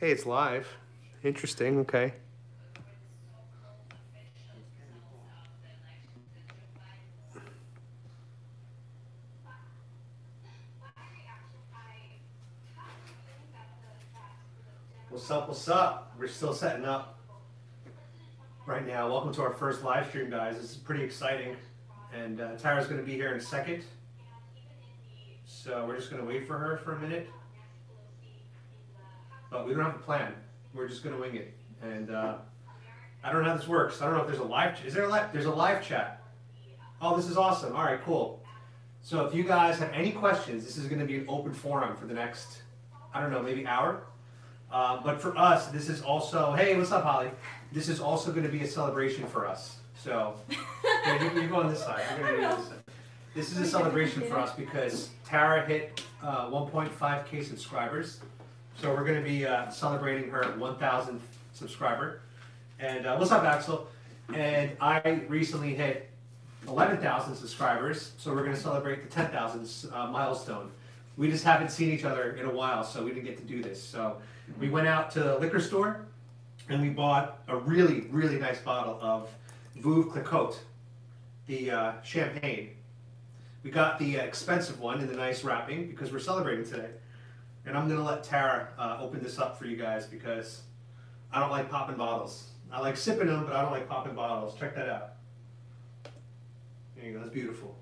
Okay, it's live. Interesting, okay. What's up, what's up? We're still setting up right now. Welcome to our first live stream, guys. This is pretty exciting. And Tara's going to be here in a second. So we're just going to wait for her for a minute. But we don't have a plan. We're just going to wing it. And I don't know how this works. I don't know if there's a live chat. Is there a live? There's a live chat. Oh, this is awesome. All right, cool. So if you guys have any questions, this is going to be an open forum for the next, I don't know, maybe hour. But for us, this is also, hey, what's up, Holly? This is also going to be a celebration for us. So you go on this side. You're going to do this side. This is a celebration for us because Tara hit 1.5K subscribers. So we're going to be celebrating her 1,000th subscriber. And what's up, Axel? And I recently hit 11,000 subscribers. So we're going to celebrate the 10,000 milestone. We just haven't seen each other in a while, so we didn't get to do this. So we went out to the liquor store and we bought a really, really nice bottle of Veuve Clicquot, the champagne. We got the expensive one in the nice wrapping because we're celebrating today. And I'm going to let Tara open this up for you guys because I don't like popping bottles. I like sipping them, but I don't like popping bottles. Check that out. There you go. That's beautiful.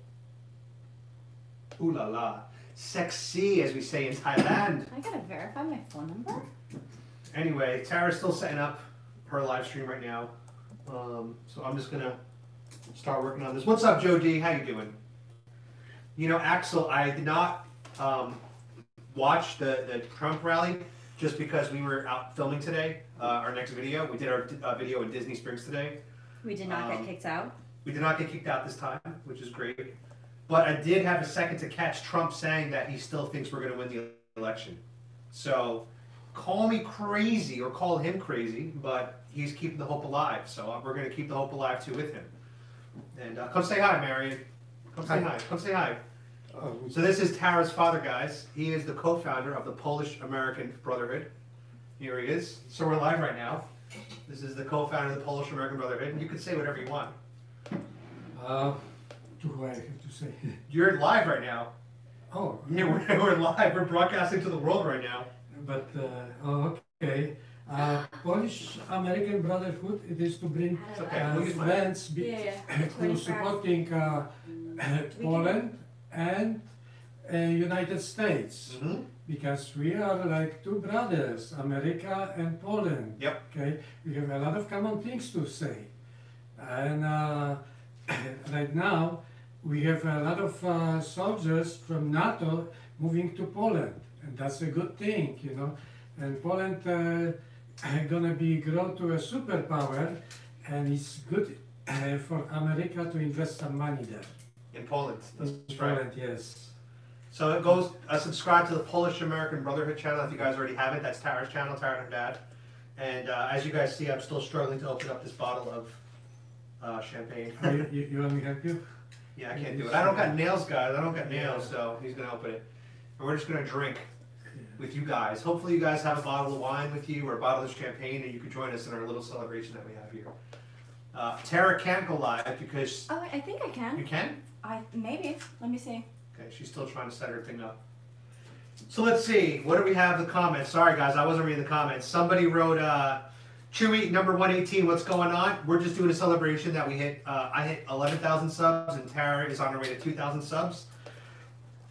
Ooh la la. Sexy, as we say in Thailand. I gotta verify my phone number. Anyway, Tara's still setting up her live stream right now. So I'm just going to start working on this. What's up, Joe D? How you doing? You know, Axel, I did not watch the Trump rally just because we were out filming today, our next video. We did our video in Disney Springs today. We did not get kicked out. We did not get kicked out this time, which is great. But I did have a second to catch Trump saying that he still thinks we're going to win the election. So call me crazy or call him crazy, but he's keeping the hope alive. So we're going to keep the hope alive too with him. And come say hi, Marion. Come say hi. Come say hi. So this is Tara's father, guys. He is the co-founder of the Polish American Brotherhood. Here he is. So we're live right now. This is the co-founder of the Polish American Brotherhood. And you can say whatever you want. Do I have to say? You're live right now. Oh. Yeah, we're live. We're broadcasting to the world right now. But, okay. Polish American Brotherhood, it is to bring friends to supporting Poland and United States. Mm-hmm. Because we are like two brothers, America and Poland. Yep. Okay, we have a lot of common things to say. And right now, we have a lot of soldiers from NATO moving to Poland, and that's a good thing, you know. And Poland gonna be grow to a superpower, and it's good for America to invest some money there. In Poland, that's In right. Poland, yes. So it goes. Subscribe to the Polish American Brotherhood channel if you guys already have it. That's Tara's channel, Tara and her dad. And as you guys see, I'm still struggling to open up this bottle of champagne. You want me to help you? Yeah, I can't do it. I don't got nails, guys. I don't got nails, so he's gonna open it. And we're just gonna drink with you guys. Hopefully you guys have a bottle of wine with you or a bottle of champagne and you can join us in our little celebration that we have here. Tara can't go live because... Oh, I think I can. You can? Maybe. Let me see. Okay, she's still trying to set her thing up. So let's see. What do we have in the comments? Sorry, guys, I wasn't reading the comments. Somebody wrote, Chewy, number 118, what's going on? We're just doing a celebration that we hit. I hit 11,000 subs and Tara is on her way to 2,000 subs.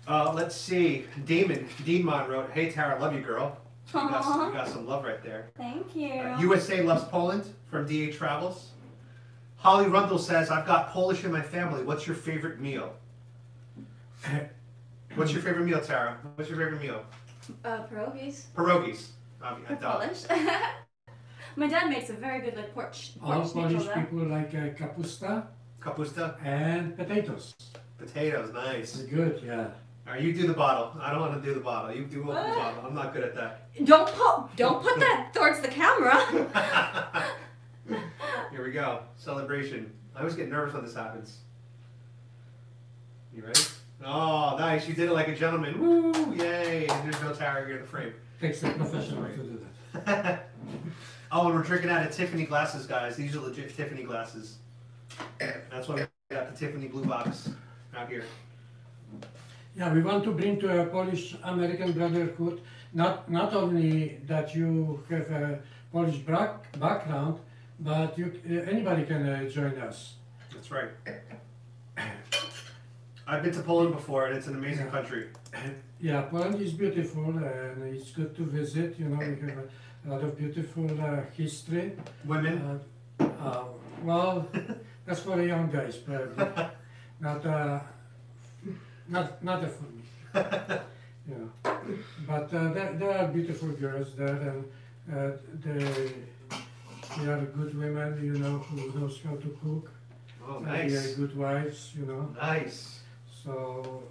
Let's see. Deanmon wrote, hey Tara, love you, girl. So you got some love right there. Thank you. USA loves Poland from DA Travels. Holly Rundle says, I've got Polish in my family. What's your favorite meal? What's your favorite meal, Tara? What's your favorite meal? Pierogies. Pierogies. Polish. My dad makes a very good like pork All Polish people like kapusta. Kapusta. And potatoes. Potatoes, nice. They're good, yeah. All right, you do the bottle. I don't want to do the bottle. You do open the bottle. I'm not good at that. Don't put that towards the camera. Here we go. Celebration. I always get nervous when this happens. You ready? Oh, nice. You did it like a gentleman. Woo! Yay! And there's no Tara here in the frame. Takes a professional to do that. Oh, and we're drinking out of Tiffany glasses, guys. These are legit Tiffany glasses. That's why we got the Tiffany blue box out here. Yeah, we want to bring to a Polish American Brotherhood not only that you have a Polish background, but anybody can join us. That's right. I've been to Poland before, and it's an amazing country. Yeah, Poland is beautiful, and it's good to visit. You know, we have a lot of beautiful history. Women? Well, that's for the young guys, probably. Not for me. You know, but there are beautiful girls there, and they are good women, you know, who knows how to cook. Oh, They nice. are good wives, you know. Nice. So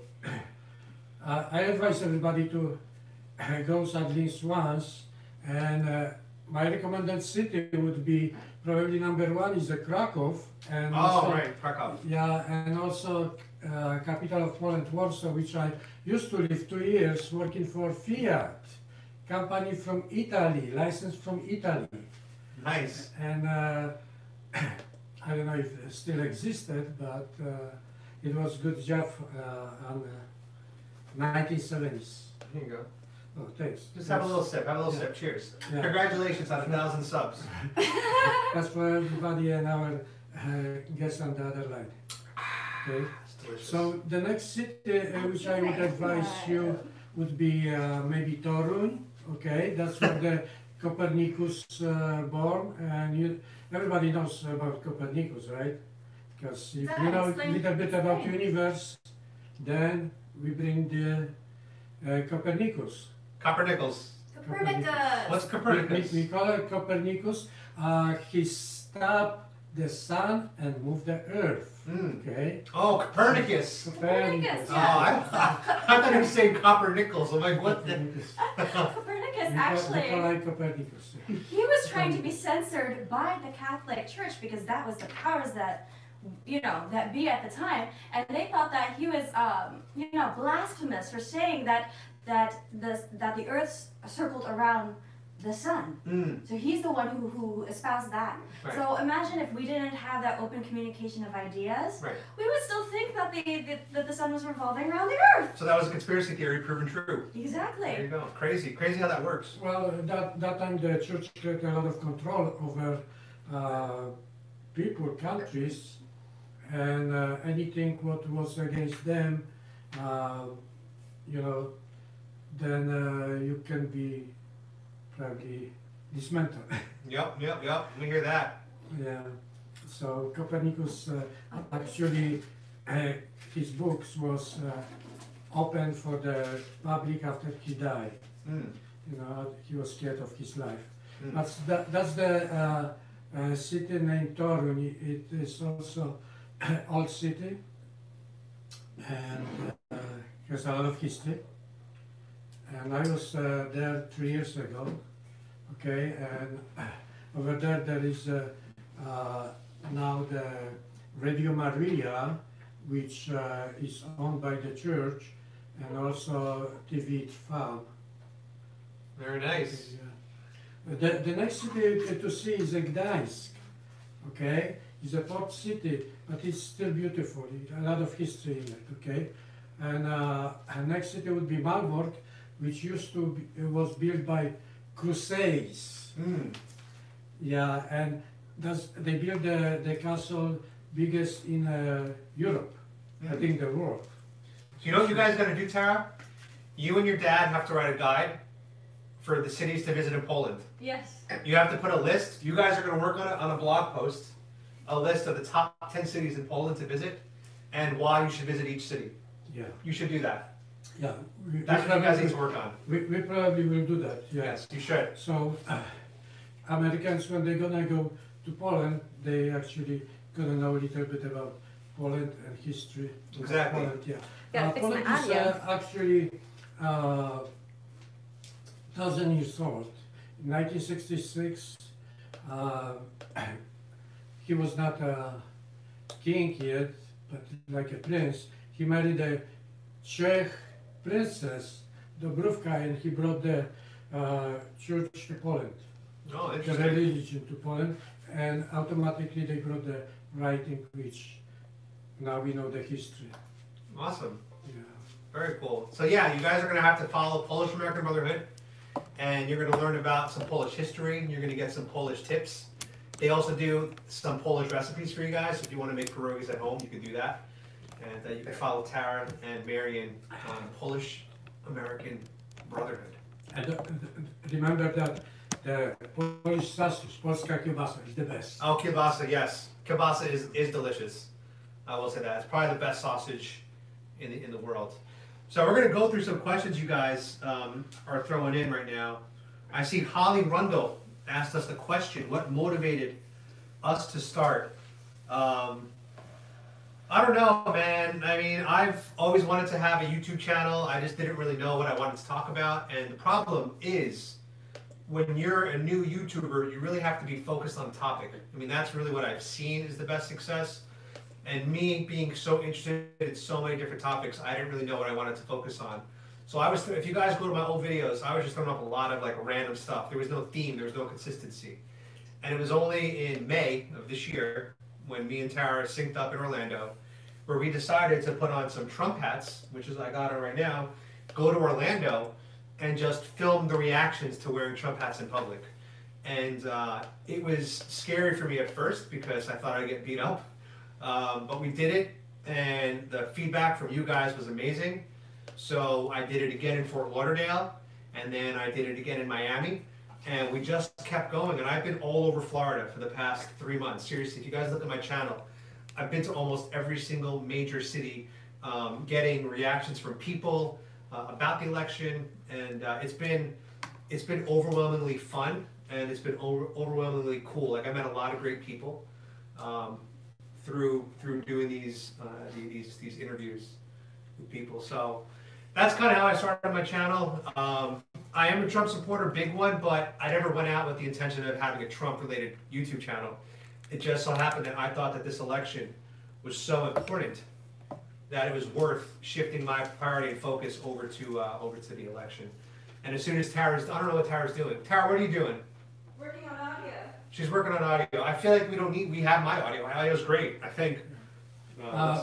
I advise everybody to go at least once, and my recommended city would be probably number one is the Krakow, and Oh, also, right, Krakow. yeah, and also capital of Poland, Warsaw, which I used to live 2 years working for Fiat, company from Italy, licensed from Italy, Nice. and I don't know if it still existed, but it was good job on 1970s. Here you go. Oh, thanks. Just have a little sip. Have a little sip. Cheers. Yeah. Congratulations on 1,000 subs. That's for everybody and our guests on the other line. Okay. It's delicious. So the next city which I would advise you would be maybe Torun. Okay, that's where the Copernicus born, and everybody knows about Copernicus, right? Because if you know a little bit about universe, then we bring the Copernicus. Copernicus. Copernicus. What's Copernicus? We call it Copernicus. He stopped the sun and moved the earth. Okay. Oh, Copernicus. Copernicus, Oh, yeah. I thought he was saying Copernicus. I'm like, what the? Copernicus. Copernicus, We call actually, it Copernicus. he was trying to be censored by the Catholic Church because that was the powers that, you know, that be at the time, and they thought that he was, you know, blasphemous for saying that the Earth circled around the sun. So he's the one who espoused that. Right. So imagine if we didn't have that open communication of ideas, Right. we would still think that the sun was revolving around the Earth. So that was a conspiracy theory proven true. There you Exactly. go. Crazy. Crazy how that works. Well, that time the church had a lot of control over people, countries, and anything what was against them, you know, then you can be probably dismantled. Yep. We hear that. Yeah. So Copernicus actually his books was open for the public after he died. You know, he was scared of his life. That's the city named Torun. It is also old city and has a lot of history. And I was there 3 years ago. Okay, and over there is now the Radio Maria, which is owned by the church, and also TV Farm. Very nice. The next city to see is Gdańsk. Okay, it's a port city, but it's still beautiful. A lot of history in it. Okay, and next city would be Malbork, which used to be, was built by Crusades. Yeah, and they built the castle biggest in Europe, I think the world. So you know what you guys got to do, Tara? You and your dad have to write a guide for the cities to visit in Poland. Yes. You have to put a list. You guys are going to work on it on a blog post. A list of the top 10 cities in Poland to visit and why you should visit each city. Yeah. You should do that. Yeah. That's what you guys need to work on. We probably will do that. Yeah. Yes, you should. So Americans, when they're gonna go to Poland, they actually gonna know a little bit about Poland and history. Exactly. Poland, yeah. Gotta fix Poland my is onions. actually 1,000 years old. In 1966, he was not a king yet, but like a prince. He married a Czech princess Dobrówka, and he brought the church to Poland, Oh, the interesting. religion to Poland, and automatically they brought the writing, which now we know the history. Awesome. Yeah. Very cool. So yeah, you guys are going to have to follow Polish American Brotherhood, and you're going to learn about some Polish history, and you're going to get some Polish tips. They also do some Polish recipes for you guys. If you want to make pierogies at home, you can do that. And you can follow Tara and Marion on Polish American Brotherhood. And remember that the Polish sausage, polska kiełbasa, is the best. Oh, kielbasa, yes. Kielbasa is delicious. I will say that. It's probably the best sausage in the world. So we're going to go through some questions you guys are throwing in right now. I see Holly Rundle asked us the question, what motivated us to start? I don't know, man. I mean, I've always wanted to have a YouTube channel. I just didn't really know what I wanted to talk about. And the problem is, when you're a new YouTuber, you really have to be focused on topic. I mean, that's really what I've seen is the best success. And me being so interested in so many different topics, I didn't really know what I wanted to focus on. So I was, if you guys go to my old videos, I was just throwing up a lot of like random stuff. There was no theme, there was no consistency. And it was only in May of this year, when me and Tara synced up in Orlando, where we decided to put on some Trump hats, which is I got on right now, go to Orlando, and just film the reactions to wearing Trump hats in public. And it was scary for me at first because I thought I'd get beat up. But we did it, and the feedback from you guys was amazing. So I did it again in Fort Lauderdale, and then I did it again in Miami, and we just kept going. And I've been all over Florida for the past 3 months. Seriously, if you guys look at my channel, I've been to almost every single major city, getting reactions from people about the election, and it's been overwhelmingly fun, and it's been overwhelmingly cool. Like I met a lot of great people through doing these interviews with people. So that's kind of how I started my channel. I am a Trump supporter, big one, but I never went out with the intention of having a Trump-related YouTube channel. It just so happened that I thought that this election was so important that it was worth shifting my priority and focus over to the election. And as soon as Tara's, I don't know what Tara's doing. Tara, what are you doing? Working on audio. She's working on audio. I feel like we have my audio. My audio's great, I think.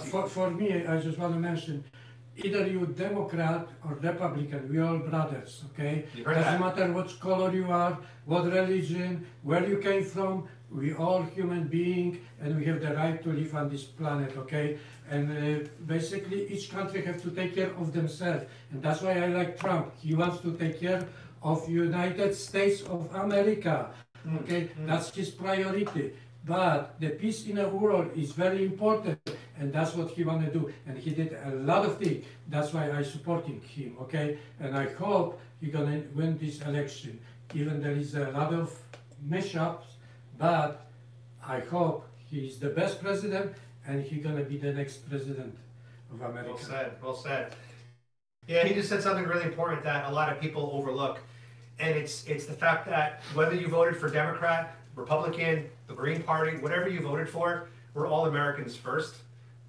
For me, I just want to mention, either you Democrat or Republican, we all brothers, okay? You heard Doesn't that. matter what color you are, what religion, where you came from, we all human beings, and we have the right to live on this planet, okay? And basically, each country has to take care of themselves, and that's why I like Trump. He wants to take care of United States of America, okay? That's his priority. But the peace in the world is very important, and that's what he want to do. And he did a lot of things. That's why I supporting him, okay? And I hope he's gonna win this election. Even there is a lot of mishaps, but I hope he's the best president, and he's gonna be the next president of America. Well said, well said. Yeah, he just said something really important that a lot of people overlook. And it's the fact that whether you voted for Democrat, Republican, the Green Party, whatever you voted for, we're all Americans first,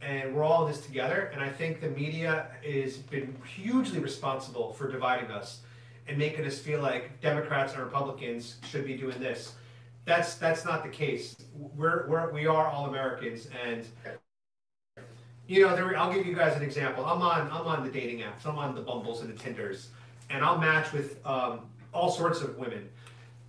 and we're all in this together. And I think the media has been hugely responsible for dividing us and making us feel like Democrats and Republicans should be doing this. That's not the case. We are all Americans, and you know, I'll give you guys an example. I'm on the dating apps. I'm on the Bumbles and the Tinders, and I'll match with all sorts of women.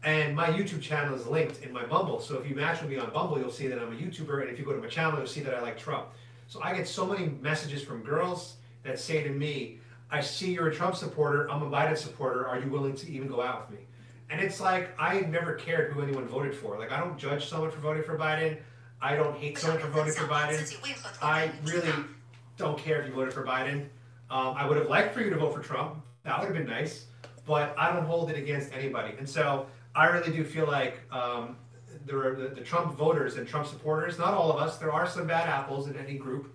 And my YouTube channel is linked in my Bumble. So if you match with me on Bumble, you'll see that I'm a YouTuber. And if you go to my channel, you'll see that I like Trump. So I get so many messages from girls that say to me, I see you're a Trump supporter. I'm a Biden supporter. Are you willing to even go out with me? And it's like, I never cared who anyone voted for. Like, I don't judge someone for voting for Biden. I don't hate someone for voting for Biden. I really don't care if you voted for Biden. I would have liked for you to vote for Trump. That would have been nice. But I don't hold it against anybody. And so I really do feel like the Trump voters and Trump supporters, not all of us, there are some bad apples in any group,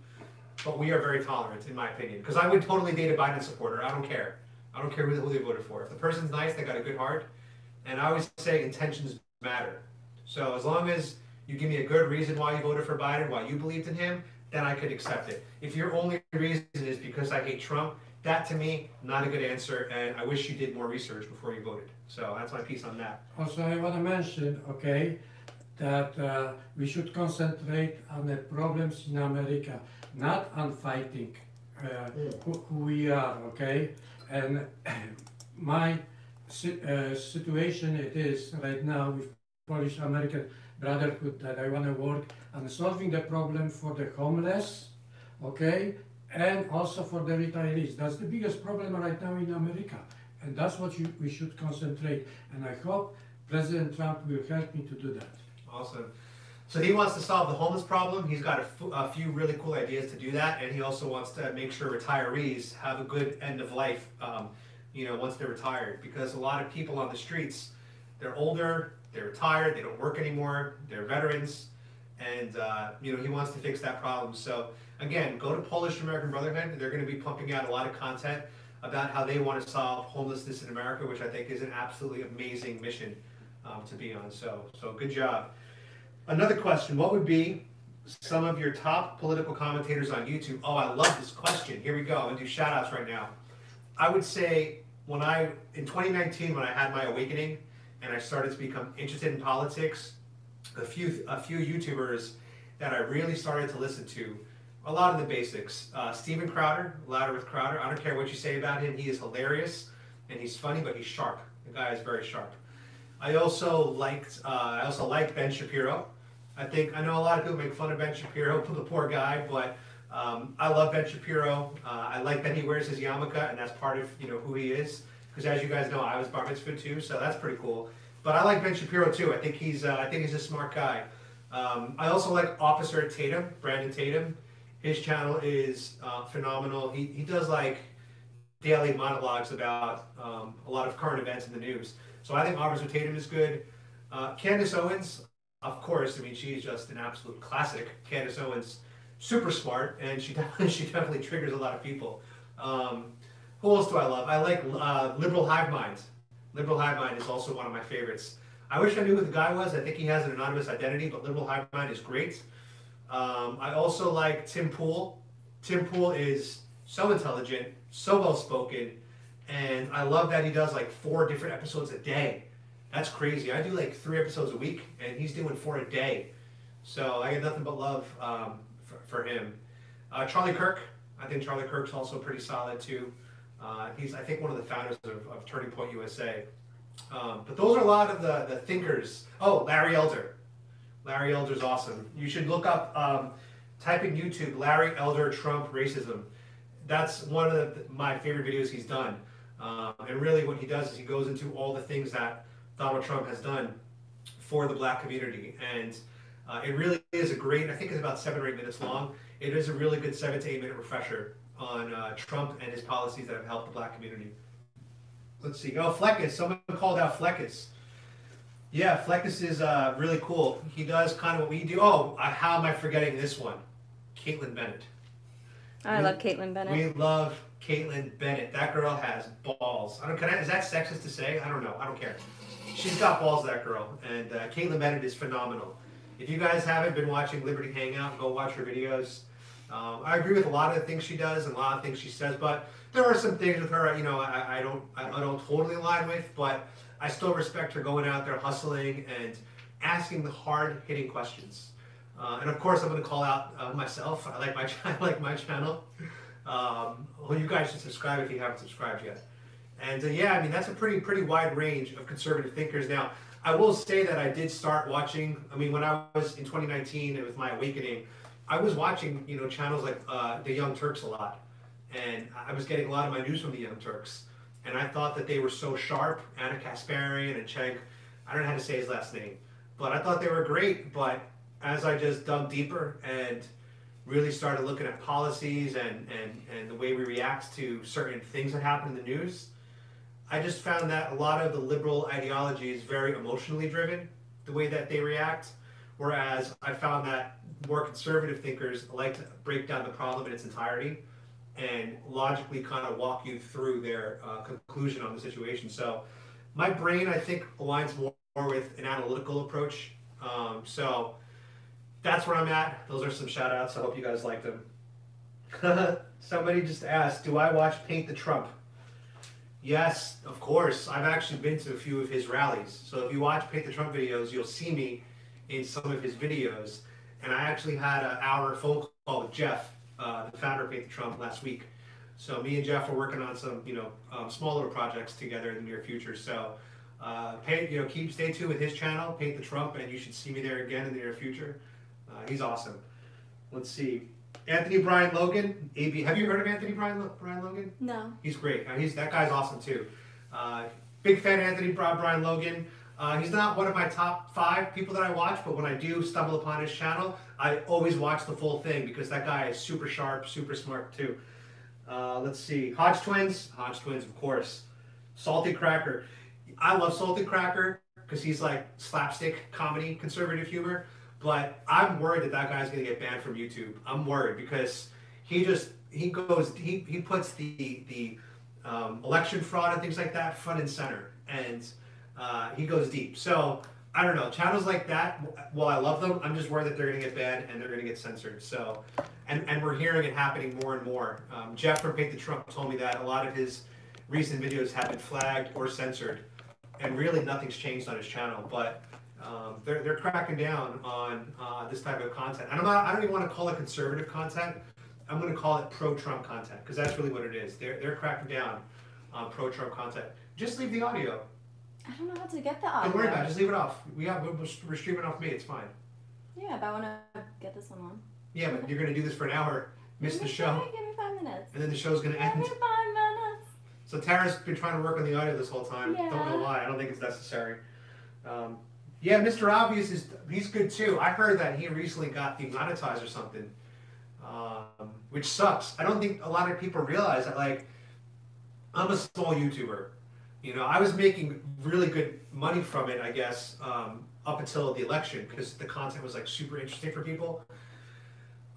but we are very tolerant, in my opinion. Because I would totally date a Biden supporter. I don't care. I don't care who they voted for. If the person's nice, they got a good heart. And I always say intentions matter. So as long as you give me a good reason why you voted for Biden, why you believed in him, then I could accept it. If your only reason is because I hate Trump, that to me, not a good answer, and I wish you did more research before you voted. So that's my piece on that. Also, I want to mention, okay, that we should concentrate on the problems in America, not on fighting who we are, okay? And my situation it is right now with Polish American Brotherhood that I want to work on solving the problem for the homeless, okay, and also for the retirees. That's the biggest problem right now in America, and that's what we should concentrate. And I hope President Trump will help me to do that. Awesome. So he wants to solve the homeless problem. He's got a few really cool ideas to do that, and he also wants to make sure retirees have a good end of life, you know, once they're retired. Because a lot of people on the streets, they're older, they're retired, they don't work anymore, they're veterans, and you know, he wants to fix that problem. So again, go to Polish American Brotherhood. They're going to be pumping out a lot of content about how they want to solve homelessness in America, which I think is an absolutely amazing mission to be on. So good job. Another question, what would be some of your top political commentators on YouTube? Oh, I love this question. Here we go. I'm going to do shout outs right now. I would say in 2019, when I had my awakening and I started to become interested in politics, a few YouTubers that I really started to listen to, a lot of the basics. Steven Crowder, Louder with Crowder. I don't care what you say about him. He is hilarious and he's funny, but he's sharp. The guy is very sharp. I also liked Ben Shapiro. I know a lot of people make fun of Ben Shapiro, the poor guy, but I love Ben Shapiro. I like that he wears his yarmulke, and that's part of who he is. Because as you guys know, I was bar mitzvahed too, so that's pretty cool. But I like Ben Shapiro too. I think he's a smart guy. I also like Officer Tatum, Brandon Tatum. His channel is phenomenal. He does like daily monologues about a lot of current events in the news. So I think Officer Tatum is good. Candace Owens, of course. I mean, she's just an absolute classic. Candace Owens, super smart, and she definitely triggers a lot of people. Who else do I love? I like Liberal Hive Mind. Liberal Hive Mind is also one of my favorites. I wish I knew who the guy was. I think he has an anonymous identity, but Liberal Hive Mind is great. I also like Tim Pool. Tim Pool is so intelligent, so well spoken, and I love that he does like 4 different episodes a day. That's crazy. I do like 3 episodes a week, and he's doing 4 a day. So I get nothing but love for him. Charlie Kirk. I think Charlie Kirk's also pretty solid too. He's, I think, one of the founders of Turning Point USA. But those are a lot of the thinkers. Oh, Larry Elder. Larry Elder's awesome. You should look up, type in YouTube, Larry Elder Trump Racism. That's one of my favorite videos he's done. And really what he does is he goes into all the things that Donald Trump has done for the black community. And it really is a great, I think it's about 7 or 8 minutes long. It is a really good 7 to 8 minute refresher on Trump and his policies that have helped the black community. Let's see. Oh, Fleckus. Someone called out Fleckus. Yeah, Fleckus is really cool. He does kind of what we do. Oh, how am I forgetting this one? Caitlin Bennett. I love Caitlin Bennett. We love Caitlin Bennett. That girl has balls. Is that sexist to say? I don't know. I don't care. She's got balls, that girl. And Caitlin Bennett is phenomenal. If you guys haven't been watching Liberty Hangout, go watch her videos. I agree with a lot of the things she does and a lot of things she says, but there are some things with her, I don't totally align with, but I still respect her going out there hustling and asking the hard-hitting questions. And of course, I'm going to call out myself. I like my channel. Well, you guys should subscribe if you haven't subscribed yet. And yeah, I mean, that's a pretty wide range of conservative thinkers. Now, I will say that I did start watching. I mean, when I was in 2019 and with my awakening, I was watching channels like the Young Turks a lot, and I was getting a lot of my news from the Young Turks. And I thought that they were so sharp. Anna Kasparian and Cenk, I don't know how to say his last name, but I thought they were great. But as I just dug deeper and really started looking at policies and the way we react to certain things that happen in the news, I just found that a lot of the liberal ideology is very emotionally driven, the way that they react, whereas I found that more conservative thinkers like to break down the problem in its entirety and logically kind of walk you through their conclusion on the situation. So my brain, I think, aligns more with an analytical approach. So that's where I'm at. Those are some shout outs. I hope you guys liked them. Somebody just asked, do I watch Paint the Trump? Yes, of course. I've actually been to a few of his rallies. So if you watch Paint the Trump videos, you'll see me in some of his videos. And I actually had an hour phone call with Jeff, the founder of Paint the Trump, last week. So me and Jeff are working on some, small little projects together in the near future. So stay tuned with his channel, Paint the Trump, and you should see me there again in the near future. He's awesome. Let's see. Anthony Bryan Logan, AB. Have you heard of Anthony Bryan Logan? No. He's great. That guy's awesome too. Big fan of Anthony Bryan Logan. He's not one of my top 5 people that I watch, but when I do stumble upon his channel, I always watch the full thing because that guy is super sharp, super smart too. Let's see. Hodge Twins, of course. Salty Cracker. I love Salty Cracker because he's like slapstick comedy, conservative humor. But I'm worried that guy's gonna get banned from YouTube. I'm worried because he puts the election fraud and things like that front and center, and he goes deep. So I don't know, channels like that, while I love them, I'm just worried that they're gonna get banned and they're gonna get censored. So, and we're hearing it happening more and more. Jeff from Paint the Trump told me that a lot of his recent videos have been flagged or censored, and really nothing's changed on his channel. But they're cracking down on this type of content. And I don't even want to call it conservative content. I'm going to call it pro-Trump content because that's really what it is. They're cracking down on pro-Trump content. Just leave the audio. I don't know how to get the audio. Don't worry about it. Just leave it off. We're streaming off me. It's fine. Yeah, but I want to get this one on. Yeah, but you're going to do this for an hour, miss the show. Give me 5 minutes. And then the show's going to end. Give me 5 minutes. So Tara's been trying to work on the audio this whole time. Yeah. Don't know why. I don't think it's necessary. Yeah, Mr. Obvious he's good too. I heard that he recently got demonetized or something, which sucks. I don't think a lot of people realize that. Like, I'm a small YouTuber. I was making really good money from it, I guess, up until the election because the content was like super interesting for people.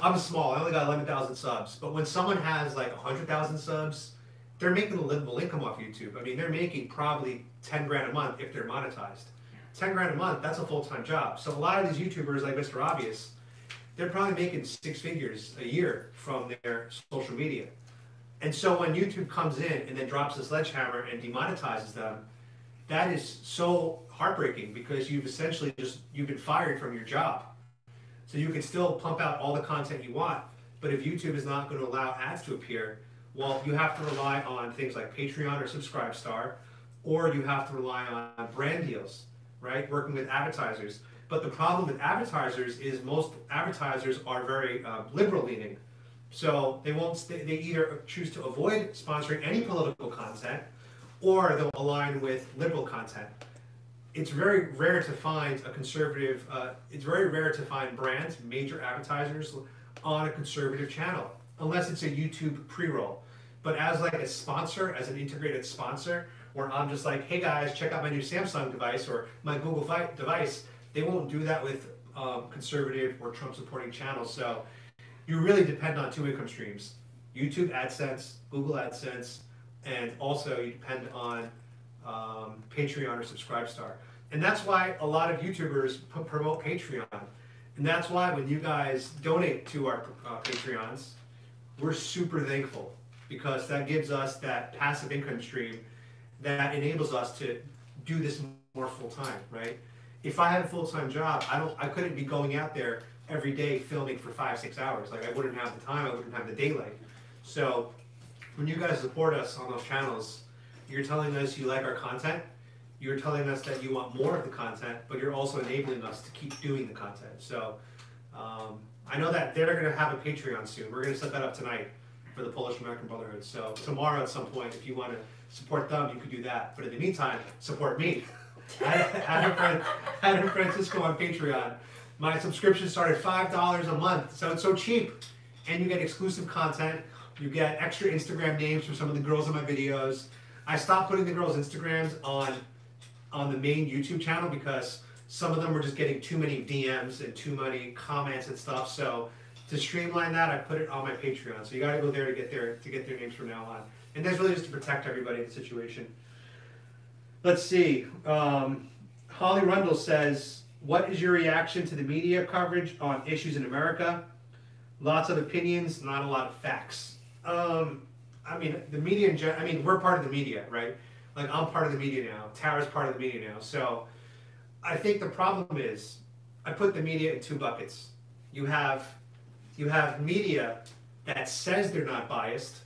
I'm small. I only got 11,000 subs, but when someone has like 100,000 subs, they're making a livable income off YouTube. I mean, they're making probably 10 grand a month if they're monetized. 10 grand a month, that's a full-time job. So a lot of these YouTubers like Mr. Obvious, they're probably making 6 figures a year from their social media. And so when YouTube comes in and then drops the sledgehammer and demonetizes them, that is so heartbreaking because you've essentially you've been fired from your job. So you can still pump out all the content you want, but if YouTube is not going to allow ads to appear, well, you have to rely on things like Patreon or Subscribestar, or you have to rely on brand deals. Right, working with advertisers. But the problem with advertisers is most advertisers are very liberal leaning. So they either choose to avoid sponsoring any political content, or they'll align with liberal content. It's very rare to find a conservative, it's very rare to find brands, major advertisers on a conservative channel, unless it's a YouTube pre-roll. But as like a sponsor, as an integrated sponsor, where I'm just like, hey guys, check out my new Samsung device or my Google device, they won't do that with conservative or Trump supporting channels. So you really depend on 2 income streams: YouTube AdSense, Google AdSense, and also you depend on Patreon or Subscribestar. And that's why a lot of YouTubers promote Patreon. And that's why when you guys donate to our Patreons, we're super thankful because that gives us that passive income stream that enables us to do this more full time, right? If I had a full-time job, I couldn't be going out there every day filming for 5-6 hours. Like, I wouldn't have the time, I wouldn't have the daylight. So when you guys support us on those channels, you're telling us you like our content, you're telling us that you want more of the content, but you're also enabling us to keep doing the content. So I know that they're going to have a Patreon soon. We're going to set that up tonight for the Polish American Brotherhood. So tomorrow at some point, if you want to support them, you could do that. But in the meantime, support me. Adam Francisco on Patreon. My subscription started $5 a month, so it's so cheap. And you get exclusive content. You get extra Instagram names for some of the girls in my videos. I stopped putting the girls' Instagrams on the main YouTube channel because some of them were just getting too many DMs and too many comments and stuff. So to streamline that, I put it on my Patreon. So you got to go there to get their names from now on. And that's really just to protect everybody in the situation. Let's see. Holly Rundle says, what is your reaction to the media coverage on issues in America? Lots of opinions, not a lot of facts. I mean, the media in general, I mean, we're part of the media, right? Like, I'm part of the media now. Tara's part of the media now. So I think the problem is, I put the media in two buckets. You have media that says they're not biased,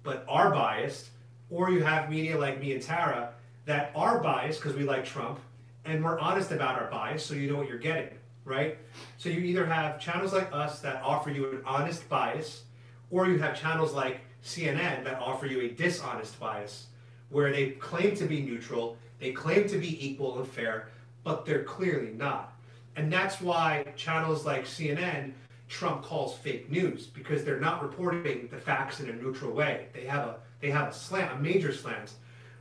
but are biased, or you have media like me and Tara that are biased because we like Trump, and we're honest about our bias, so you know what you're getting, right? So you either have channels like us that offer you an honest bias, or you have channels like CNN that offer you a dishonest bias, where they claim to be neutral, they claim to be equal and fair, but they're clearly not. And that's why channels like CNN, Trump calls fake news, because they're not reporting the facts in a neutral way. They have a slant, a major slant.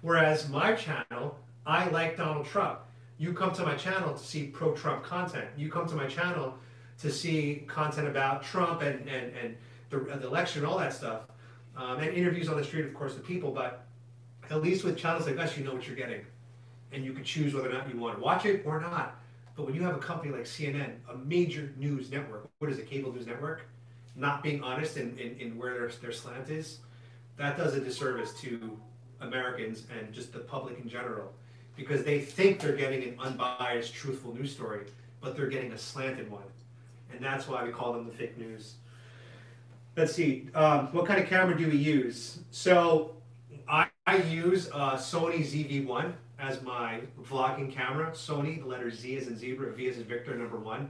Whereas my channel, I like Donald Trump. You come to my channel to see pro-Trump content. You come to my channel to see content about Trump and the election, all that stuff. And interviews on the street, of course, with people. But at least with channels like us, you know what you're getting. And you can choose whether or not you want to watch it or not. But when you have a company like CNN, a major news network, what is it, cable news network, not being honest in where their slant is, that does a disservice to Americans and just the public in general. Because they think they're getting an unbiased, truthful news story, but they're getting a slanted one. And that's why we call them the fake news. Let's see, what kind of camera do we use? So I use Sony ZV-1 as my vlogging camera. Sony, the letter Z as in zebra, V as in Victor, #1.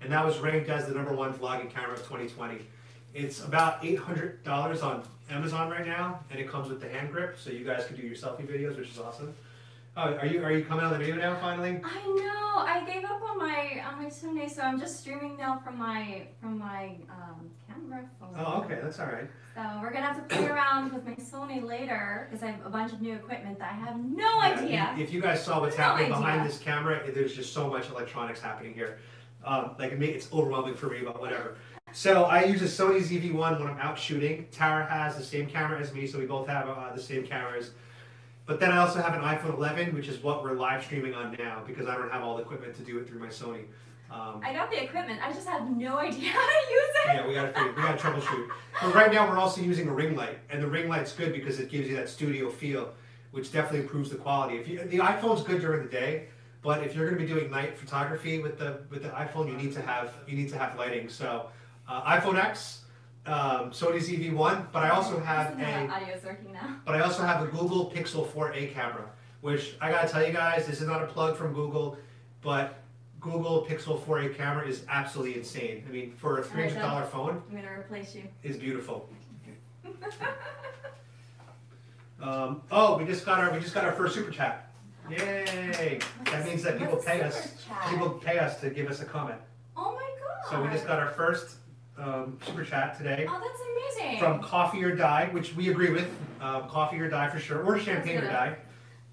And that was ranked as the #1 vlogging camera of 2020. It's about $800 on Amazon right now, and it comes with the hand grip, so you guys can do your selfie videos, which is awesome. Oh, are you coming on the video now finally? I know. I gave up on my Sony, so I'm just streaming now from my camera phone. Oh, okay, that's all right. So we're gonna have to play around with my Sony later because I have a bunch of new equipment that I have no idea. If you guys saw what's happening behind this camera, there's just so much electronics happening here. Like it's overwhelming for me, but whatever. So I use a Sony ZV-1 when I'm out shooting. Tara has the same camera as me, so we both have the same cameras. But then I also have an iPhone 11, which is what we're live streaming on now because I don't have all the equipment to do it through my Sony. I got the equipment, I just have no idea how to use it. Yeah, we gotta troubleshoot. But right now we're also using a ring light, and the ring light's good because it gives you that studio feel, which definitely improves the quality. The iPhone's good during the day, but if you're gonna be doing night photography with the iPhone, you need to have lighting. So iPhone X, Sony ZV-1, but I also have audio's working now. But I also have a Google Pixel 4a camera, which I gotta tell you guys, this is not a plug from Google, but Google Pixel 4a camera is absolutely insane. I mean, for a $300 phone, I'm gonna replace you. It's beautiful. Oh, we just got our first super chat. Yay! That means that people pay us. People pay us to give us a comment. Oh my god! So we just got our first super chat today. Oh, that's amazing. From Coffee or Die, which we agree with. Coffee or Die for sure, or Champagne or Die.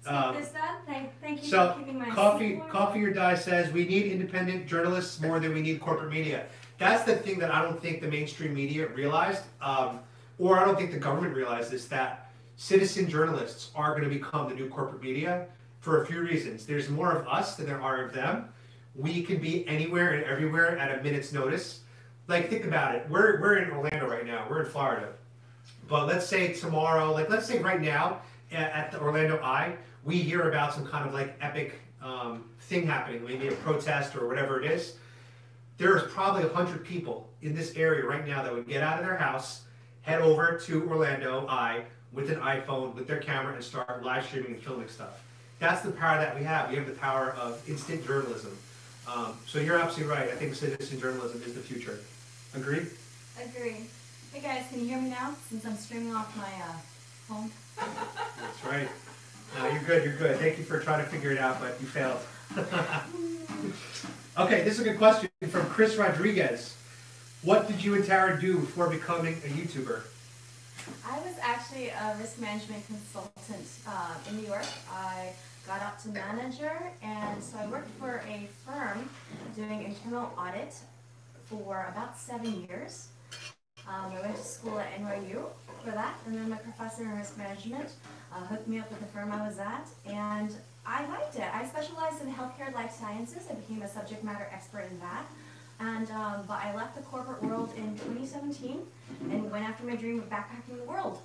Thank you so for keeping my Coffee or Die says we need independent journalists more than we need corporate media. That's the thing that I don't think the mainstream media realized, or I don't think the government realized, is that citizen journalists are going to become the new corporate media for a few reasons. There's more of us than there are of them. We can be anywhere and everywhere at a minute's notice. Like, think about it. We're in Orlando right now. We're in Florida. But let's say tomorrow, like let's say right now at the Orlando Eye, we hear about some kind of like epic thing happening, maybe a protest or whatever it is. There's probably 100 people in this area right now that would get out of their house, head over to Orlando Eye with an iPhone, with their camera, and start live streaming and filming stuff. That's the power that we have. We have the power of instant journalism. So you're absolutely right. I think citizen journalism is the future. Agree? Agree. Hey guys, can you hear me now? Since I'm streaming off my phone. That's right. No, you're good. You're good. Thank you for trying to figure it out, but you failed. Okay, this is a good question from Chris Rodriguez. What did you and Tara do before becoming a YouTuber? I was actually a risk management consultant in New York. I got up to manager, and so I worked for a firm doing internal audit for about 7 years. I went to school at NYU for that, and then my professor in risk management hooked me up with the firm I was at, and I liked it. I specialized in healthcare life sciences. I became a subject matter expert in that. And but I left the corporate world in 2017 and went after my dream of backpacking the world.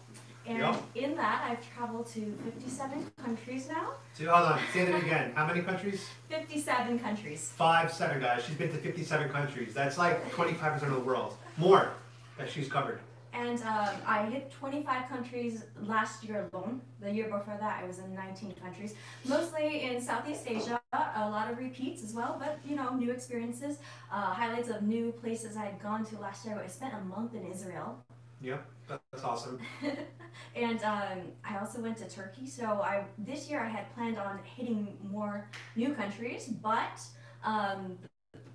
And in that, I've traveled to 57 countries now. So hold on, say that again. How many countries? 57 countries. 57, guys. She's been to 57 countries. That's like 25% of the world. More that she's covered. And I hit 25 countries last year alone. The year before that, I was in 19 countries, mostly in Southeast Asia. A lot of repeats as well, but you know, new experiences. Highlights of new places I had gone to last year. I spent a month in Israel. Yep, that's awesome. And I also went to Turkey. So this year I had planned on hitting more new countries, but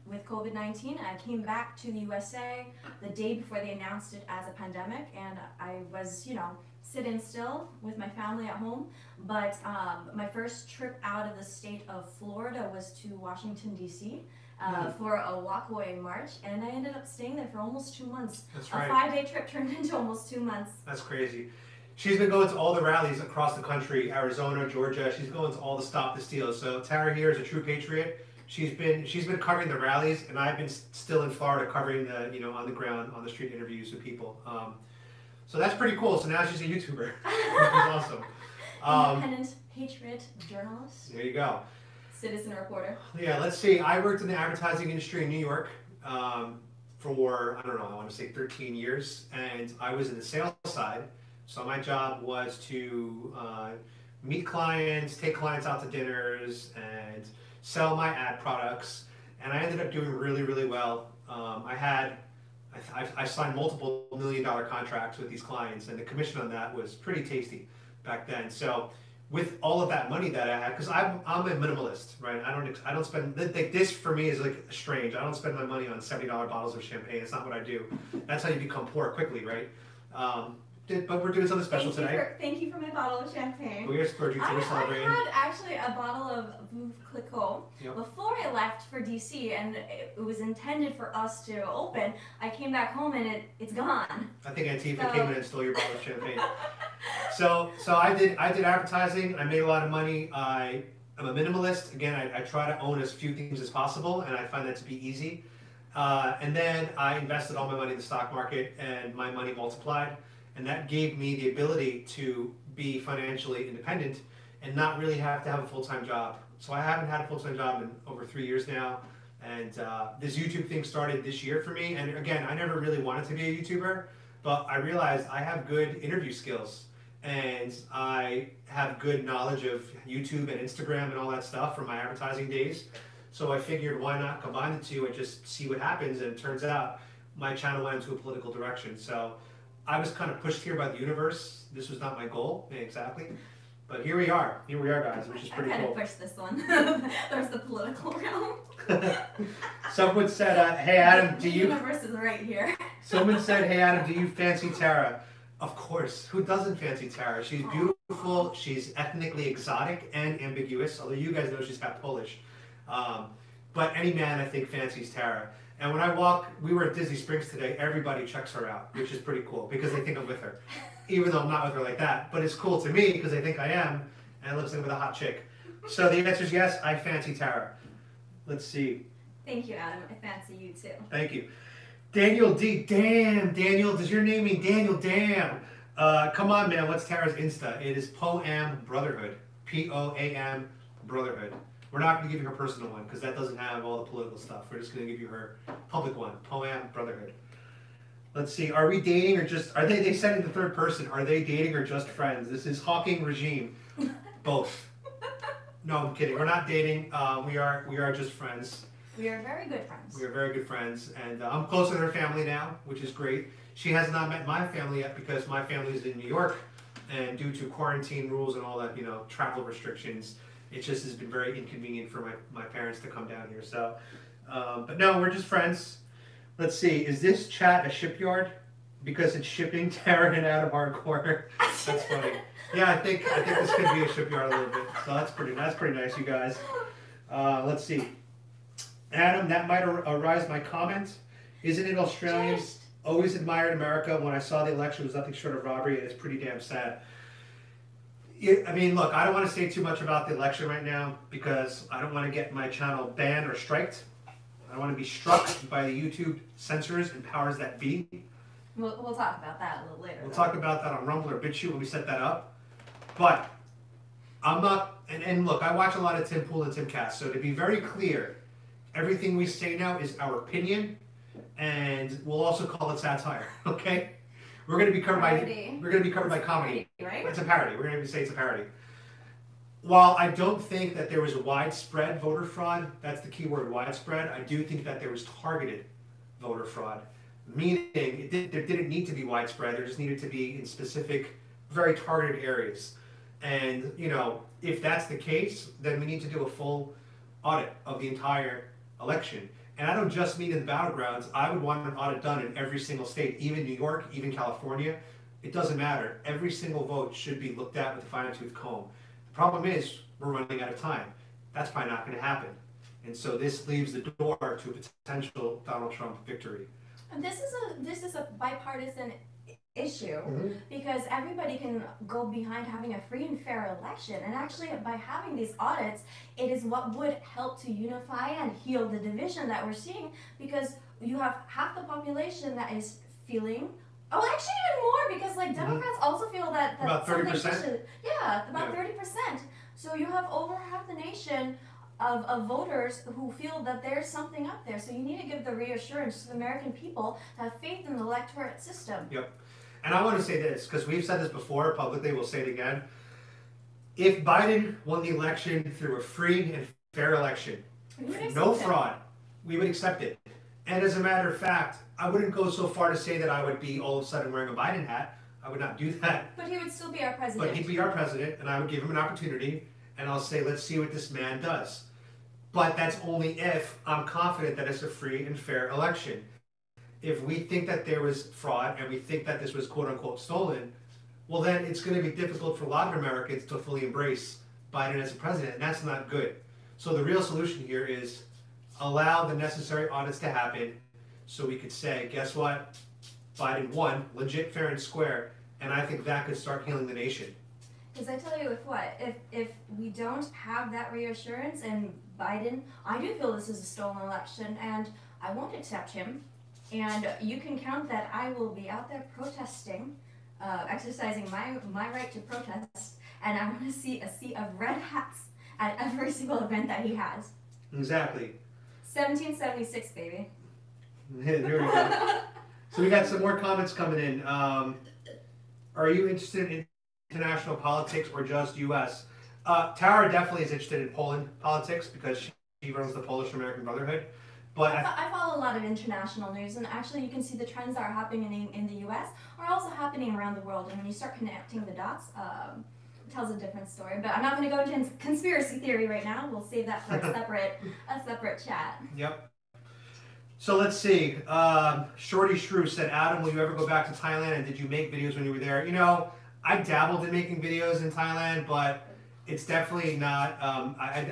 with COVID-19, I came back to the USA the day before they announced it as a pandemic, and I was, you know, sitting still with my family at home. But my first trip out of the state of Florida was to Washington, D.C. For a walkaway march, and I ended up staying there for almost 2 months. That's right. A 5-day trip turned into almost 2 months. That's crazy. She's been going to all the rallies across the country, Arizona, Georgia. She's going to all the Stop the Steal. So Tara here is a true patriot. She's been covering the rallies, and I've been still in Florida covering the, you know, on the ground, on the street interviews with people. So that's pretty cool. So now she's a YouTuber, which is awesome. Independent patriot journalist. There you go. Citizen reporter. Yeah, let's see. I worked in the advertising industry in New York for, I don't know, I want to say 13 years, and I was in the sales side. So my job was to meet clients, take clients out to dinners, and sell my ad products. And I ended up doing really, really well. I signed multiple $1 million contracts with these clients, and the commission on that was pretty tasty back then. So with all of that money that I had, because I'm a minimalist, right? I don't spend, like, this for me is like strange. I don't spend my money on $70 bottles of champagne. It's not what I do. That's how you become poor quickly, right? But we're doing something special today. Thank you for my bottle of champagne. We're splurging, so we're celebrating. I had actually a bottle of Veuve Clicquot before I left for DC, and it was intended for us to open. I came back home and it's gone. I think Antifa came in and stole your bottle of champagne. So I did advertising. I made a lot of money. I'm a minimalist. Again, I try to own as few things as possible, and I find that to be easy. And then I invested all my money in the stock market, and my money multiplied. And that gave me the ability to be financially independent and not really have to have a full-time job. So I haven't had a full-time job in over 3 years now. And this YouTube thing started this year for me. And again, I never really wanted to be a YouTuber, but I realized I have good interview skills. And I have good knowledge of YouTube and Instagram and all that stuff from my advertising days. So I figured, why not combine the two and just see what happens? And it turns out my channel went into a political direction. So I was kind of pushed here by the universe. This was not my goal, exactly. But here we are, guys, which is pretty cool. I kind of pushed this one. There's the political realm. Someone said, hey Adam, do you... The universe is right here. Someone said, hey Adam, do you fancy Tara? Of course, who doesn't fancy Tara? She's beautiful, she's ethnically exotic and ambiguous, although you guys know she's half Polish. But any man, I think, fancies Tara. And when I walk, we were at Disney Springs today, everybody checks her out, which is pretty cool because they think I'm with her. Even though I'm not with her like that. But it's cool to me because they think I am, and I live with a hot chick. So the answer is yes, I fancy Tara. Let's see. Thank you, Adam. I fancy you too. Thank you. Daniel D. Damn, Daniel, does your name mean Daniel? Damn. Come on, man, what's Tara's Insta? It is POAMBrotherhood. P-O-A-M Brotherhood. We're not going to give you her personal one because that doesn't have all the political stuff. We're just going to give you her public one, POAMBrotherhood. Let's see, are we dating or just, they said in the third person, are they dating or just friends? This is Hawking Regime. Both. No, I'm kidding. We're not dating. We are just friends. We are very good friends. We are very good friends. And I'm close with her family now, which is great. She has not met my family yet because my family is in New York. And due to quarantine rules and all that, you know, travel restrictions, it just has been very inconvenient for my parents to come down here. So, but no, we're just friends. Let's see, is this chat a shipyard? Because it's shipping Tara and Adam hardcore. That's funny. Yeah, I think this could be a shipyard a little bit. So that's pretty nice, you guys. Let's see. Adam, that might arise my comment. Isn't it Australian? Always admired America. When I saw the election, it was nothing short of robbery, and it's pretty damn sad. I mean, look, I don't want to say too much about the election right now because I don't want to get my channel banned or striked. I don't want to be struck by the YouTube censors and powers that be. We'll talk about that a little later. We'll talk about that on Rumble or BitChute when we set that up. But I'm not, and look, I watch a lot of Tim Pool and Tim Cass, so to be very clear, everything we say now is our opinion, and we'll also call it satire, okay? We're going to be covered by comedy. Right? It's a parody. We're going to say it's a parody. While I don't think that there was widespread voter fraud, that's the key word, widespread, I do think that there was targeted voter fraud. Meaning, there didn't need to be widespread, there just needed to be in specific, very targeted areas. And, you know, if that's the case, then we need to do a full audit of the entire election. And I don't just mean in the battlegrounds, I would want an audit done in every single state, even New York, even California. It doesn't matter. Every single vote should be looked at with a fine-tooth comb. The problem is, we're running out of time. That's probably not going to happen. And so this leaves the door to a potential Donald Trump victory. And this is a bipartisan issue because everybody can go behind having a free and fair election, and actually by having these audits, it is what would help to unify and heal the division that we're seeing, because you have half the population that is feeling, oh, actually even more, because like Democrats also feel that about 30%. Yeah, about 30%. So you have over half the nation of voters who feel that there's something up there. So you need to give the reassurance to the American people to have faith in the electorate system. Yep. And I want to say this, because we've said this before publicly, we'll say it again. If Biden won the election through a free and fair election, no fraud, we would accept it. And as a matter of fact, I wouldn't go so far to say that I would be all of a sudden wearing a Biden hat. I would not do that. But he would still be our president. But he'd be our president, and I would give him an opportunity, and I'll say, let's see what this man does. But that's only if I'm confident that it's a free and fair election. If we think that there was fraud and we think that this was quote-unquote stolen, well then it's going to be difficult for a lot of Americans to fully embrace Biden as a president, and that's not good. So the real solution here is allow the necessary audits to happen so we could say, guess what? Biden won, legit, fair, and square, and I think that could start healing the nation. Because I tell you if we don't have that reassurance, and Biden, I do feel this is a stolen election, and I won't accept him. And you can count that I will be out there protesting, exercising my right to protest, and I want to see a sea of red hats at every single event that he has. Exactly. 1776, baby. There we go. So we got some more comments coming in. Are you interested in international politics or just U.S.? Tara definitely is interested in Poland politics because she runs the Polish American Brotherhood. But I follow a lot of international news, and actually you can see the trends that are happening in the U.S. are also happening around the world, and when you start connecting the dots, it tells a different story. But I'm not going to go into conspiracy theory right now. We'll save that for a separate chat. Yep. So let's see. Shorty Shrew said, Adam, will you ever go back to Thailand, and did you make videos when you were there? You know, I dabbled in making videos in Thailand, but it's definitely not, I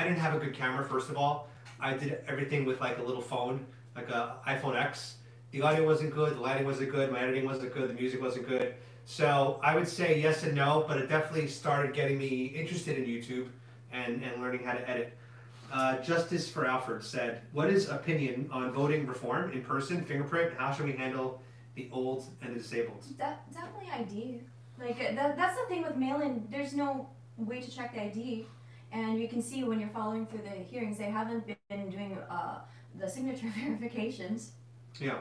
didn't have a good camera, first of all. I did everything with like a little phone, like a iPhone X. The audio wasn't good, the lighting wasn't good, my editing wasn't good, the music wasn't good. So I would say yes and no, but it definitely started getting me interested in YouTube and learning how to edit. Justice for Alfred said, what is opinion on voting reform in person, fingerprint, how should we handle the old and the disabled? Definitely ID. Like that's the thing with mail-in, there's no way to check the ID. And you can see when you're following through the hearings, they haven't been doing the signature verifications. Yeah.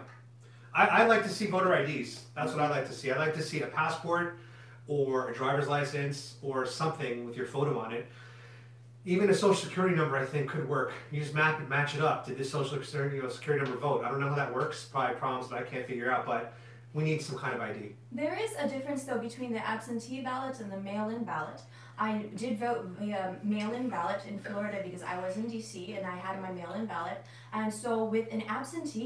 I like to see voter IDs. That's what I like to see. I like to see a passport or a driver's license or something with your photo on it. Even a social security number, I think, could work. You just match it up. Did this social security number vote? I don't know how that works. Probably problems that I can't figure out, but we need some kind of ID. There is a difference, though, between the absentee ballot and the mail-in ballot. I did vote via mail-in ballot in Florida because I was in D.C. and I had my mail-in ballot. And so with an absentee,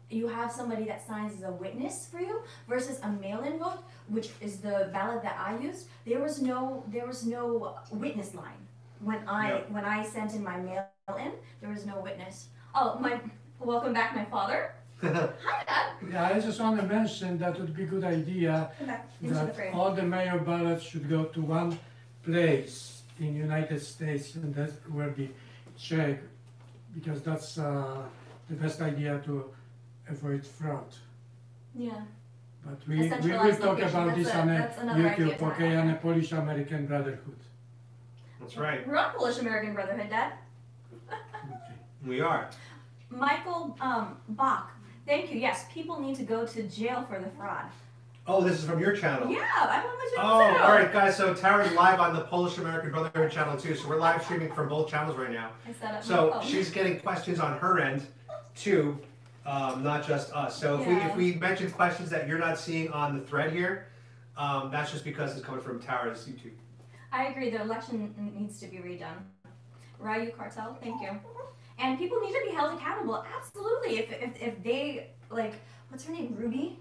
you have somebody that signs as a witness for you versus a mail-in vote, which is the ballot that I used. There was no witness line when I sent in my mail-in. There was no witness. Oh, welcome back, my father. Hi, Dad. Yeah, I just want to mention that would be a good idea Come back into the that frame. all the mayor ballots should go to one place in United States, and that's where we check, because that's the best idea to avoid fraud. Yeah. But A we will centralized talk location, about this on that's another idea YouTube, to okay, have. on a Polish American Brotherhood. That's right. We're on Polish American Brotherhood, Dad. Okay. We are. Michael Bach, thank you. Yes, people need to go to jail for the fraud. Oh, this is from your channel. Yeah, I'm on my Oh, channel too. all right, guys. So Tara's live on the Polish American Brotherhood channel too. So we're live streaming from both channels right now. I set up So my phone. she's getting questions on her end too, not just us. So Yeah. if we mention questions that you're not seeing on the thread here, that's just because it's coming from Tara's YouTube. I agree, the election needs to be redone. Ryu Cartel, thank you. And people need to be held accountable, absolutely. If they, like, what's her name, Ruby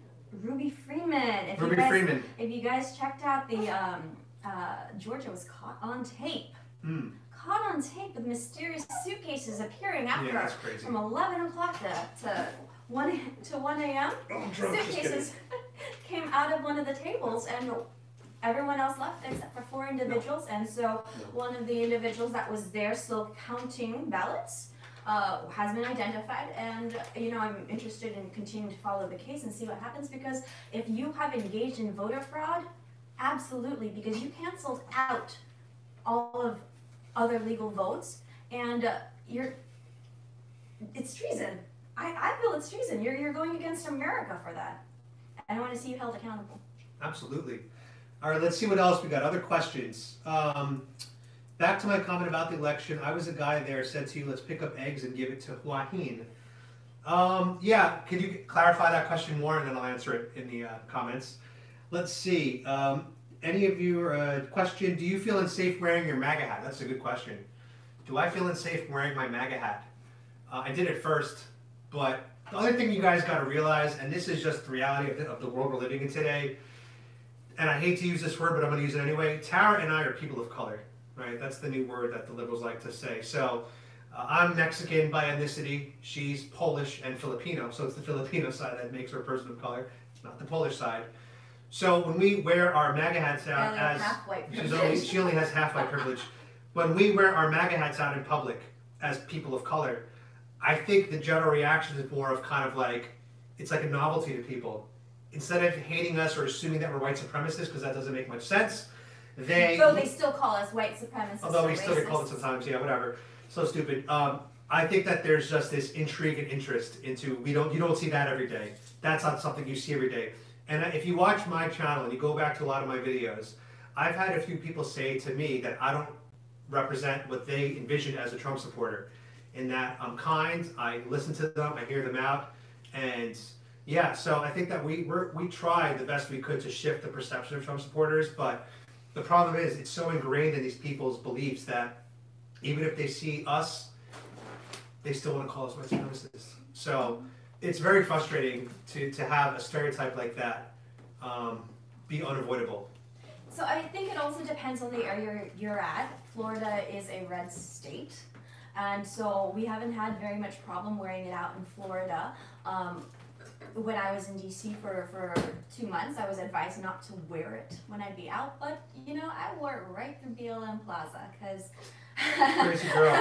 Freeman. If Ruby you guys, Freeman. If you guys checked out the, Georgia was caught on tape. Mm. Caught on tape with mysterious suitcases appearing after Yeah, that's crazy. from 11 o'clock to 1 a.m. Oh, I'm drunk. Just kidding. Suitcases came out of one of the tables and everyone else left except for 4 individuals. And so one of the individuals that was there still counting ballots has been identified. And, you know, I'm interested in continuing to follow the case and see what happens, because if you have engaged in voter fraud, absolutely, because you canceled out all of other legal votes, and it's treason. I feel it's treason. You're going against America for that. And I want to see you held accountable. Absolutely. All right, let's see what else we got. Other questions. Back to my comment about the election. I was a guy there said to you, let's pick up eggs and give it to Joaquin. Yeah, could you clarify that question more, and then I'll answer it in the comments. Let's see. Any of you, question, do you feel unsafe wearing your MAGA hat? That's a good question. Do I feel unsafe wearing my MAGA hat? I did it first, but the other thing you guys got to realize, and this is just the reality of the world we're living in today, and I hate to use this word, but I'm going to use it anyway. Tara and I are people of color, right? That's the new word that the liberals like to say. So I'm Mexican by ethnicity. She's Polish and Filipino. So it's the Filipino side that makes her a person of color. It's not the Polish side. So when we wear our MAGA hats out, as she only has half white privilege. When we wear our MAGA hats out in public as people of color, I think the general reaction is more of kind of like, it's like a novelty to people. Instead of hating us or assuming that we're white supremacists, because that doesn't make much sense, Though they still call us white supremacists. Although we or still get called it racists. sometimes, yeah, whatever. So stupid. I think that there's just this intrigue and interest into, you don't see that every day. That's not something you see every day. And if you watch my channel and you go back to a lot of my videos, I've had a few people say to me that I don't represent what they envision as a Trump supporter. In that I'm kind, I listen to them, I hear them out, and yeah, so I think that we tried the best we could to shift the perception of Trump supporters, but the problem is it's so ingrained in these people's beliefs that even if they see us, they still want to call us white supremacists. So it's very frustrating to have a stereotype like that be unavoidable. So I think it also depends on the area you're at. Florida is a red state, and so we haven't had very much problem wearing it out in Florida. When I was in DC for 2 months, I was advised not to wear it when I'd be out, but you know, I wore it right through BLM Plaza, because Crazy girl.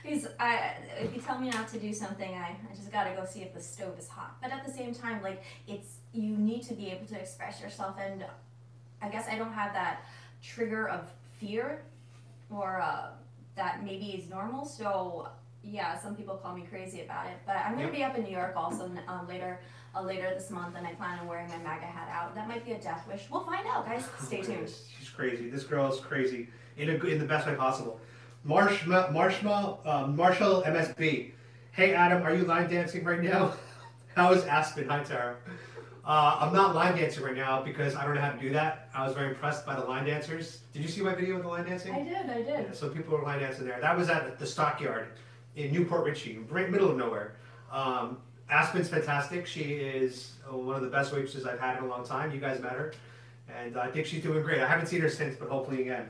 if you tell me not to do something, I just gotta go see if the stove is hot. But at the same time, like, you need to be able to express yourself, and I guess I don't have that trigger of fear or that maybe is normal. So yeah, some people call me crazy about it. But I'm gonna be up in New York also later this month, and I plan on wearing my MAGA hat out. That might be a death wish. We'll find out, guys. Stay tuned. She's crazy. This girl is crazy in the best way possible. Marshmallow MSB. Hey Adam, are you line dancing right now? How is Aspen? Hi Tara. I'm not line dancing right now because I don't know how to do that. I was very impressed by the line dancers. Did you see my video of the line dancing? I did. Yeah, so people were line dancing there. That was at the Stockyard in Newport Richey, right middle of nowhere. Aspen's fantastic. She is one of the best waitresses I've had in a long time. You guys met her, and I think she's doing great. I haven't seen her since, but hopefully again.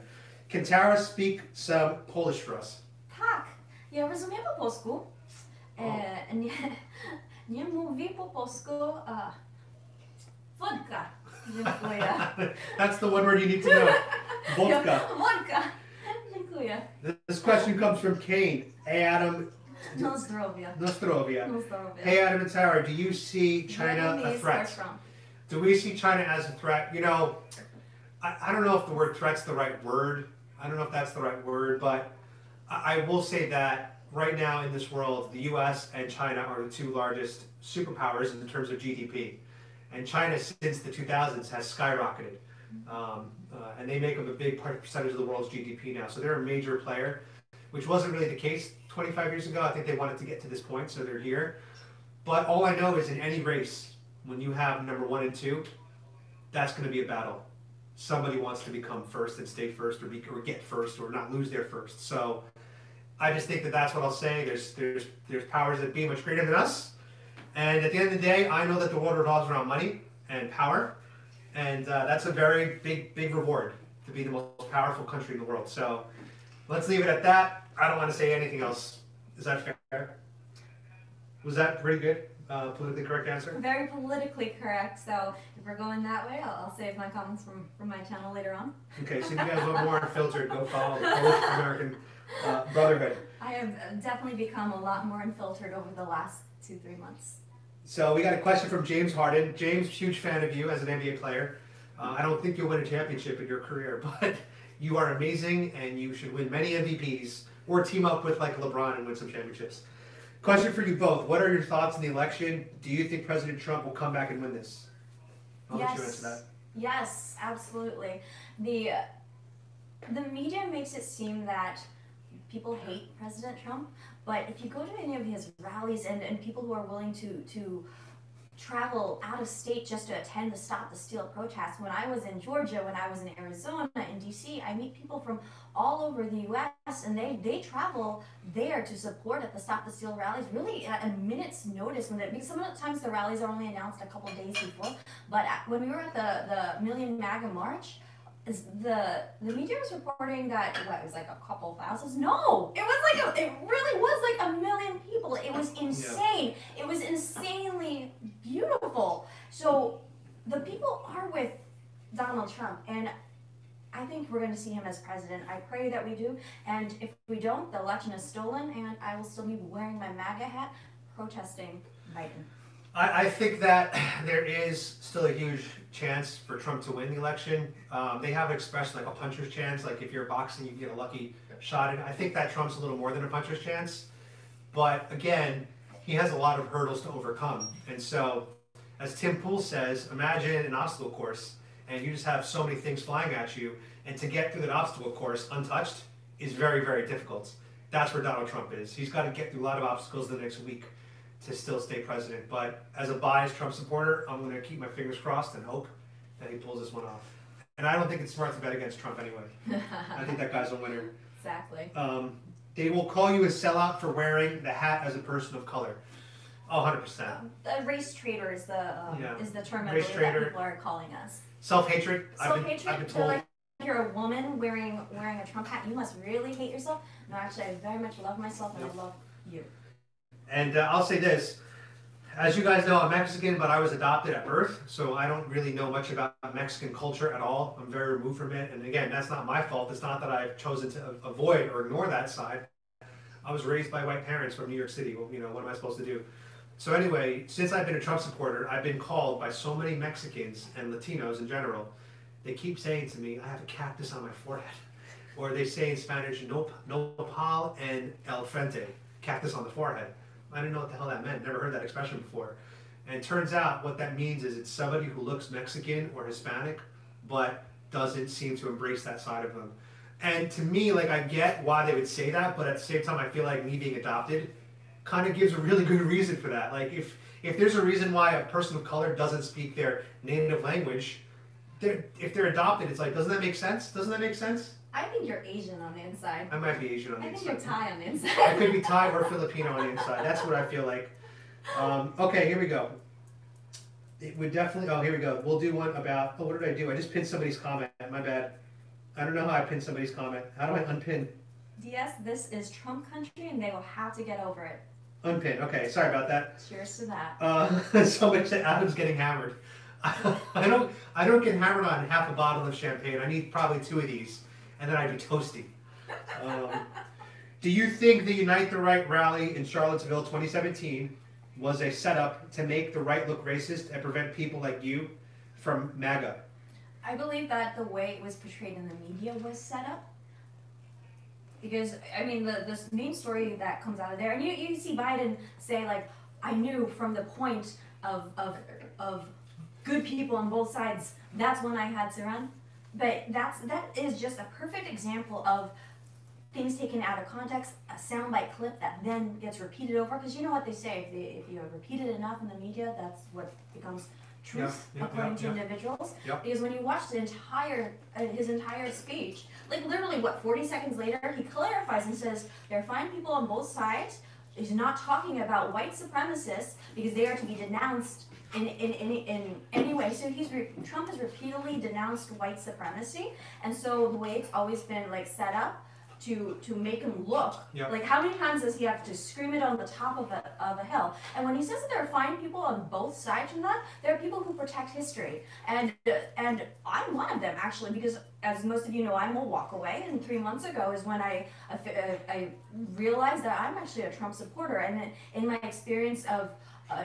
Can Tara speak some Polish for us? Tak, ja rozumiem po polsku. Nie mówi po polsku vodka. Dziękuję. That's the one word you need to know. Vodka. Vodka. Dziękuję. This question comes from Kane. Hey Adam. No zdrowia. No zdrowia. No zdrowia. Hey Adam and Tara, do you see China a Vietnamese or threat? Trump? Do we see China as a threat? You know, I don't know if the word threat's the right word. I don't know if that's the right word, but I will say that right now in this world, the US and China are the two largest superpowers in terms of GDP. And China, since the 2000s, has skyrocketed. And they make up a big percentage of the world's GDP now. So they're a major player, which wasn't really the case 25 years ago. I think they wanted to get to this point, so they're here. But all I know is in any race, when you have number 1 and 2, that's going to be a battle. Somebody wants to become first and stay first, or get first, or not lose their first. So I just think that that's what I'll say. There's powers that be much greater than us. And at the end of the day, I know that the world revolves around money and power. And that's a very big reward to be the most powerful country in the world. So let's leave it at that. I don't want to say anything else. Is that fair? Was that pretty good? Politically correct answer? Very politically correct. So if we're going that way, I'll save my comments from my channel later on. Okay, so if you guys want more unfiltered, go follow the Polish American Brotherhood. I have definitely become a lot more unfiltered over the last 2-3 months. So we got a question from James Harden. James, huge fan of you as an NBA player. I don't think you'll win a championship in your career, but you are amazing and you should win many MVPs or team up with like LeBron and win some championships. Question for you both. What are your thoughts on the election? Do you think President Trump will come back and win this? I'll let you answer that. Yes, absolutely. The media makes it seem that people hate President Trump, but if you go to any of his rallies and people who are willing to travel out of state just to attend the Stop the Steal protest, when I was in Georgia, when I was in Arizona, in DC, I meet people from all over the US and they travel there to support at the Stop the Steal rallies really at a minute's notice, because sometimes the rallies are only announced a couple days before. But when we were at the Million MAGA March, the media was reporting that it was like a couple thousand. No, it really was like 1 million people. It was insane. Yeah. It was insanely beautiful. So the people are with Donald Trump, and I think we're going to see him as president. I pray that we do, and if we don't, the election is stolen, and I will still be wearing my MAGA hat, protesting Biden. I think that there is still a huge chance for Trump to win the election. They have expressed like a puncher's chance, like if you're boxing, you get a lucky shot in. I think that Trump's a little more than a puncher's chance. But again, he has a lot of hurdles to overcome. And so, as Tim Pool says, imagine an obstacle course, and you just have so many things flying at you, and to get through that obstacle course untouched is very, very difficult. That's where Donald Trump is. He's got to get through a lot of obstacles the next week to still stay president. But as a biased Trump supporter, I'm going to keep my fingers crossed and hope that he pulls this one off. And I don't think it's smart to bet against Trump anyway. I think that guy's a winner. Exactly. They will call you a sellout for wearing the hat as a person of color. Oh, 100%. Race traitor is the term I Race believe traitor. that people are calling us. Self-hatred. Self-hatred. I've been They're told. like, you're a woman wearing a Trump hat. You must really hate yourself. No, actually, I very much love myself and I love you. And I'll say this. As you guys know, I'm Mexican, but I was adopted at birth, so I don't really know much about Mexican culture at all. I'm very removed from it. And again, that's not my fault. It's not that I've chosen to avoid or ignore that side. I was raised by white parents from New York City. Well, you know, what am I supposed to do? So anyway, since I've been a Trump supporter, I've been called by so many Mexicans and Latinos in general. They keep saying to me, I have a cactus on my forehead. Or they say in Spanish, nopal and el frente, cactus on the forehead. I didn't know what the hell that meant. Never heard that expression before. And it turns out what that means is it's somebody who looks Mexican or Hispanic, but doesn't seem to embrace that side of them. And to me, like, I get why they would say that, but at the same time, I feel like me being adopted kind of gives a really good reason for that. Like, if there's a reason why a person of color doesn't speak their native language, if they're adopted, it's like, doesn't that make sense? Doesn't that make sense? I think you're Asian on the inside. I might be Asian on the inside. I think you're Thai on the inside. I could be Thai or Filipino on the inside. That's what I feel like. Okay, here we go. It would definitely, oh, here we go. We'll do one about, oh, what did I do? I just pinned somebody's comment. My bad. I don't know how I pinned somebody's comment. How do I unpin? DS, this is Trump country and they will have to get over it. Unpin. Okay, sorry about that. Cheers to that. Somebody said Adam's getting hammered. I don't get hammered on half a bottle of champagne. I need probably 2 of these, and then I do toasty. Do you think the Unite the Right rally in Charlottesville 2017 was a setup to make the right look racist and prevent people like you from MAGA? I believe that the way it was portrayed in the media was set up. Because, I mean, this main story that comes out of there, and you see Biden say, like, I knew from the point of good people on both sides, that's when I had to run. But that is just a perfect example of things taken out of context, a soundbite clip that then gets repeated over. Because you know what they say, if you repeat it enough in the media, that's what becomes truth, according to individuals. Because when you watch the his entire speech, like literally what, 40 seconds later, he clarifies and says there are fine people on both sides. He's not talking about white supremacists because they are to be denounced in any way. So Trump has repeatedly denounced white supremacy, and so the way it's always been like set up to make him look like, how many times does he have to scream it on the top of a hill? And when he says that there are fine people on both sides from that, there are people who protect history, and I'm one of them actually, because as most of you know, I'm a walk away, and 3 months ago is when I realized that I'm actually a Trump supporter, and in my experience of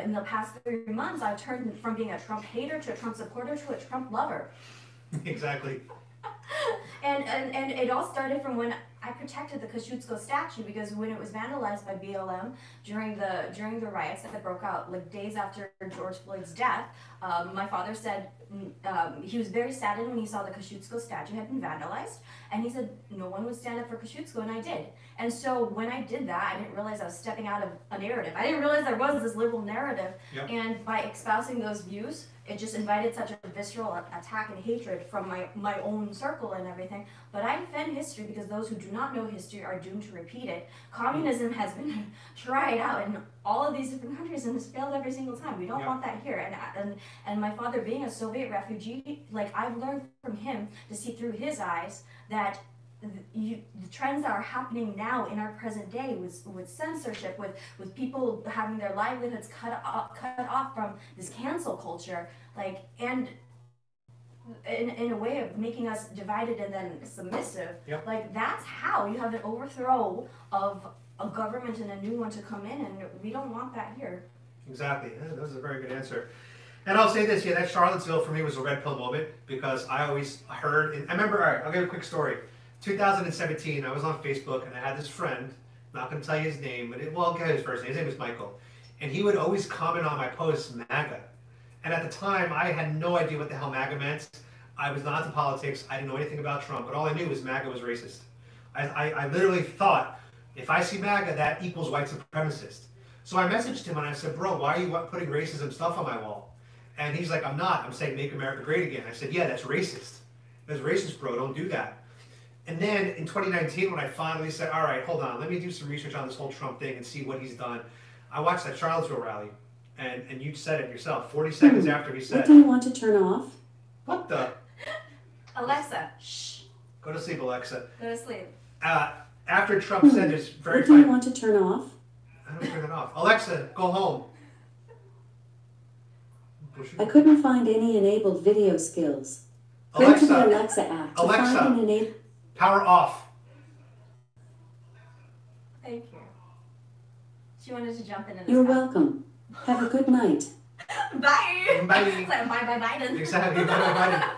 in the past 3 months, I've turned from being a Trump hater to a Trump supporter to a Trump lover. Exactly. And it all started from when I protected the Kosciuszko statue, because when it was vandalized by BLM during the riots that broke out like days after George Floyd's death, my father said he was very saddened when he saw the Kosciuszko statue had been vandalized, and he said no one would stand up for Kosciuszko, and I did. And so when I did that, I didn't realize I was stepping out of a narrative. I didn't realize there was this liberal narrative, and by espousing those views, it just invited such a visceral attack and hatred from my own circle and everything. But I defend history because those who do not know history are doomed to repeat it. Communism has been tried out in all of these different countries and has failed every single time. We don't want that here. And my father being a Soviet refugee, like, I've learned from him to see through his eyes that the trends that are happening now in our present day with censorship, with people having their livelihoods cut off from this cancel culture, like, and in a way of making us divided and then submissive, like, that's how you have an overthrow of a government and a new one to come in, and we don't want that here. Exactly. That was a very good answer. And I'll say this, that Charlottesville for me was a red pill moment, because I always heard, and I remember, all right, I'll give a quick story. 2017, I was on Facebook, and I had this friend, not going to tell you his name, but I'll get his first name. His name is Michael. And he would always comment on my posts, MAGA. And at the time, I had no idea what the hell MAGA meant. I was not into politics. I didn't know anything about Trump, but all I knew was MAGA was racist. I literally thought, if I see MAGA, that equals white supremacist. So I messaged him, and I said, bro, why are you putting racism stuff on my wall? And he's like, I'm not. I'm saying make America great again. I said, yeah, that's racist. That's racist, bro. Don't do that. And then in 2019, when I finally said, all right, hold on, let me do some research on this whole Trump thing and see what he's done, I watched that Charlottesville rally, and you said it yourself, 40 seconds after he said... What do you want to turn off? What the? Alexa, shh. Go to sleep, Alexa. Go to sleep. After Trump said there's very... What do you want to turn off? How do I turn it off? Alexa, go home. I couldn't find any enabled video skills. Alexa, go to the Alexa app to Alexa, find an enable... Power off. Thank you. She wanted to jump in. You're welcome. Have a good night. Bye. Bye. It's like, bye Biden. Exactly. Bye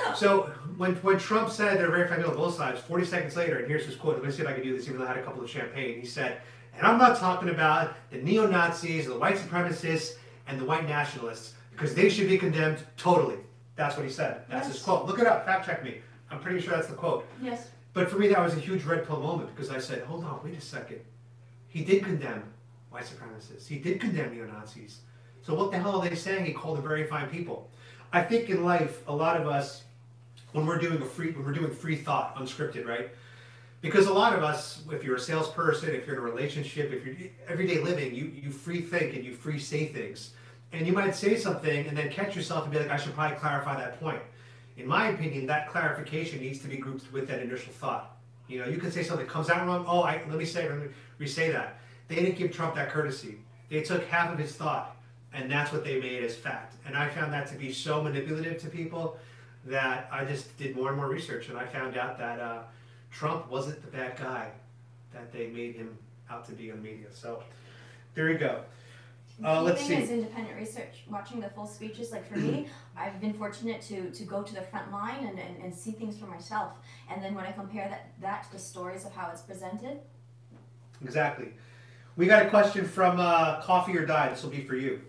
Biden. So when Trump said they're very friendly on both sides, 40 seconds later, and here's his quote. Let me see if I can do this, even though I had a couple of champagne. He said, and I'm not talking about the neo-Nazis, the white supremacists, and the white nationalists, because they should be condemned totally. That's what he said. That's his quote. Look it up. Fact check me. I'm pretty sure that's the quote. Yes. But for me, that was a huge red pill moment, because I said, hold on, wait a second. He did condemn white supremacists. He did condemn neo-Nazis. So what the hell are they saying? He called them very fine people. I think in life, a lot of us, when we're doing free thought, unscripted, right? Because a lot of us, if you're a salesperson, if you're in a relationship, if you're everyday living, you free think and you free say things. And you might say something and then catch yourself and be like, I should probably clarify that point. In my opinion, that clarification needs to be grouped with that initial thought. You know, you can say something that comes out wrong. Oh, let me re-say that. They didn't give Trump that courtesy. They took half of his thought, and that's what they made as fact. And I found that to be so manipulative to people that I just did more and more research, and I found out that Trump wasn't the bad guy that they made him out to be on media. So there you go. Let's see. The thing is independent research, watching the full speeches, like for me, I've been fortunate to go to the front line and see things for myself. And then when I compare that to the stories of how it's presented. Exactly. We got a question from Coffee or Die. This will be for you.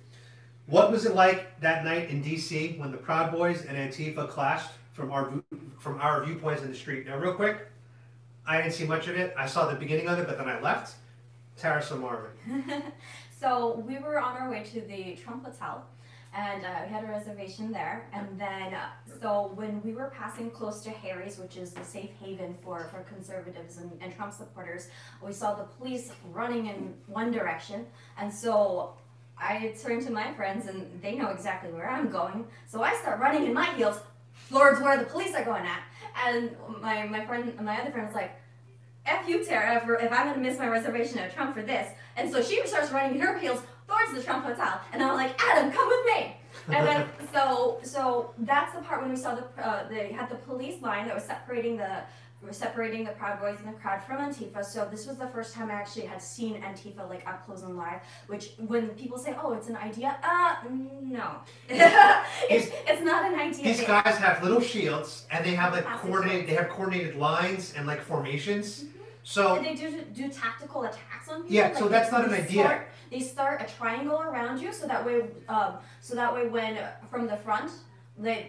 What was it like that night in D.C. when the Proud Boys and Antifa clashed from our viewpoints in the street? Now, real quick, I didn't see much of it. I saw the beginning of it, but then I left. Tara, some more of it. So we were on our way to the Trump Hotel, and we had a reservation there. And then, so when we were passing close to Harry's, which is the safe haven for conservatives and Trump supporters, we saw the police running in one direction. And so I turned to my friends, and they know exactly where I'm going. So I start running in my heels towards where the police are going at. And my other friend was like, F you, Tara, if I'm going to miss my reservation at Trump for this. And so she starts running in her heels towards the Trump Hotel. And I'm like, Adam, come with me. And then, so that's the part when we saw they had the police line that was separating the Proud Boys and the crowd from Antifa. So this was the first time I actually had seen Antifa like up close and live, which when people say, oh, it's an idea, no. it's not an idea. These guys have little shields, and they have like coordinated lines and like formations. So and they do tactical attacks on people. Yeah, so that's not an idea. They start a triangle around you, so that way when from the front,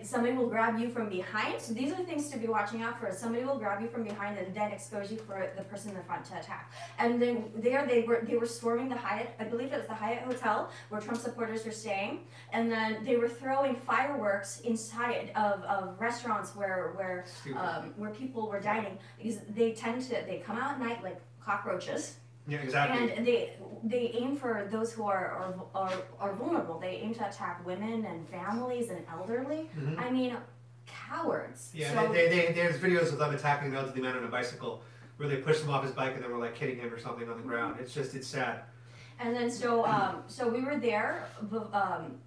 somebody will grab you from behind. So these are things to be watching out for. Somebody will grab you from behind and then expose you for the person in the front to attack. And then they were storming the Hyatt. I believe it was the Hyatt Hotel where Trump supporters were staying. And then they were throwing fireworks inside of restaurants where people were dining, because they come out at night like cockroaches. Yeah, exactly. And they aim for those who are vulnerable. They aim to attack women and families and elderly. Mm-hmm. I mean, cowards. Yeah, so, there's videos of them attacking an elderly man on a bicycle where they pushed him off his bike and then were like hitting him or something on the ground. It's sad. And then so we were there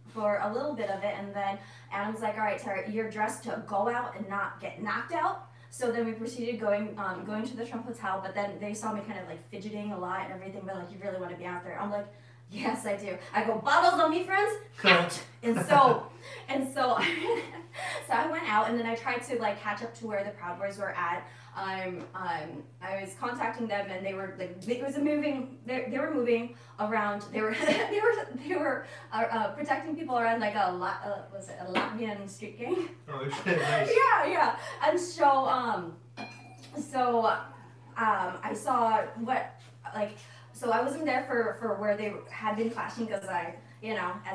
for a little bit of it, and then Adam's like, all right, Tara, you're dressed to go out and not get knocked out. So then we proceeded going to the Trump Hotel, but then they saw me kind of like fidgeting a lot and everything, but like, you really want to be out there? I'm like, yes, I do. I go, bottles on me, friends, out. And so I went out, and then I tried to like catch up to where the Proud Boys were at. I was contacting them, and they were like, they were moving around. They were protecting people around like a Latvian street gang. Oh, it's nice. Yeah. And so I saw so I wasn't there for where they had been clashing, because as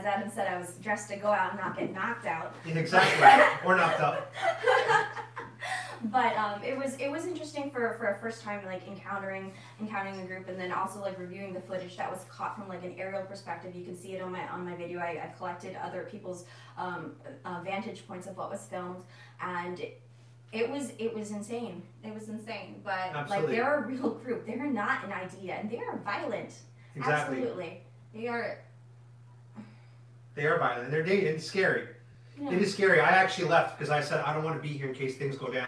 Adam said, I was dressed to go out and not get knocked out. Exactly. Or knocked out. But it was interesting for a first time, like encountering the group, and then also like reviewing the footage that was caught from like an aerial perspective. You can see it on my video. I collected other people's vantage points of what was filmed, and it was insane. It was insane. But Absolutely. Like, they're a real group. They're not an idea, and they are violent. Exactly. Absolutely, they are. They are violent. And they're scary. Yeah. It is scary. I actually left because I said I don't want to be here in case things go down.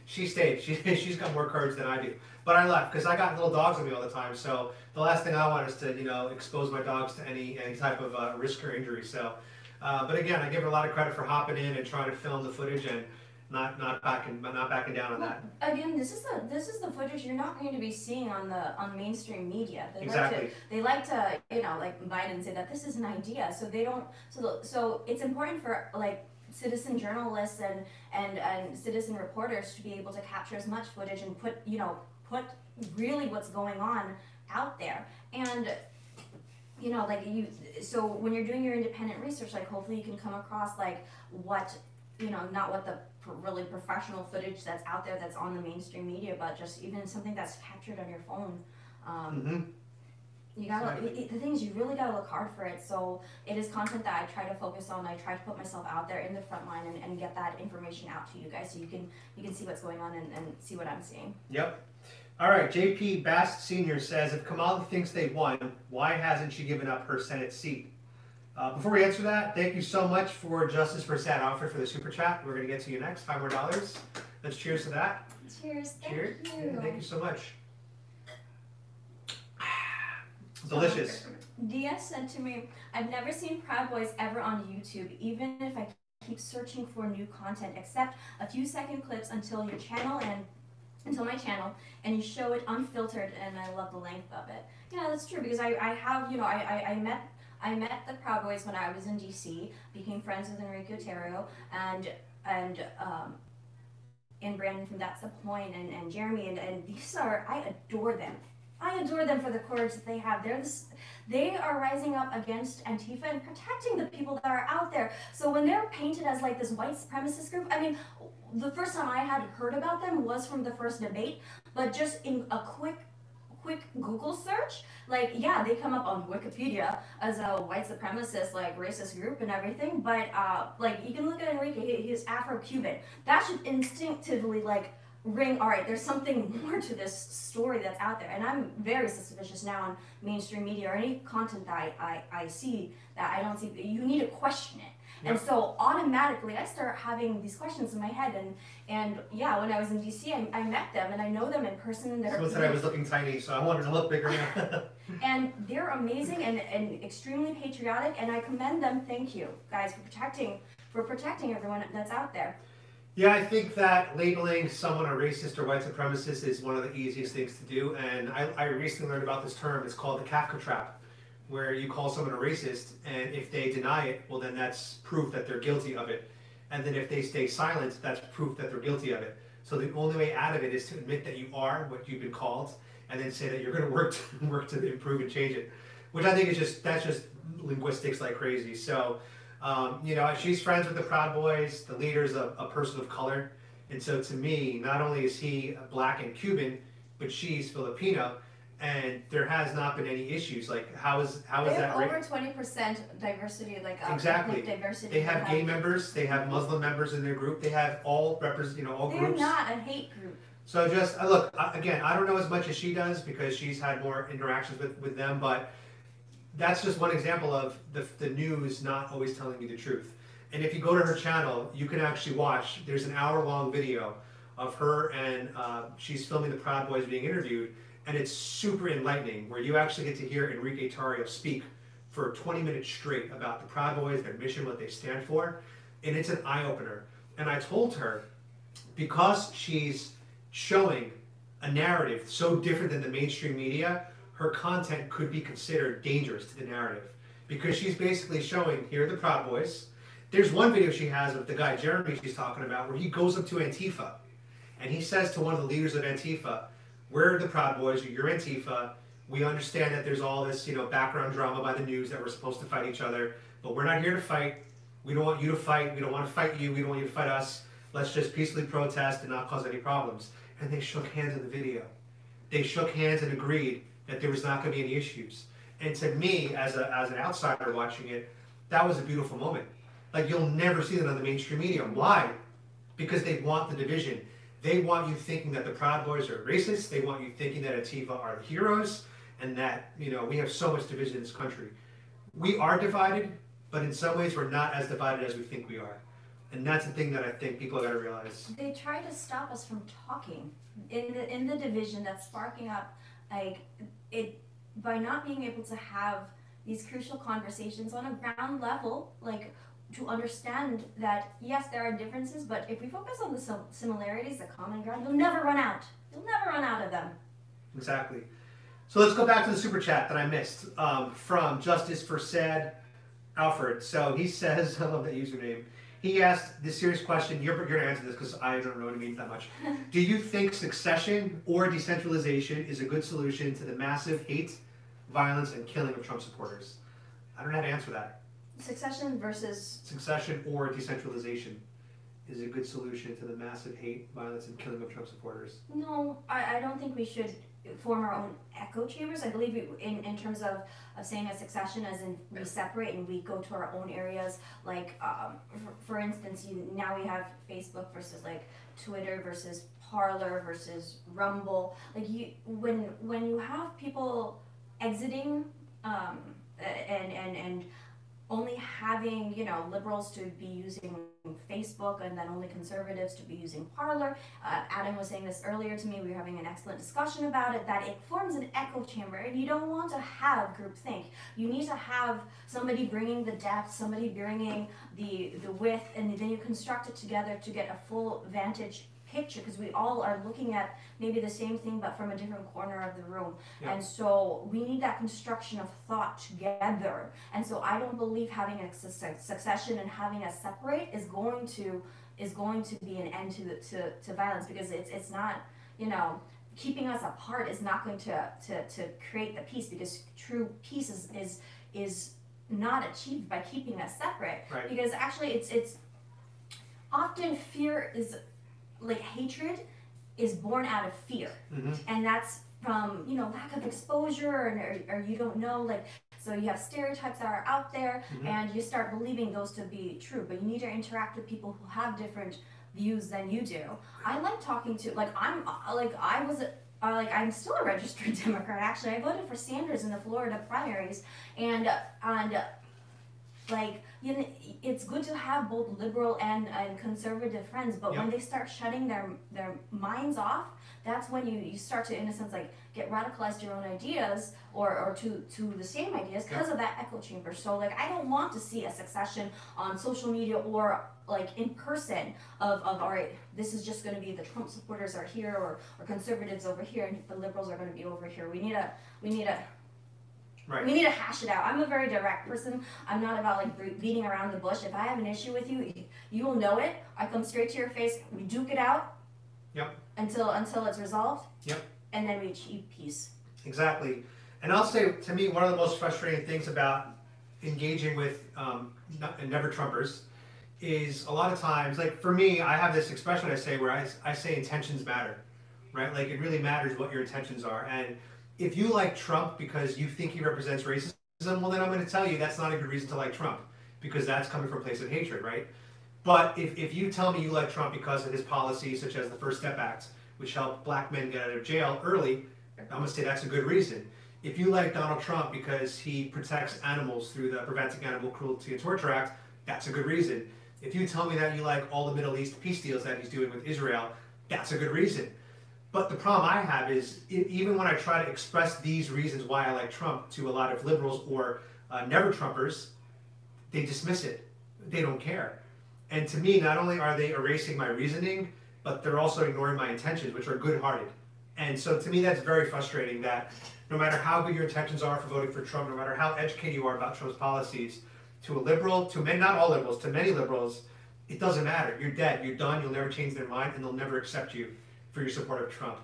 She stayed. She's got more courage than I do. But I left because I got little dogs on me all the time. So the last thing I want is to expose my dogs to any type of risk or injury. So, but again, I give her a lot of credit for hopping in and trying to film the footage and not backing down on that. Again, this is the footage you're not going to be seeing on mainstream media. Exactly. They like to like Biden say that this is an idea, so they don't. So it's important for like citizen journalists and citizen reporters to be able to capture as much footage and put really what's going on out there. And so when you're doing your independent research, like hopefully you can come across like what not what the really professional footage that's out there that's on the mainstream media, but just even something that's captured on your phone. You gotta, the thing is, you really gotta look hard for it. So it is content that I try to focus on. I try to put myself out there in the front line and get that information out to you guys, so you can see what's going on and see what I'm seeing. Yep. All right, JP Bast Sr. says, if Kamala thinks they won, why hasn't she given up her Senate seat? Before we answer that, thank you so much for Justice for Sad Alfred for the super chat. We're going to get to you next. $5 more. Let's cheers to that. Cheers. Cheers. Thank you. Yeah, thank you so much. Delicious. Dia said to me, I've never seen Proud Boys ever on YouTube, even if I keep searching for new content, except a few second clips until my channel, and you show it unfiltered, and I love the length of it. Yeah, that's true, because I have, you know, I met the Proud Boys when I was in DC, became friends with Enrique Otero, and Brandon from That's the Point, and Jeremy, and these are, I adore them. I adore them for the courage that they have. They are rising up against Antifa and protecting the people that are out there. So when they're painted as like this white supremacist group, I mean, the first time I had heard about them was from the first debate, but just in a quick Google search, like, yeah, they come up on Wikipedia as a white supremacist, like, racist group and everything, but, like, you can look at Enrique, he's Afro-Cuban. That should instinctively, like, ring, all right, there's something more to this story that's out there. And I'm very suspicious now on mainstream media or any content that I see that I don't see, you need to question it. Yep. And so automatically I start having these questions in my head, and yeah, when I was in DC, I met them and I know them in person. Someone said I was looking tiny, so I wanted to look bigger now. And they're amazing and extremely patriotic, and I commend them. Thank you guys for protecting everyone that's out there. Yeah, I think that labeling someone a racist or white supremacist is one of the easiest things to do, and I recently learned about this term. It's called the Kafka trap, where you call someone a racist, and if they deny it, well, then that's proof that they're guilty of it. And then if they stay silent, that's proof that they're guilty of it. So the only way out of it is to admit that you are what you've been called, and then say that you're going to work to improve and change it, which I think is that's just linguistics like crazy. So, you know, she's friends with the Proud Boys. The leader's a person of color, and so to me, not only is he black and Cuban, but she's Filipino. And there has not been any issues. Like, how is that? They have over 20% diversity, like exactly. Diversity. They have gay members. They have Muslim members in their group. They have all all groups. They're not a hate group. So just look again. I don't know as much as she does because she's had more interactions with them. But that's just one example of the news not always telling you the truth. And if you go to her channel, you can actually watch. There's an hour-long video of her, and she's filming the Proud Boys being interviewed. And it's super enlightening, where you actually get to hear Enrique Tarrio speak for 20 minutes straight about the Proud Boys, their mission, what they stand for, and it's an eye-opener. And I told her, because she's showing a narrative so different than the mainstream media, her content could be considered dangerous to the narrative. Because she's basically showing, here are the Proud Boys. There's one video she has of the guy Jeremy she's talking about, where he goes up to Antifa, and he says to one of the leaders of Antifa, we're the Proud Boys, you're Antifa. We understand that there's all this, background drama by the news that we're supposed to fight each other, but we're not here to fight. We don't want you to fight. We don't want to fight you. We don't want you to fight us. Let's just peacefully protest and not cause any problems. And they shook hands in the video. They shook hands and agreed that there was not going to be any issues. And to me, as an outsider watching it, that was a beautiful moment. Like, you'll never see that on the mainstream media. Why? Because they want the division. They want you thinking that the Proud Boys are racist. They want you thinking that Antifa are the heroes, and that, we have so much division in this country. We are divided, but in some ways we're not as divided as we think we are. And that's the thing that I think people got to realize. They try to stop us from talking in the division that's sparking up, by not being able to have these crucial conversations on a ground level, to understand that, yes, there are differences, but if we focus on the similarities, the common ground, you'll never run out. You'll never run out of them. Exactly. So let's go back to the super chat that I missed from Justice for Sad Alfred. So he says, I love that username. He asked this serious question. You're going to answer this because I don't know what it means that much. Do you think secession or decentralization is a good solution to the massive hate, violence, and killing of Trump supporters? I don't know how to answer that. Succession versus... Succession or decentralization is a good solution to the massive hate, violence, and killing of Trump supporters. No, I don't think we should form our own echo chambers. I believe in terms of saying a succession as in we separate and we go to our own areas. For instance, now we have Facebook versus Twitter versus Parler versus Rumble. Like when you have people exiting and only having, you know, liberals to be using Facebook and then only conservatives to be using Parler. Adam was saying this earlier to me. We were having an excellent discussion about it, that it forms an echo chamber, and you don't want to have groupthink. You need to have somebody bringing the depth, somebody bringing the width, and then you construct it together to get a full vantage picture, because we all are looking at maybe the same thing but from a different corner of the room. Yeah. And so we need that construction of thought together. And so I don't believe having a succession and having us separate is going to be an end to violence, because it's not, you know, keeping us apart is not going to create the peace, because true peace is not achieved by keeping us separate. Right. Because actually it's often fear is, like, hatred is born out of fear. Mm-hmm. And that's from, you know, lack of exposure, or you don't know, like, so you have stereotypes that are out there. Mm-hmm. And you start believing those to be true, but you need to interact with people who have different views than you do. I like talking to, like, I'm still a registered Democrat, actually. I voted for Sanders in the Florida primaries, and like, you know, it's good to have both liberal and conservative friends, but when they start shutting their minds off, that's when you start to, in a sense, like, get radicalized to your own ideas or to the same ideas because of that echo chamber. So, like, I don't want to see a succession on social media or, like, in person of all right, this is just going to be the Trump supporters are here, or conservatives over here, and the liberals are going to be over here. We need a Right. We need to hash it out. I'm a very direct person. I'm not about, like, beating around the bush. If I have an issue with you, you will know it. I come straight to your face. We duke it out. Yep. Until it's resolved. Yep. And then we achieve peace. Exactly. And I'll say, to me, one of the most frustrating things about engaging with never Trumpers is a lot of times, like, for me, I have this expression I say where I say intentions matter, right? Like, it really matters what your intentions are. And if you like Trump because you think he represents racism, well, then I'm going to tell you that's not a good reason to like Trump, because that's coming from a place of hatred, right? But if you tell me you like Trump because of his policies, such as the First Step Act, which helped black men get out of jail early, I'm going to say that's a good reason. If you like Donald Trump because he protects animals through the Preventing Animal Cruelty and Torture Act, that's a good reason. If you tell me that you like all the Middle East peace deals that he's doing with Israel, that's a good reason. But the problem I have is, even when I try to express these reasons why I like Trump to a lot of liberals or never Trumpers, they dismiss it. They don't care. And to me, not only are they erasing my reasoning, but they're also ignoring my intentions, which are good-hearted. And so to me, that's very frustrating, that no matter how good your intentions are for voting for Trump, no matter how educated you are about Trump's policies, to a liberal, to many, not all liberals, to many liberals, it doesn't matter. You're dead. You're done. You'll never change their mind, and they'll never accept you for your support of Trump.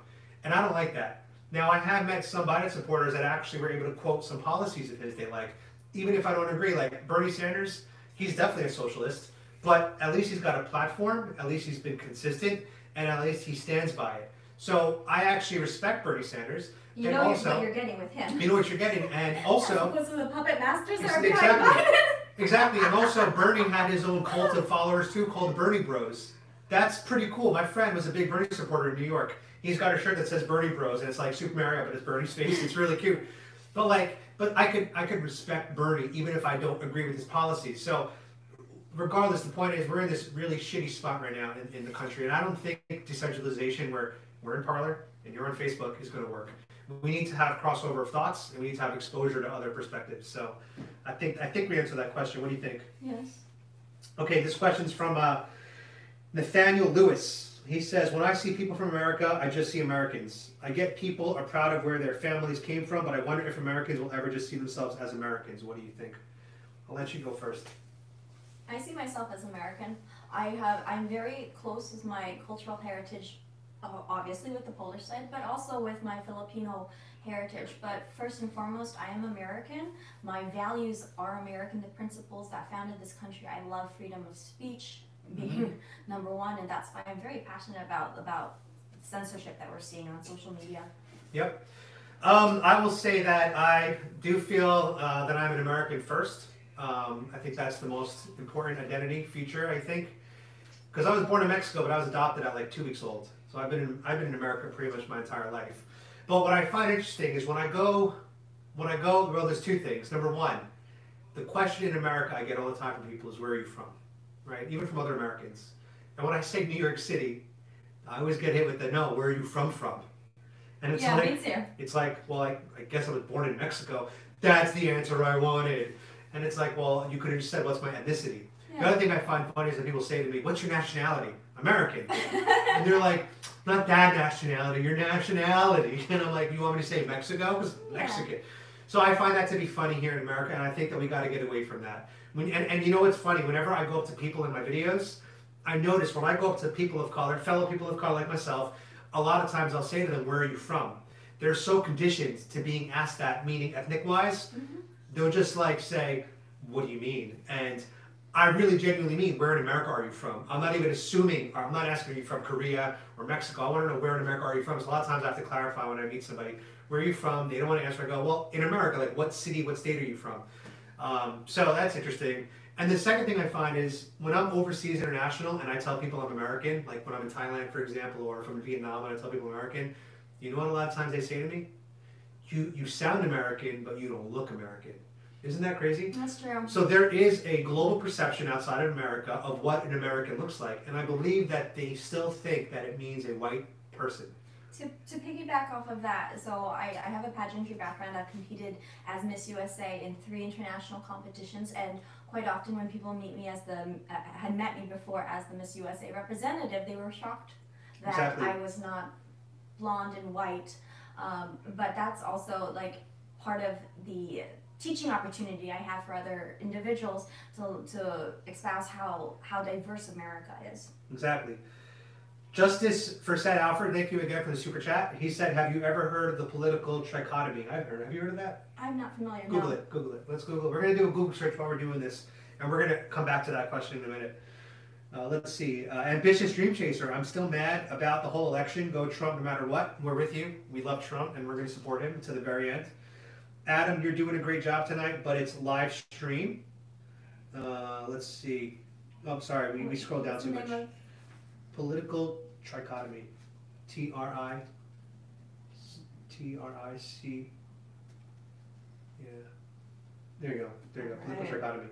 And I don't like that. Now, I have met some Biden supporters that actually were able to quote some policies of his they like, even if I don't agree. Like Bernie Sanders, he's definitely a socialist, but at least he's got a platform, at least he's been consistent, and at least he stands by it. So I actually respect Bernie Sanders. You know what you're getting with him. You know what you're getting, and also... Because of the puppet masters that are behind Biden. Exactly, and also Bernie had his own cult of followers too, called the Bernie Bros. That's pretty cool. My friend was a big Bernie supporter in New York. He's got a shirt that says Bernie Bros, and it's like Super Mario, but it's Bernie's face. It's really cute. But I could respect Bernie even if I don't agree with his policies. So regardless, the point is we're in this really shitty spot right now in the country, and I don't think decentralization, where we're in Parler and you're on Facebook, is going to work. We need to have crossover of thoughts, and we need to have exposure to other perspectives. So I think we answered that question. What do you think? Yes. Okay, this question's from Nathaniel Lewis. He says, when I see people from America, I just see Americans. I get people are proud of where their families came from, but I wonder if Americans will ever just see themselves as Americans. What do you think? I'll let you go first. I see myself as American. I'm very close with my cultural heritage, obviously with the Polish side, but also with my Filipino heritage. But first and foremost, I am American. My values are American, the principles that founded this country. I love freedom of speech being number one, and that's why I'm very passionate about censorship that we're seeing on social media. Yep. I will say that I do feel that I'm an American first. I think that's the most important identity feature, I think. Because I was born in Mexico, but I was adopted at like 2 weeks old. So So I've been in America pretty much my entire life. But what I find interesting is when I go, well, there's two things. Number one, the question in America I get all the time from people is, where are you from? Right? Even from other Americans. And when I say New York City, I always get hit with the, no, where are you from? And it's Yeah, like, me too. it's like, well, I guess I was born in Mexico. That's the answer I wanted. And it's like, well, you could have just said, what's my ethnicity? Yeah. The other thing I find funny is that people say to me, what's your nationality? American. And they're like, not that nationality, your nationality. And I'm like, you want me to say Mexico? Because Mexican. So I find that to be funny here in America, and I think that we got to get away from that. And you know what's funny? Whenever I go up to people in my videos, I notice when I go up to people of color, fellow people of color like myself, a lot of times I'll say to them, where are you from? They're so conditioned to being asked that, meaning ethnic-wise, they'll just like say, what do you mean? And I really genuinely mean, where in America are you from? I'm not even assuming, or I'm not asking, are you from Korea or Mexico? I want to know, where in America are you from? So a lot of times I have to clarify when I meet somebody, where are you from? They don't want to answer. I go, well, in America, like what city, what state are you from? So that's interesting. And the second thing I find is when I'm overseas international and I tell people I'm American, like when I'm in Thailand, for example, or if I'm in Vietnam and I tell people I'm American, you know what a lot of times they say to me? You sound American, but you don't look American. Isn't that crazy? That's true. So there is a global perception outside of America of what an American looks like. And I believe that they still think that it means a white person. To piggyback off of that, so I have a pageantry background. I've competed as Miss USA in 3 international competitions, and quite often when people meet me as had met me before as the Miss USA representative, they were shocked that Exactly. I was not blonde and white. But that's also like part of the teaching opportunity I have for other individuals to espouse how diverse America is. Exactly. Justice for Sad Alfred, thank you again for the super chat. He said, have you ever heard of the political trichotomy? I've heard. Have you heard of that? I'm not familiar. Google no. it. Google it. Let's Google it. We're going to do a Google search while we're doing this, and we're going to come back to that question in a minute. Let's see. Ambitious Dream Chaser. I'm still mad about the whole election. Go Trump no matter what. We're with you. We love Trump, and we're going to support him to the very end. Adam, you're doing a great job tonight, but it's live stream. Let's see. Oh, I'm sorry. We scrolled down too much. Political trichotomy. Tric. Yeah. There you go. There you go. Political trichotomy.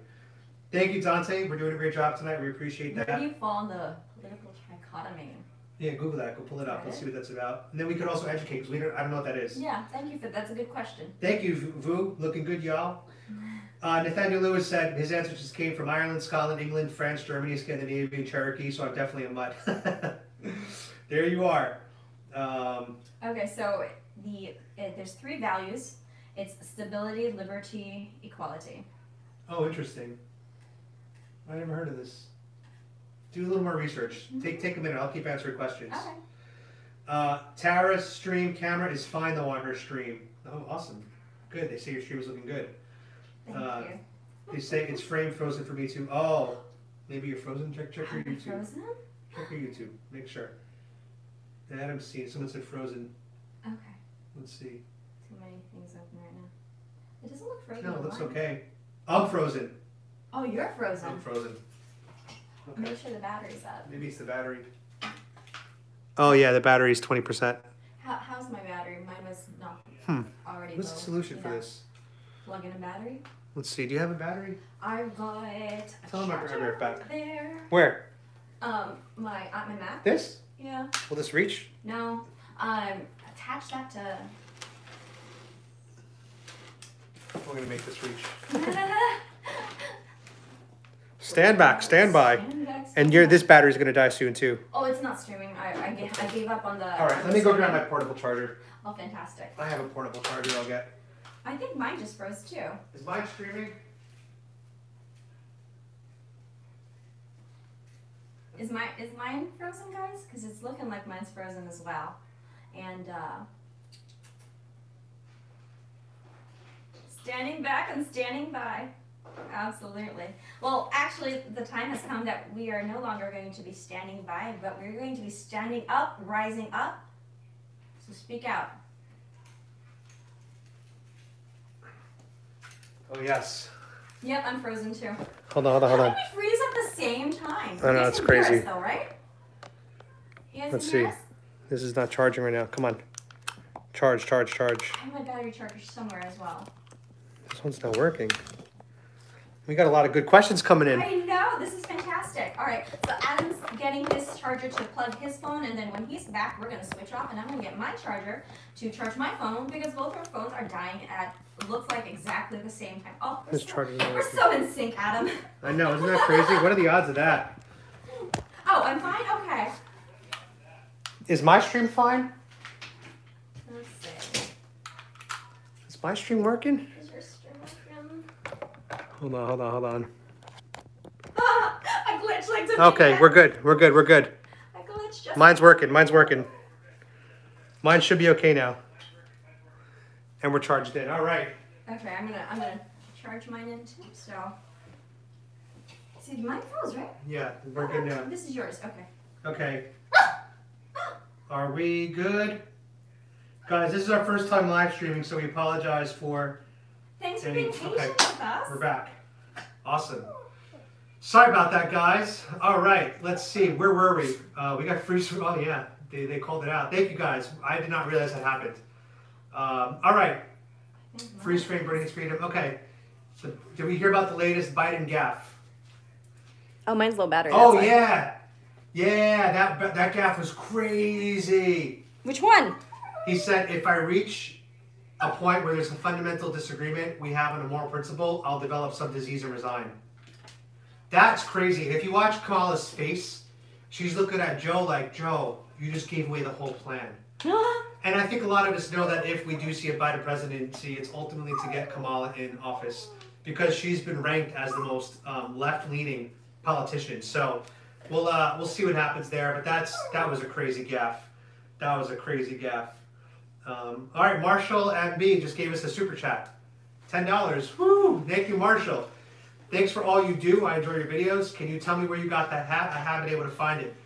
Thank you, Dante. We're doing a great job tonight. We appreciate that. Where do you fall in the political trichotomy? Yeah, Google that. Go pull it up. Let's see what that's about. And then we could also educate, because I don't know what that is. Yeah, thank you for that's a good question. Thank you, Vu. Looking good, y'all. Nathaniel Lewis said his ancestors came from Ireland, Scotland, England, France, Germany, Scandinavia, Cherokee, so I'm definitely a mutt. There you are. Okay, so there's 3 values. It's stability, liberty, equality. Oh, interesting. I never heard of this. Do a little more research. Take a minute. I'll keep answering questions. Okay. Tara's stream camera is fine though on her stream. Oh, awesome. Good. They say your stream is looking good. Thank you. They say it's frame frozen for me too. Oh, maybe you're frozen. Check your Am I YouTube. frozen? Check your YouTube. Make sure. Adam's seen. Someone said frozen. Okay. Let's see. Too many things open right now. It doesn't look frozen. No, it looks Why? okay. I'm frozen. Oh, you're frozen. I'm frozen. Okay. Make sure the battery's up. Maybe it's the battery. Oh yeah, the battery's 20%. How's my battery? Mine was not already What's low. the solution You for know, this? Plug in a battery. Let's see. Do you have a battery? I've got a Tell him I'll be charger right back. there. Where? My Mac. This? Yeah. Will this reach? No. Attach that to. We're gonna make this reach. Stand back. Stand by. And this battery's gonna die soon too. Oh, it's not streaming. I gave up on the. All right. Let me go grab my portable charger. Oh, fantastic. I have a portable charger. I'll get. I think mine just froze too. Is mine streaming? Is mine frozen, guys? Because it's looking like mine's frozen as well. And standing back and standing by. Absolutely. Well, actually, the time has come that we are no longer going to be standing by, but we're going to be standing up, rising up. So speak out. Oh yes. Yep, I'm frozen too. Hold on. How did we freeze at the same time? I know, You guys it's can hear crazy. us though, right? You guys Let's can hear see. us? This is not charging right now. Come on. Charge, charge, charge. I have my battery charger somewhere as well. This one's not working. We got a lot of good questions coming in. I know, this is fantastic. All right, so Adam's getting his charger to plug his phone, and then when he's back, we're gonna switch off, and I'm gonna get my charger to charge my phone because both our phones are dying at looks like exactly the same time. Oh, we're so in sync, Adam. I know, isn't that crazy? What are the odds of that? Oh, I'm fine. Okay. Is my stream fine? Let's see. Is my stream working? Is your stream working? Hold on, hold on, hold on. Ah, I glitched like to Okay, we're good. We're good. We're good. I glitched just. Mine's working. Mine's working. Mine should be okay now. And we're charged in. All right. Okay, I'm gonna charge mine in too. So. See, mine froze, right? Yeah, we're good now. This is yours. Okay. Okay. Are we good? Guys, this is our first time live streaming, so we apologize for Thanks for any... being patient Okay, with us. we're back. Awesome. Sorry about that, guys. All right, let's see. Where were we? We got free... Oh, yeah. They called it out. Thank you, guys. I did not realize that happened. All right. Free screen, Britain's freedom. Okay. So, did we hear about the latest Biden gaffe? Oh, mine's low battery. Oh, that's why. yeah. Yeah, that gaffe was crazy. Which one? He said, if I reach a point where there's a fundamental disagreement we have on a moral principle, I'll develop some disease and resign. That's crazy. If you watch Kamala's face, she's looking at Joe like, Joe, you just gave away the whole plan. And I think a lot of us know that if we do see a Biden presidency, it's ultimately to get Kamala in office because she's been ranked as the most left-leaning politician. So we'll see what happens there. But that was a crazy gaffe. That was a crazy gaffe. All right, Marshall MB just gave us a super chat, $10. Woo! Thank you, Marshall. Thanks for all you do. I enjoy your videos. Can you tell me where you got that hat? I haven't been able to find it.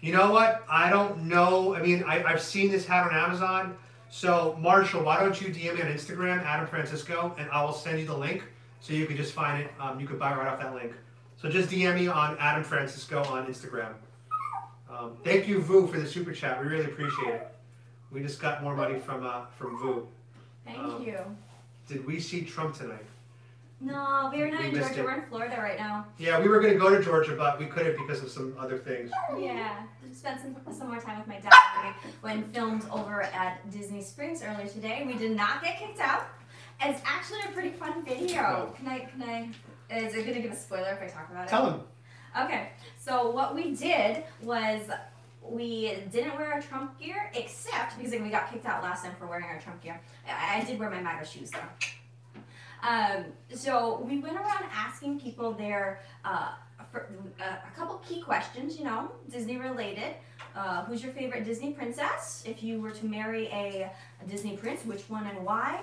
You know what? I don't know. I mean, I've seen this hat on Amazon. So, Marshall, why don't you DM me on Instagram, Adam Francisco, and I will send you the link so you can just find it. You can buy it right off that link. So just DM me on Adam Francisco on Instagram. Thank you, Vu, for the super chat. We really appreciate it. We just got more money from Vu. Thank you. Did we see Trump tonight? No, we're not We in missed Georgia. it. We're in Florida right now. Yeah, we were going to go to Georgia, but we couldn't because of some other things. Yeah, spent some more time with my dad when filmed over at Disney Springs earlier today. We did not get kicked out. It's actually a pretty fun video. Can I? Is it gonna give a spoiler if I talk about it? Tell him. Okay, so what we did was we didn't wear our Trump gear, except because we got kicked out last time for wearing our Trump gear. I did wear my MAGA shoes though. So we went around asking people their for, a couple key questions, you know, Disney related. Who's your favorite Disney princess? If you were to marry a Disney prince, which one and why?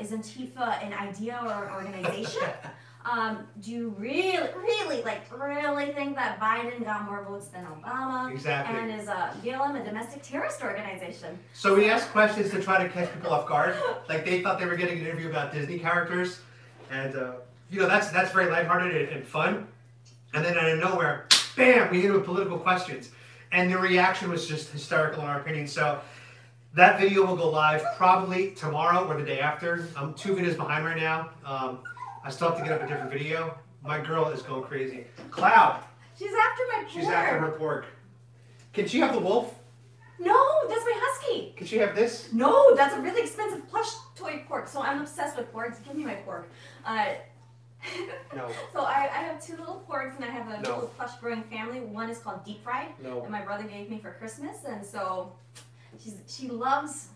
Is Antifa an idea or organization? Do you really think that Biden got more votes than Obama? Exactly. And is BLM a domestic terrorist organization? So we asked questions to try to catch people off guard. Like they thought they were getting an interview about Disney characters. And, you know, that's very lighthearted and fun. And then out of nowhere, bam, we hit with political questions. And the reaction was just hysterical in our opinion. So that video will go live probably tomorrow or the day after. I'm 2 videos behind right now. I still have to get up a different video. My girl is going crazy. Cloud. She's after my pork. She's after her pork. Can she have the wolf? No, that's my husky. Can she have this? No, that's a really expensive plush toy pork. So I'm obsessed with porks. Give me my pork. No. So I have 2 little porks and I have a little plush growing family. One is called Deep Fried. No. And my brother gave me for Christmas. And so she loves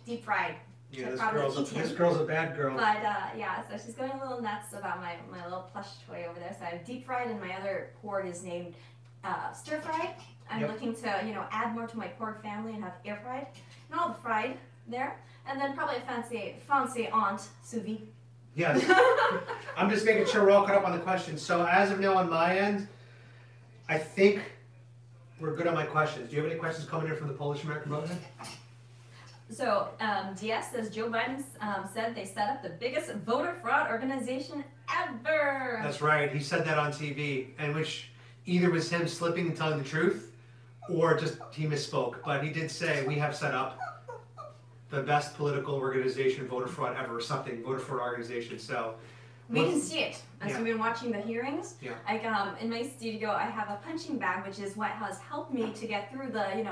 Deep Fried. Yeah, this girl's a bad girl. But yeah, so she's going a little nuts about my little plush toy over there. So I have Deep Fried and my other pork is named Stir Fried. I'm looking to, you know, add more to my pork family and have air fried and all the fried there. And then probably a fancy aunt sous vide. Yes. I'm just making sure we're all caught up on the questions. So as of now on my end, I think we're good on my questions. Do you have any questions coming in from the Polish American Brotherhood? So DS says Joe Biden said they set up the biggest voter fraud organization ever. That's right. He said that on TV, and which either was him slipping and telling the truth, or just he misspoke. But he did say we have set up the best political organization, voter fraud ever, or something, voter fraud organization. So we can see it as Yeah. we've been watching the hearings. Yeah. Like in my studio, I have a punching bag, which is what has helped me to get through the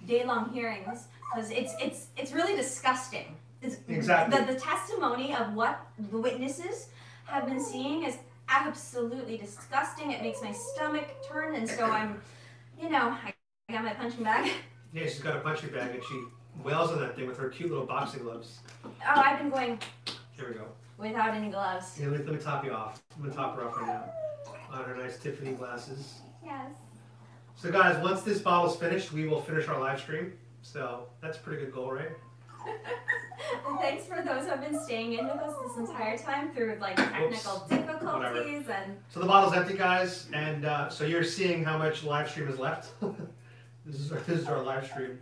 day-long hearings, because it's really disgusting. Exactly. The testimony of what the witnesses have been seeing is absolutely disgusting. It makes my stomach turn, and so I'm, I got my punching bag. Yeah, she's got a punching bag and she wails on that thing with her cute little boxing gloves. Oh, I've been going Here we go. without any gloves. Yeah, let me top you off. I'm gonna top her off right now on her nice Tiffany glasses. Yes. So guys, once this bottle's finished, we will finish our live stream. So that's a pretty good goal, right? And thanks for those who have been staying in with us this entire time through technical difficulties and. So the bottle's empty, guys, and so you're seeing how much live stream is left. This is our live stream.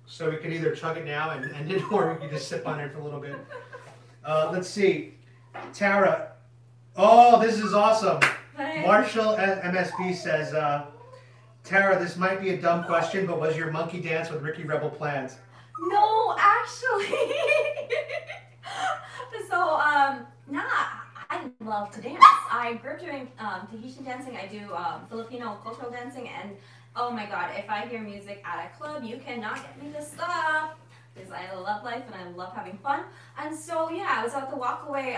So we can either chug it now and end it, or we can just sip on it for a little bit. Let's see, Tara. Oh, this is awesome. Marshall at MSB says, Tara, this might be a dumb question, but was your monkey dance with Ricky Rebel planned? No, actually. So, I love to dance. I grew up doing Tahitian dancing. I do Filipino cultural dancing, and oh my God, if I hear music at a club, you cannot get me to stop. Because I love life and I love having fun. And so yeah, I was at the walkaway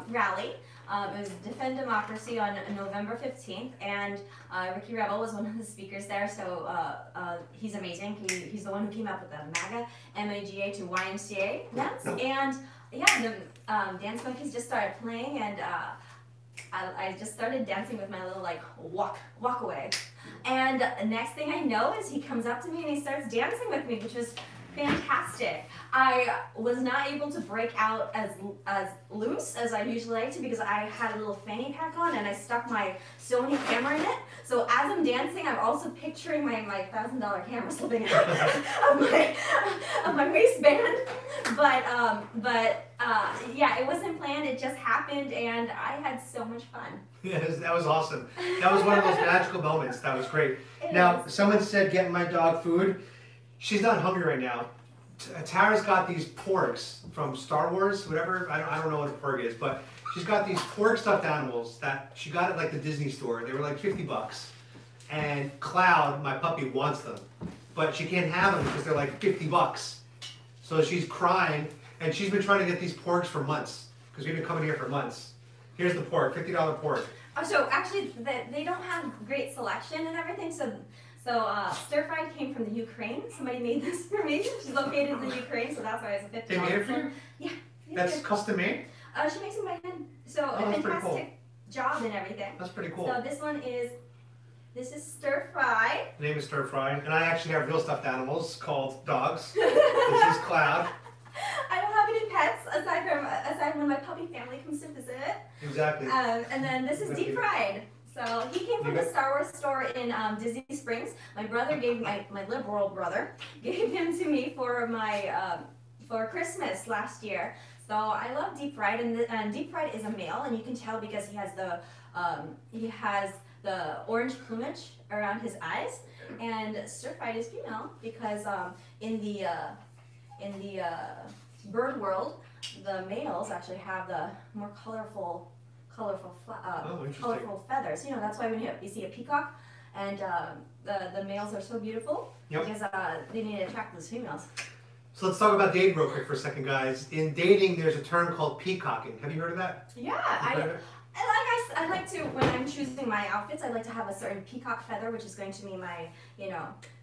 rally. It was Defend Democracy on November 15th, and Ricky Rebel was one of the speakers there. So he's amazing. He's the one who came up with the MAGA, MAGA to YMCA dance. And yeah, the dance monkeys just started playing, and I just started dancing with my little walk away. And the next thing I know is he comes up to me and he starts dancing with me, which was fantastic. I was not able to break out as loose as I usually like to, because I had a little fanny pack on and I stuck my Sony camera in it. So as I'm dancing, I'm also picturing my $1,000 camera slipping out of my waistband. But yeah, it wasn't planned. It just happened, and I had so much fun. Yes, that was awesome. That was one of those magical moments. That was great. Now, someone said, get my dog food. She's not hungry right now. Tara's got these porgs from Star Wars, whatever. I don't know what a porg is, but she's got these porg stuffed animals that she got at the Disney store. They were like $50. And Cloud, my puppy, wants them. But she can't have them because they're like $50. So she's crying, and she's been trying to get these porgs for months, because we've been coming here for months. Here's the porg, $50 porg. Oh, so actually, they don't have great selection and everything. So stir fried came from the Ukraine. Somebody made this for me. She's located in the Ukraine, so that's why it's a $50. They made it for you? Yeah. That's custom made? She makes them by hand. So a that's pretty fantastic cool. job and everything. That's pretty cool. So this is stir fry. The name is Stir Fry, and I actually have real stuffed animals called dogs. This is Cloud. I don't have any pets aside from when my puppy family comes to visit. Exactly. And then this is deep fried. So he came from the Star Wars store in Disney Springs. My brother gave my liberal brother gave him to me for my for Christmas last year. So I love deep fried, and deep fried is a male, and you can tell because he has the orange plumage around his eyes, and stir fried is female because in the bird world, the males actually have the more colorful feathers. You know, that's why when you see a peacock, and the males are so beautiful, because they need to attract those females. So let's talk about dating real quick for a second, guys. In dating, there's a term called peacocking. Have you heard of that? Yeah, I like to, when I'm choosing my outfits, I like to have a certain peacock feather, which is going to be my,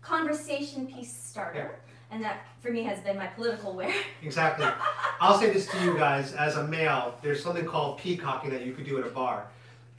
conversation piece starter. And that, for me, has been my political wear. Exactly. I'll say this to you guys, as a male, there's something called peacocking that you could do at a bar.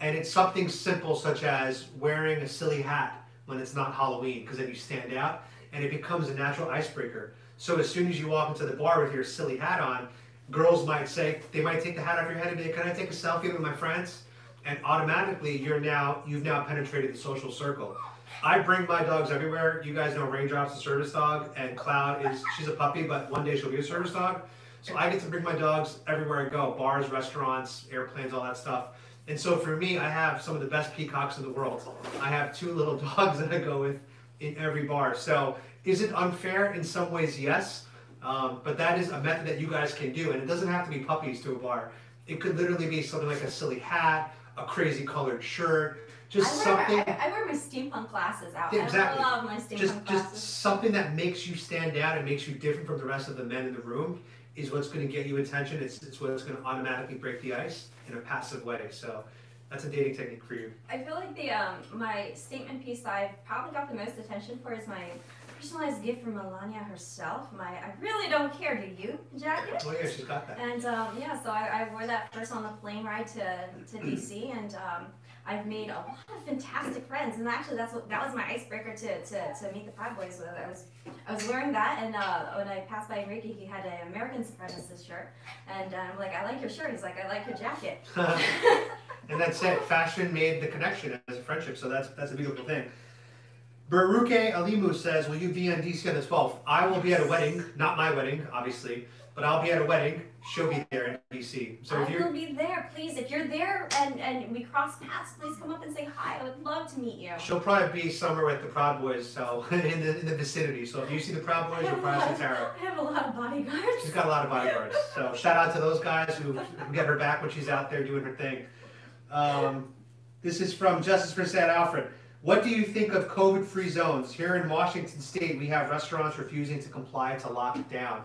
And it's something simple, such as wearing a silly hat when it's not Halloween, because then you stand out, and it becomes a natural icebreaker. So as soon as you walk into the bar with your silly hat on, girls might say, they might take the hat off your head and be like, can I take a selfie with my friends? And automatically, you've now penetrated the social circle. I bring my dogs everywhere. You guys know Raindrop's a service dog, and Cloud she's a puppy, but one day she'll be a service dog. So I get to bring my dogs everywhere I go, bars, restaurants, airplanes, all that stuff. And so for me, I have some of the best peacocks in the world. I have 2 little dogs that I go with in every bar. So is it unfair? In some ways, yes. But that is a method that you guys can do. And it doesn't have to be puppies to a bar. It could literally be something like a silly hat, a crazy colored shirt, just something. I wear my steampunk glasses out. Yeah, exactly. I love my steampunk glasses. Just something that makes you stand out and makes you different from the rest of the men in the room is what's going to get you attention. It's what's going to automatically break the ice in a passive way. So that's a dating technique for you. I feel like the my statement piece that I've probably got the most attention for is my personalized gift from Melania herself. My I really don't care, do you jacket? Oh yeah, she's got that. And yeah, so I wore that first on the plane ride to DC, and I've made a lot of fantastic friends. And actually, that was my icebreaker to meet the Pride Boys with. I was wearing that, and when I passed by Enrique, he had an American supremacist shirt, and I'm like, I like your shirt. He's like, I like your jacket. And that's it. Fashion made the connection as a friendship, so that's a beautiful thing. Baruke Alimu says, will you be on DC on the 12th? I will be at a wedding, not my wedding, obviously, but I'll be at a wedding. She'll be there in DC. So if I will be there, please. If you're there and we cross paths, please come up and say hi. I would love to meet you. She'll probably be somewhere with the Proud Boys, so in the vicinity. So if you see the Proud Boys, you'll probably see Tara. I have a lot of bodyguards. She's got a lot of bodyguards. So shout out to those guys who get her back when she's out there doing her thing. This is from Justice for Sad Alfred. What do you think of COVID-free zones? Here in Washington State, we have restaurants refusing to comply to lockdown.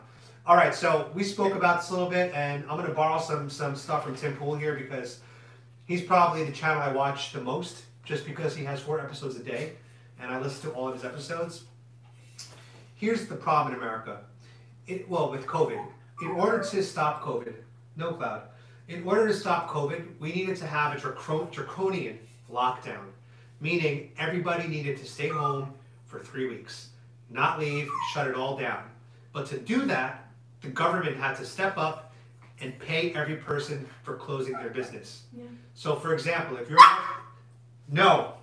All right, so we spoke about this a little bit, and I'm going to borrow some stuff from Tim Pool here because he's probably the channel I watch the most, just because he has 4 episodes a day, and I listen to all of his episodes. Here's the problem in America. Well, with COVID. In order to stop COVID, no cloud. In order to stop COVID, we needed to have a draconian lockdown, meaning everybody needed to stay home for 3 weeks, not leave, shut it all down. But to do that, the government had to step up and pay every person for closing their business. Yeah. So for example, if you're... No!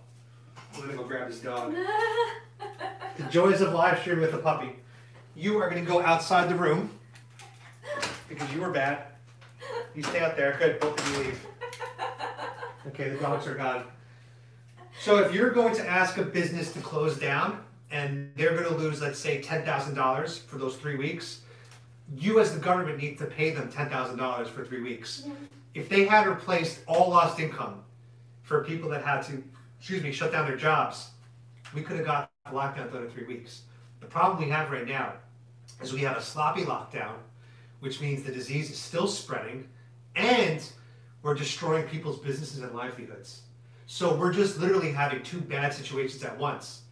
I'm gonna go grab this dog. The joys of live stream with a puppy. You are gonna go outside the room because you were bad. You stay out there. Good, both of you leave. Okay, the dogs are gone. So if you're going to ask a business to close down and they're going to lose, let's say, $10,000 for those 3 weeks, you as the government need to pay them $10,000 for 3 weeks. Yeah. If they had replaced all lost income for people that had to, shut down their jobs, we could have got the lockdown done in 3 weeks. The problem we have right now is we have a sloppy lockdown, which means the disease is still spreading, and we're destroying people's businesses and livelihoods. So we're just literally having 2 bad situations at once.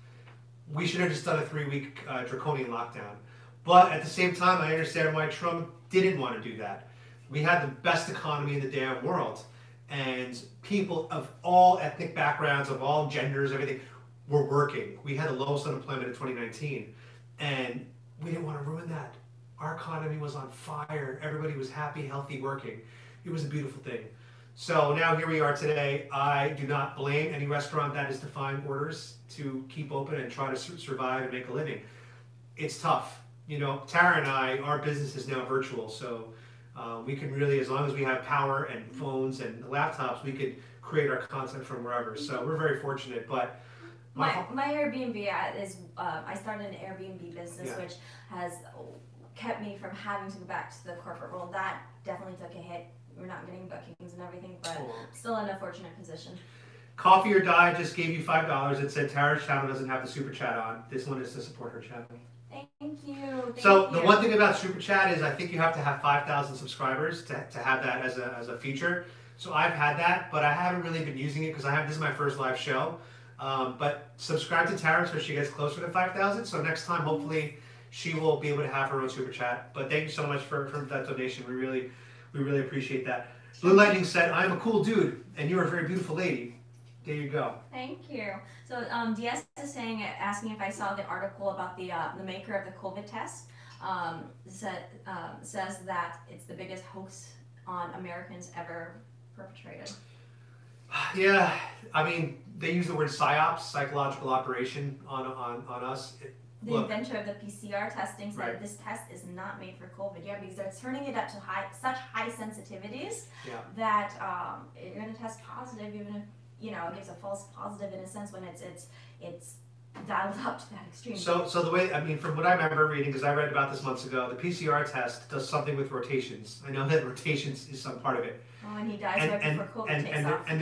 We should have just done a 3-week draconian lockdown. But at the same time, I understand why Trump didn't want to do that. We had the best economy in the damn world. And people of all ethnic backgrounds, of all genders, everything, were working. We had the lowest unemployment in 2019. And we didn't want to ruin that. Our economy was on fire. Everybody was happy, healthy, working. It was a beautiful thing. So now here we are today. I do not blame any restaurant that is defying orders to keep open and try to survive and make a living. It's tough. You know, Tara and I, our business is now virtual, so we can really, as long as we have power and phones and laptops, we could create our content from wherever. So we're very fortunate. But my Airbnb is, I started an Airbnb business, which has kept me from having to go back to the corporate world. That definitely took a hit. We're not getting bookings and everything, but still in a fortunate position. Coffee or Die just gave you $5. It said Tara's channel doesn't have the super chat on. This one is to support her channel. Thank you. The one thing about super chat is I think you have to have 5,000 subscribers to have that as a feature. So I've had that, but I haven't really been using it because this is my first live show. But subscribe to Tara so she gets closer to 5,000. So next time, hopefully, she will be able to have her own super chat. But thank you so much for that donation. We really appreciate that. Blue Lightning said, "I'm a cool dude, and you're a very beautiful lady." There you go. Thank you. So DS is asking if I saw the article about the maker of the COVID test. Says that it's the biggest hoax on Americans ever perpetrated. Yeah, I mean, they use the word psyops, psychological operation, on us. The look, inventor of the PCR testing said Right. this test is not made for COVID. Yeah, because they're turning it up to such high sensitivities Yeah. that you're going to test positive, even if it gives a false positive in a sense when it's dialed up to that extreme. So the way, I mean, from what I remember reading, because I read about this months ago, the PCR test does something with rotations. I know that rotations is some part of it. Oh, and he dies right before COVID takes off. And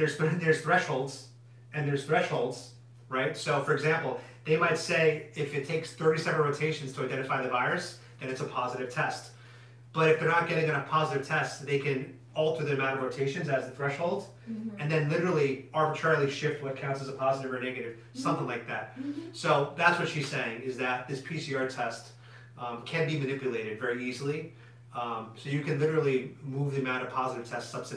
there's thresholds, right? So, for example, they might say if it takes 37 rotations to identify the virus, then it's a positive test. But if they're not getting enough positive tests, they can alter the amount of rotations as the threshold, and then literally arbitrarily shift what counts as a positive or negative, something like that. So that's what she's saying, is that this PCR test can be manipulated very easily. So you can literally move the amount of positive tests up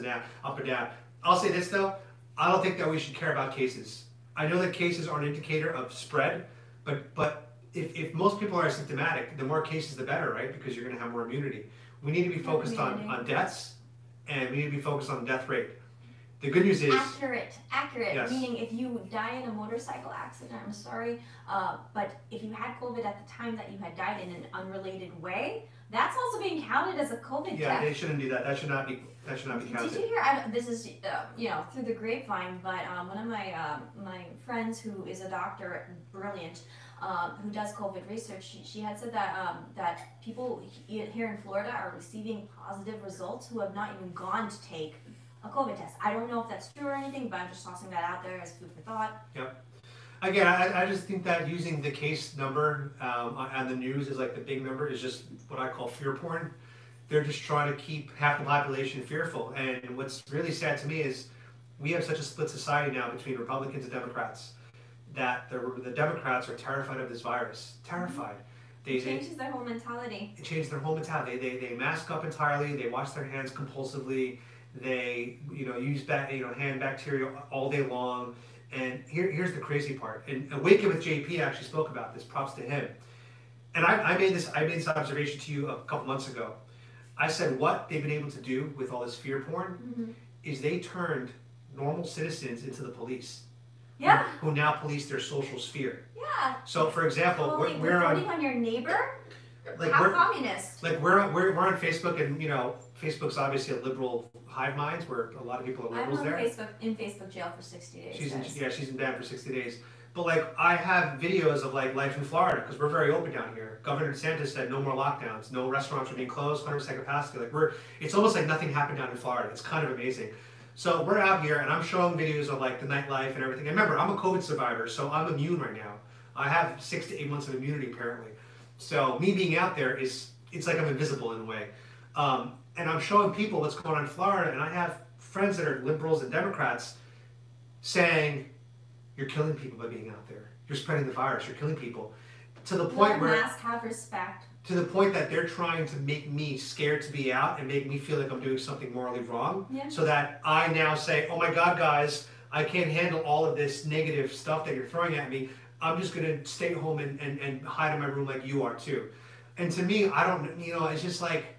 or down. I'll say this though, I don't think that we should care about cases. I know that cases are an indicator of spread, but if most people are asymptomatic, the more cases the better, right? Because you're going to have more immunity. We need to be focused on deaths, and we need to be focused on the death rate. The good news is... Accurate, Yes. meaning if you die in a motorcycle accident, I'm sorry, but if you had COVID at the time that you had died in an unrelated way, that's also being counted as a COVID Yeah, death. they shouldn't do that. That should not be counted. Did you hear? This is through the grapevine, but one of my friends who is a doctor, brilliant, who does COVID research, she had said that people here in Florida are receiving positive results who have not even gone to take a COVID test. I don't know if that's true or anything, but I'm just tossing that out there as food for thought. Yep. Again, I just think that using the case number on the news is like the big number is just what I call fear porn. They're just trying to keep half the population fearful. And what's really sad to me is we have such a split society now between Republicans and Democrats that the Democrats are terrified of this virus. Terrified. It changes their whole mentality. It changed their whole mentality. They mask up entirely. They wash their hands compulsively. They use hand bacteria all day long. And here's the crazy part. And Awaken with JP actually spoke about this. Props to him. And I made this observation to you a couple months ago. I said what they've been able to do with all this fear porn is they turned normal citizens into the police. Yeah. Who now police their social sphere. Yeah. So, for example, we're on your neighbor. Like How we're communist. Like we're on Facebook, and Facebook's obviously a liberal hive mind where a lot of people are liberals there. I'm in Facebook jail for 60 days. She's in ban for 60 days. But like I have videos of like life in Florida because we're very open down here. Governor DeSantis said no more lockdowns, no restaurants are being closed, 100% capacity. Like it's almost like nothing happened down in Florida. It's kind of amazing. So we're out here and I'm showing videos of like the nightlife and everything. And remember, I'm a COVID survivor, so I'm immune right now. I have 6 to 8 months of immunity apparently. So me being out there it's like I'm invisible in a way. And I'm showing people what's going on in Florida, and I have friends that are liberals and Democrats saying, you're killing people by being out there. You're spreading the virus. You're killing people. To the point where... mask, have respect. To the point that they're trying to make me scared to be out and make me feel like I'm doing something morally wrong. Yeah. So that I now say, oh my God, guys, I can't handle all of this negative stuff that you're throwing at me. I'm just going to stay home and hide in my room like you are too. And to me, I don't, it's just like,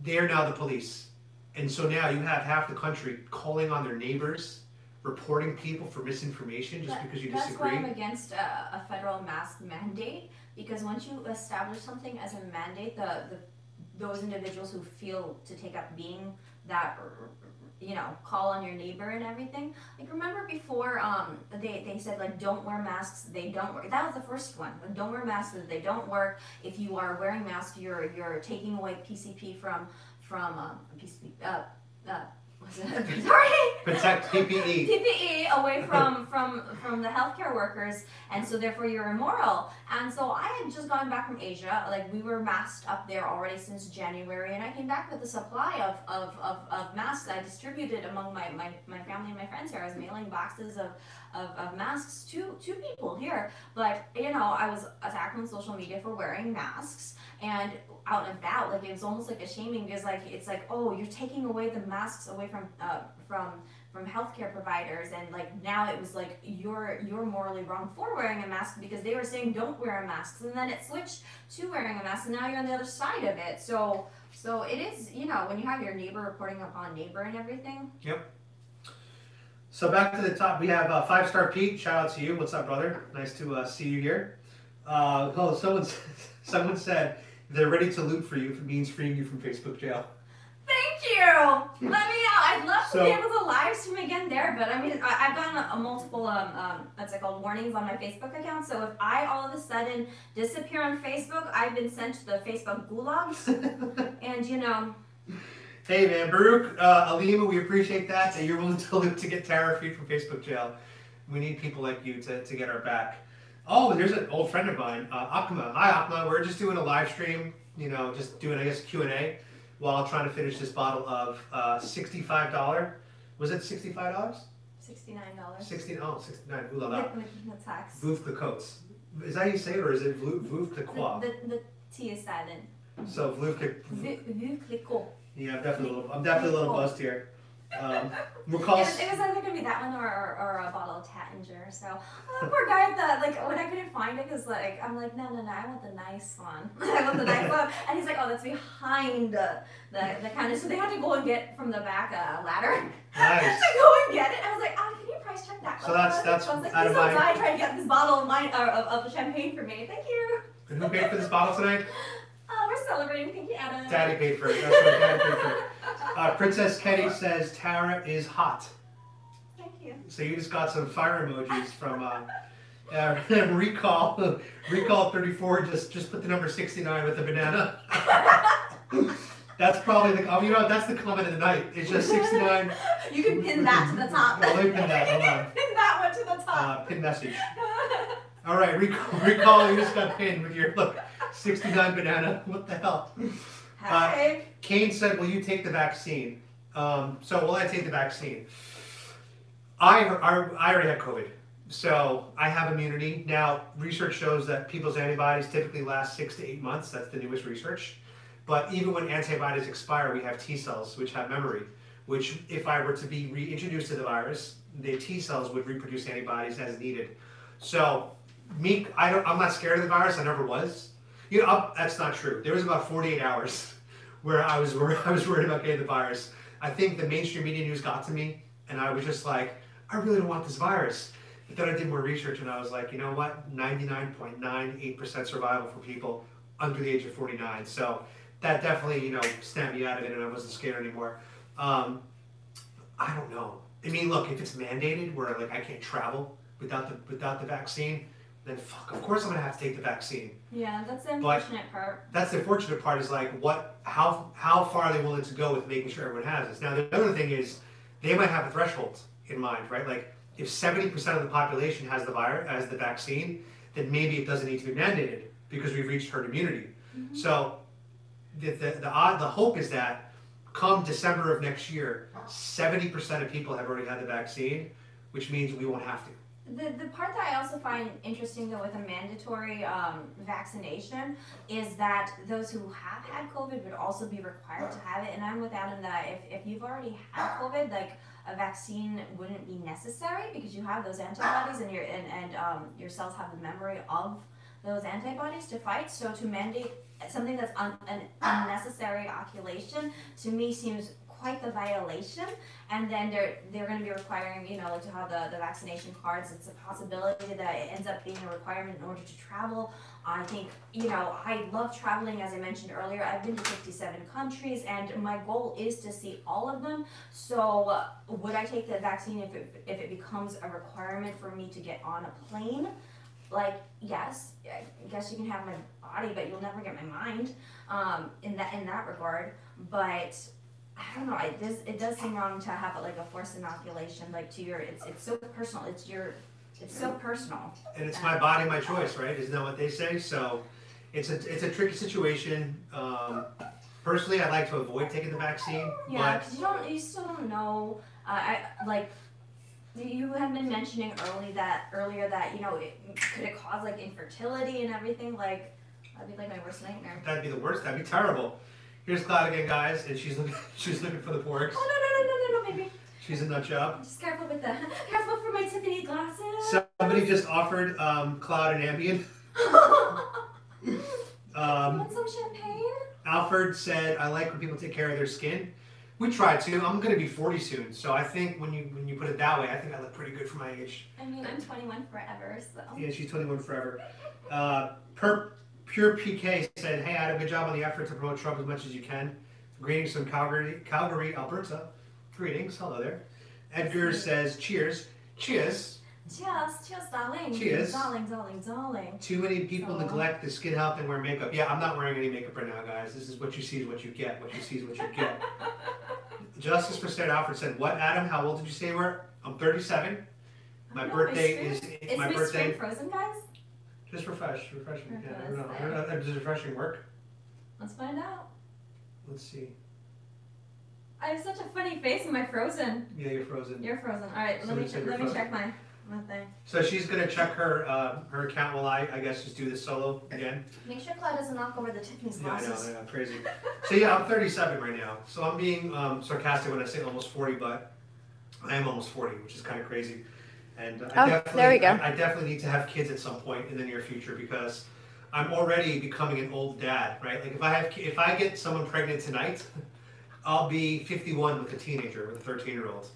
they're now the police. And so now you have half the country calling on their neighbors, reporting people for misinformation just because you disagree. That's why I'm against a federal mask mandate, because once you establish something as a mandate, those individuals who feel to take up being that, call on your neighbor and everything. Like remember before they said like don't wear masks, they don't work. That was the first one. Don't wear masks, they don't work. If you are wearing masks, you're taking away PCP from PCP. Sorry. Protect PPE. PPE away from the healthcare workers, and so therefore you're immoral. And so I had just gotten back from Asia. Like we were masked up there already since January, and I came back with a supply of masks that I distributed among my family and my friends here. I was mailing boxes of masks to people here. But I was attacked on social media for wearing masks and out and about. Like it was almost like a shaming because it's like, oh, you're taking away the masks away from healthcare providers, and like now it was like you're morally wrong for wearing a mask because they were saying don't wear a mask, and then it switched to wearing a mask, and now you're on the other side of it. So it is, when you have your neighbor reporting upon neighbor and everything. Yep. So back to the top, we have 5-Star Pete. Shout out to you. What's up, brother? Nice to see you here. Someone said they're ready to loot for you if it means freeing you from Facebook jail. Thank you. Let me know. I'd love to be able to live stream again there, but I mean, I've gotten a multiple what's it called, warnings on my Facebook account. So if I all of a sudden disappear on Facebook, I've been sent to the Facebook gulags, and you know. Hey man, Baruch, Alima, we appreciate that you're willing to loot to get Tara free from Facebook jail. We need people like you to get our back. Oh, there's an old friend of mine, Akma. Hi Akma, we're just doing a live stream, you know, just doing I guess Q&A. While trying to finish this bottle of $65. Was it $65? $69. 69. Oh, 69. Ooh la la. With the tax. Veuve Clicquot. Is that how you say it, or is it Veuve Clicquot? The T is silent. So Veuve Clicquot. Yeah, I'm definitely a little buzzed here. It was either gonna be that one or a bottle of Tattinger. So poor guy at the when I couldn't find it because I'm like no I want the nice one. I want the nice one, and he's like, oh, that's behind the kind of, so they had to go and get from the back ladder. Nice. To go and get it. I was like, oh, can you price check that? So that's I was like, please don't die trying to get this bottle of wine of champagne for me. Thank you. And who paid for this bottle tonight? We're celebrating. Thank you, Adam. Daddy paid for it. That's right, Daddy paid for it. Princess Kenny says Tara is hot. Thank you. So you just got some fire emojis from Recall 34. Just put the number 69 with the banana. That's probably that's the comment of the night. It's just 69. You can pin that to the top. Well, let me pin that. Hold on. Pin that one to the top. Pin message. All right, Recall. You just got pinned with your look. 69 banana. What the hell? Hi. Kane said, will you take the vaccine? So will I take the vaccine? I already had COVID. So I have immunity. Now, research shows that people's antibodies typically last 6 to 8 months. That's the newest research. But even when antibodies expire, we have T cells, which have memory, which if I were to be reintroduced to the virus, the T cells would reproduce antibodies as needed. So I'm not scared of the virus. I never was. You know, that's not true. There was about 48 hours where I was worried about getting the virus. I think the mainstream media news got to me, and I was just like, I really don't want this virus. But then I did more research, and I was like, you know what? 99.98% survival for people under the age of 49. So that definitely, you know, snapped me out of it, and I wasn't scared anymore. I don't know. I mean, look, if it's mandated where like I can't travel without the vaccine, then fuck, of course I'm gonna have to take the vaccine. Yeah, that's the unfortunate part. That's the unfortunate part is like how far are they willing to go with making sure everyone has this. Now the other thing is they might have a threshold in mind, right? Like if 70% of the population has the vaccine, then maybe it doesn't need to be mandated because we've reached herd immunity. Mm-hmm. So the hope is that come December of next year, 70% of people have already had the vaccine, which means we won't have to. The part that I also find interesting though with a mandatory vaccination is that those who have had COVID would also be required to have it. And I'm with Adam that if you've already had COVID, like a vaccine wouldn't be necessary because you have those antibodies and your cells have the memory of those antibodies to fight. So to mandate something that's an unnecessary inoculation to me seems quite the violation. And then they're going to be requiring, you know, like to have the vaccination cards. It's a possibility that it ends up being a requirement in order to travel. I think, you know, I love traveling, as I mentioned earlier. I've been to 57 countries, and my goal is to see all of them. So would I take the vaccine if it becomes a requirement for me to get on a plane? Like, yes, I guess you can have my body, but you'll never get my mind in that regard. But I don't know. It does seem wrong to have like a forced inoculation, like to your. It's so personal. It's so personal. And it's my body, my choice, right? Isn't that what they say? So, it's a tricky situation. Personally, I like to avoid taking the vaccine. Yeah, because you still don't know. You had been mentioning earlier that you know could it cause like infertility and everything. Like that'd be like my worst nightmare. That'd be the worst. That'd be terrible. Here's Cloud again, guys, and she's looking for the porks. Oh no, baby. She's a nut job. Just careful for my Tiffany glasses. Somebody just offered Cloud an Ambien. Want some champagne? Alfred said, I like when people take care of their skin. We tried to. I'm gonna be 40 soon, so I think when you put it that way, I think I look pretty good for my age. I mean, I'm 21 forever, so. Yeah, she's 21 forever. Pure PK said, "Hey Adam, good job on the effort to promote Trump as much as you can. Greetings from Calgary, Alberta. Greetings, hello there." Edgar says, "Cheers, cheers." Cheers, darling. Cheers. Darling. Too many people neglect the skin health and wear makeup. Yeah, I'm not wearing any makeup right now, guys. This is what you see is what you get. What you see is what you get. Justice for Sarah Alfred said, "What, Adam? How old did you say you were?" I'm 37. My birthday is my birthday. Frozen, guys? Just refreshing. Yeah, I don't know. Does refreshing work? Let's find out. Let's see. I have such a funny face. Am I frozen? Yeah, you're frozen. You're frozen. All right, let me check my thing. So she's gonna check her account while I guess just do this solo again. Make sure Cloud doesn't knock over the Tiffany's Yeah, glasses. I know, crazy. So yeah, I'm 37 right now. So I'm being sarcastic when I say almost 40, but I am almost 40, which is kind of crazy. And there we go. I definitely need to have kids at some point in the near future because I'm already becoming an old dad, right? Like if I get someone pregnant tonight, I'll be 51 with a teenager, with a 13-year-old.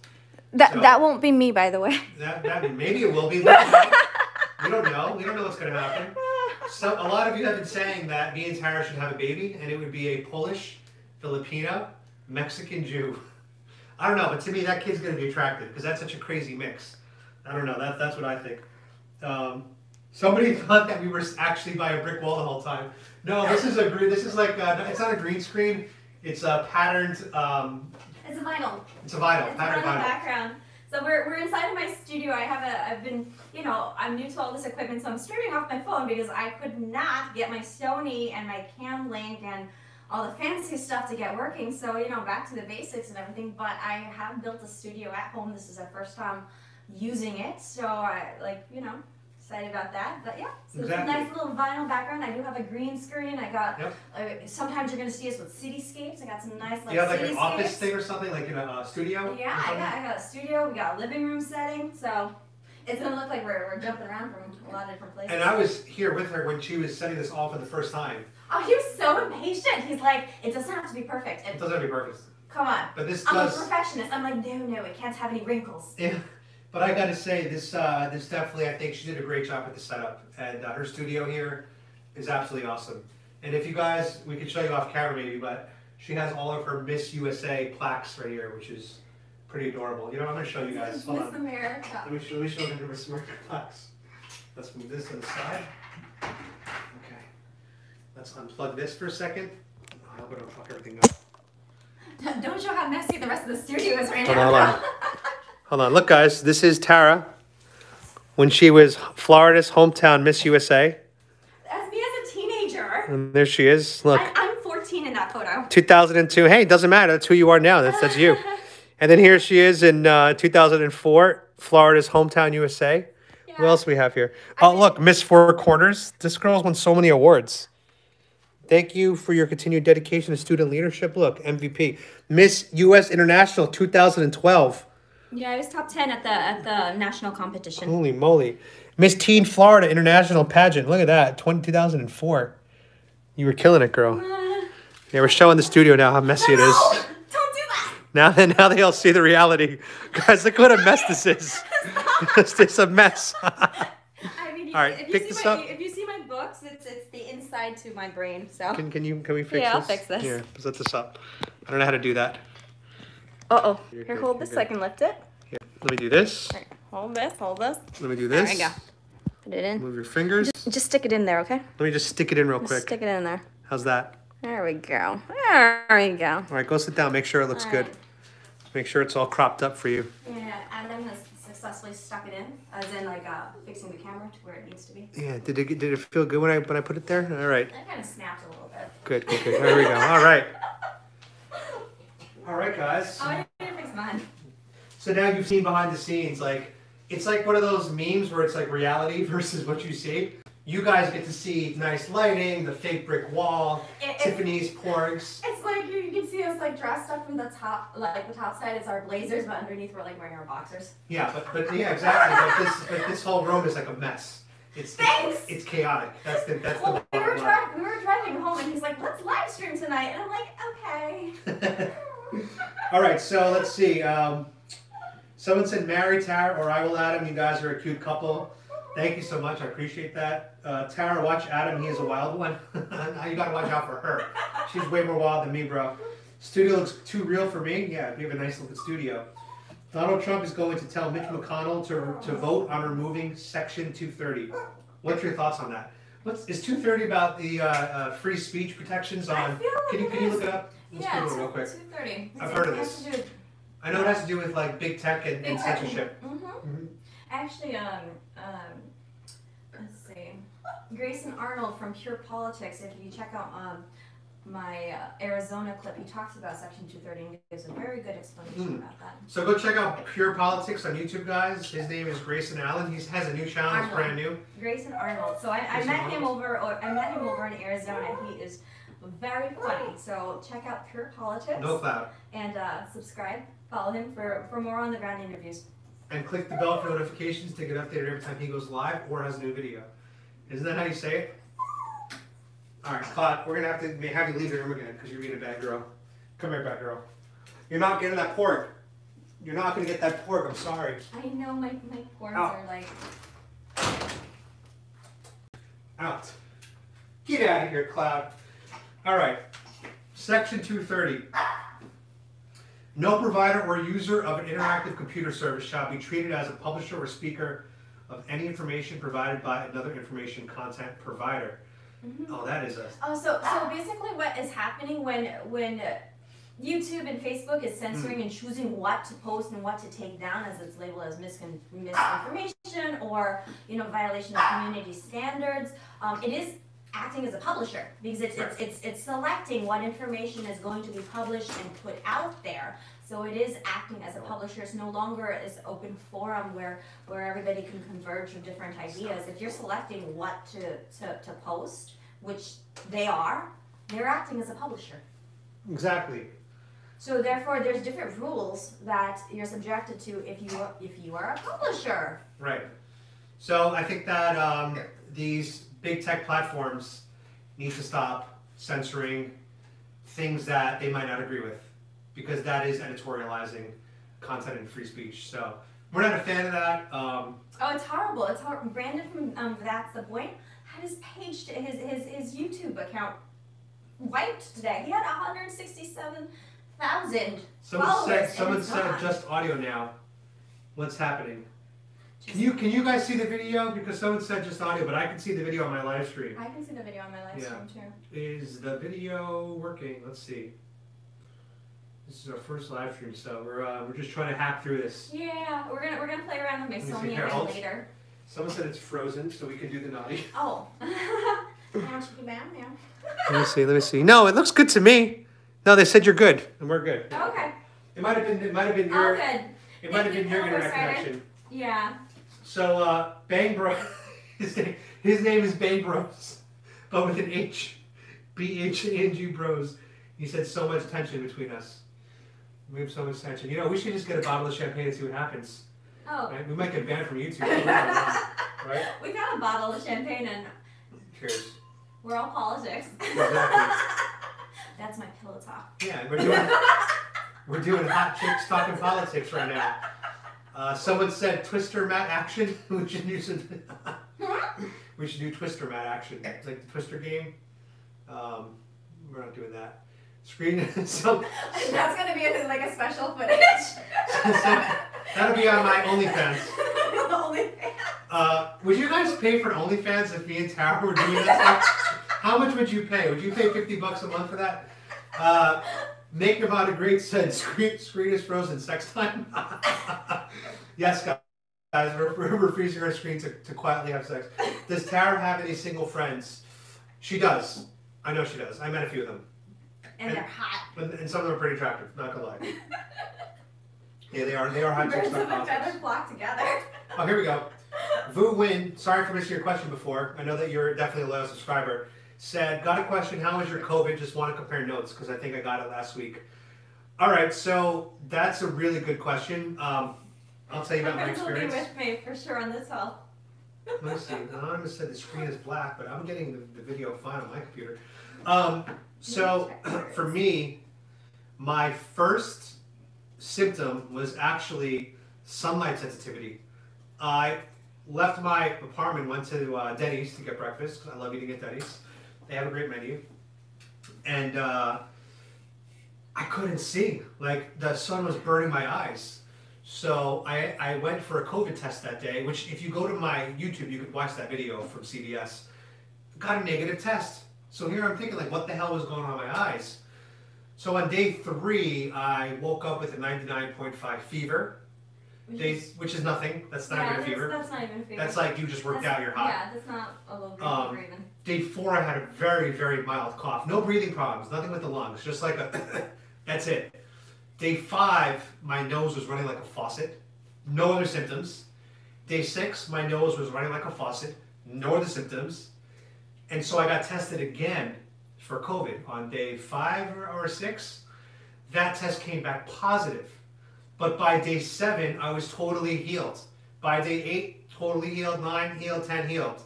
That won't be me, by the way. That maybe it will be. We don't know. We don't know what's going to happen. So a lot of you have been saying that me and Tara should have a baby, and it would be a Polish, Filipino, Mexican Jew. I don't know, but to me that kid's going to be attractive because that's such a crazy mix. I don't know. That's what I think. Somebody thought that we were actually by a brick wall the whole time. No, this is like it's not a green screen. It's a patterned. It's a vinyl. It's a vinyl. It's Patterned a vinyl vinyl. background. So we're inside of my studio. I've been, I'm new to all this equipment, so I'm streaming off my phone because I could not get my Sony and my Cam Link and all the fancy stuff to get working. So, back to the basics and everything. But I have built a studio at home. This is our first time using it. So excited about that. But yeah, so Exactly. It's a nice little vinyl background. I do have a green screen. I got, Yep. sometimes you're going to see us with cityscapes. I got some nice You have like cityscapes. an office thing or something, like in a studio? Yeah, I got a studio. We got a living room setting. So it's going to look like we're jumping around from a lot of different places. And I was here with her when she was setting this all for the first time. Oh, he was so impatient. He's like, it doesn't have to be perfect. It doesn't have to be perfect. Come on. But this I'm does. a perfectionist. I'm like, no, it can't have any wrinkles. Yeah. But I got to say, this definitely, I think she did a great job with the setup. And her studio here is absolutely awesome. And if you guys, we could show you off camera maybe, but she has all of her Miss USA plaques right here, which is pretty adorable. I'm going to show you guys. Hold Miss on. America. Let me show you her Miss America plaques. Let's move this to the side. Okay. Let's unplug this for a second. I'm going to fuck everything up. Don't show how messy the rest of the studio is right Hold now. on. Hold on. Look, guys. This is Tara when she was Florida's hometown Miss USA. That's me as a teenager. And there she is. Look. I'm 14 in that photo. 2002. Hey, it doesn't matter. That's who you are now. That's you. And then here she is in 2004, Florida's hometown USA. Yeah. What else do we have here? Oh, look, Miss Four Corners. This girl's won so many awards. Thank you for your continued dedication to student leadership. Look, MVP. Miss US International 2012. Yeah, I was top 10 at the national competition. Holy moly. Miss Teen Florida International Pageant. Look at that. 2004. You were killing it, girl. Yeah, we're showing the studio now how messy it is. Don't do that. Now they all see the reality. Guys, look what a mess this is. It's a mess. I mean, all right, pick this up. If you see my books, it's the inside to my brain. So Can we fix this? Yeah, I'll fix this. Here, set this up. I don't know how to do that. Uh-oh. You're Here, good, hold you're this so I good. can lift it. Here, let me do this. All right, hold this, hold this. Let me do There this. we go. Put it in. Move your fingers. Just stick it in there, okay? Let me just stick it in real Just quick. stick it in there. How's that? There we go. There we go. All right, go sit down. Make sure it looks good. Make sure it's all cropped up for you. yeah, Adam has successfully stuck it in, as in like fixing the camera to where it needs to be. Yeah. Did it feel good when I put it there? All right. I kind of snapped a little bit. Good. There we go. All right. All right, guys. Oh, I didn't fix mine. So now you've seen behind the scenes, it's like one of those memes where it's like reality versus what you see. You guys get to see nice lighting, the fake brick wall, Tiffany's porgs. It's like you can see us like dressed up from the top, like the top side is our blazers, but underneath we're like wearing our boxers. Yeah, but yeah, exactly. But this whole room is like a mess. It's chaotic. That's the Well, we bottom line. were driving home and he's like, let's live stream tonight, and I'm like, okay. All right, so let's see. Someone said marry Tara or I will Adam. You guys are a cute couple. Thank you so much. I appreciate that. Tara, watch Adam. He is a wild one. Now you got to watch out for her. She's way more wild than me, bro. Studio looks too real for me. Yeah, we have a nice looking studio. Donald Trump is going to tell Mitch McConnell to vote on removing Section 230. What's your thoughts on that? Is 230 about the free speech protections on? Can you look it up? Let's Yeah, Google it real quick. 230. I've heard of this. I know it has to do with like big tech and censorship. Actually, let's see. Grayson Arnold from Pure Politics. If you check out my Arizona clip, he talks about Section 230 and gives a very good explanation about that. So go check out Pure Politics on YouTube, guys. His name is Grayson Allen. He has a new channel. It's brand new. Grayson Arnold. So I met him over in Arizona. He is very funny. So check out Pure Politics. No cloud. And subscribe. Follow him for more on the ground interviews. And click the bell for notifications to get updated every time he goes live or has a new video. Isn't that how you say it? All right, Claude, we're gonna have you leave the room again because you're being a bad girl. Come here, bad girl. You're not getting that pork. You're not gonna get that pork. I'm sorry. I know my corns are like. Out. Get out of here, Cloud. All right. Section 230. No provider or user of an interactive computer service shall be treated as a publisher or speaker of any information provided by another information content provider. Oh, that is a... Oh, so basically what is happening when YouTube and Facebook is censoring and choosing what to post and what to take down as it's labeled as misinformation or, violation of community standards, it is acting as a publisher because it's selecting what information is going to be published and put out there. So it is acting as a publisher. It's no longer this open forum where everybody can converge with different ideas. If you're selecting what to post, which they're acting as a publisher. Exactly. So therefore, there's different rules that you're subjected to if you are a publisher. Right. So I think that these big tech platforms need to stop censoring things that they might not agree with, because that is editorializing content and free speech. So we're not a fan of that. Oh, it's horrible. It's horrible. Brandon from That's the Point had his page, his YouTube account wiped today. He had 167,000 followers. Someone said just audio now. What's happening? Can you guys see the video? Because someone said just audio, but I can see the video on my live stream. I can see the video on my live stream too. Is the video working? Let's see. This is our first live stream, so we're just trying to hack through this. Yeah, we're gonna play around with my Sony again later. Someone said it's frozen, so we can do the naughty. Oh. Let me see. No, it looks good to me. No, they said you're good, and we're good. Okay. It might have been your. Good. It might have been your internet connection. Yeah. So Bang Bros. His name is Bang Bros, but with an H. BHANG Bros. He said so much tension between us. We have so much tension. We should just get a bottle of champagne and see what happens. Oh. Right? We might get banned from YouTube. Right? We got a bottle of champagne and Cheers. we're all politics. Exactly. That's my pillow talk. Yeah, we're doing hot chicks talking politics right now. Someone said Twister mat action. We should do we should do Twister mat action, like the Twister game. We're not doing that. Screen. That's gonna be like a special footage. That'll be on my OnlyFans. OnlyFans. Would you guys pay for OnlyFans if me and Tara were doing that stuff? How much would you pay? Would you pay $50 a month for that? Make Nevada Great said, screen is frozen. Sex time? Yes, guys. We're freezing our screen to quietly have sex. Does Tara have any single friends? She does. I know she does. I met a few of them. And they're hot. And some of them are pretty attractive, not gonna lie. Yeah, they are hot chicks. Birds of a feather flock together. Oh, here we go. Vu Win, sorry for missing your question before. I know that you're definitely a loyal subscriber. Said, got a question, how was your COVID? Just want to compare notes, because I think I got it last week. All right, so that's a really good question. I'll tell you about my experience. Will be with me for sure on this call. Let me see. Anonymous said the screen is black, but I'm getting the video fine on my computer. So for me, My first symptom was actually sunlight sensitivity. I left my apartment, went to Denny's to get breakfast, because I love eating at Denny's. They have a great menu. And I couldn't see. Like, the sun was burning my eyes. So I went for a COVID test that day, which if you go to my YouTube, you could watch that video from CBS. Got a negative test. So here I'm thinking, like, what the hell was going on in my eyes? So on day 3, I woke up with a 99.5 fever, which is nothing. That's not even a fever. That's not even a fever. That's like you just worked out, you're hot. Yeah, that's not a low grade fever even. Day 4, I had a very, very mild cough. No breathing problems, nothing with the lungs, just like a that's it. Day 5, my nose was running like a faucet. No other symptoms. Day 6, my nose was running like a faucet. No other symptoms. And so I got tested again for COVID on day 5 or 6. That test came back positive. But by day 7, I was totally healed. By day 8, totally healed. 9 healed, 10 healed.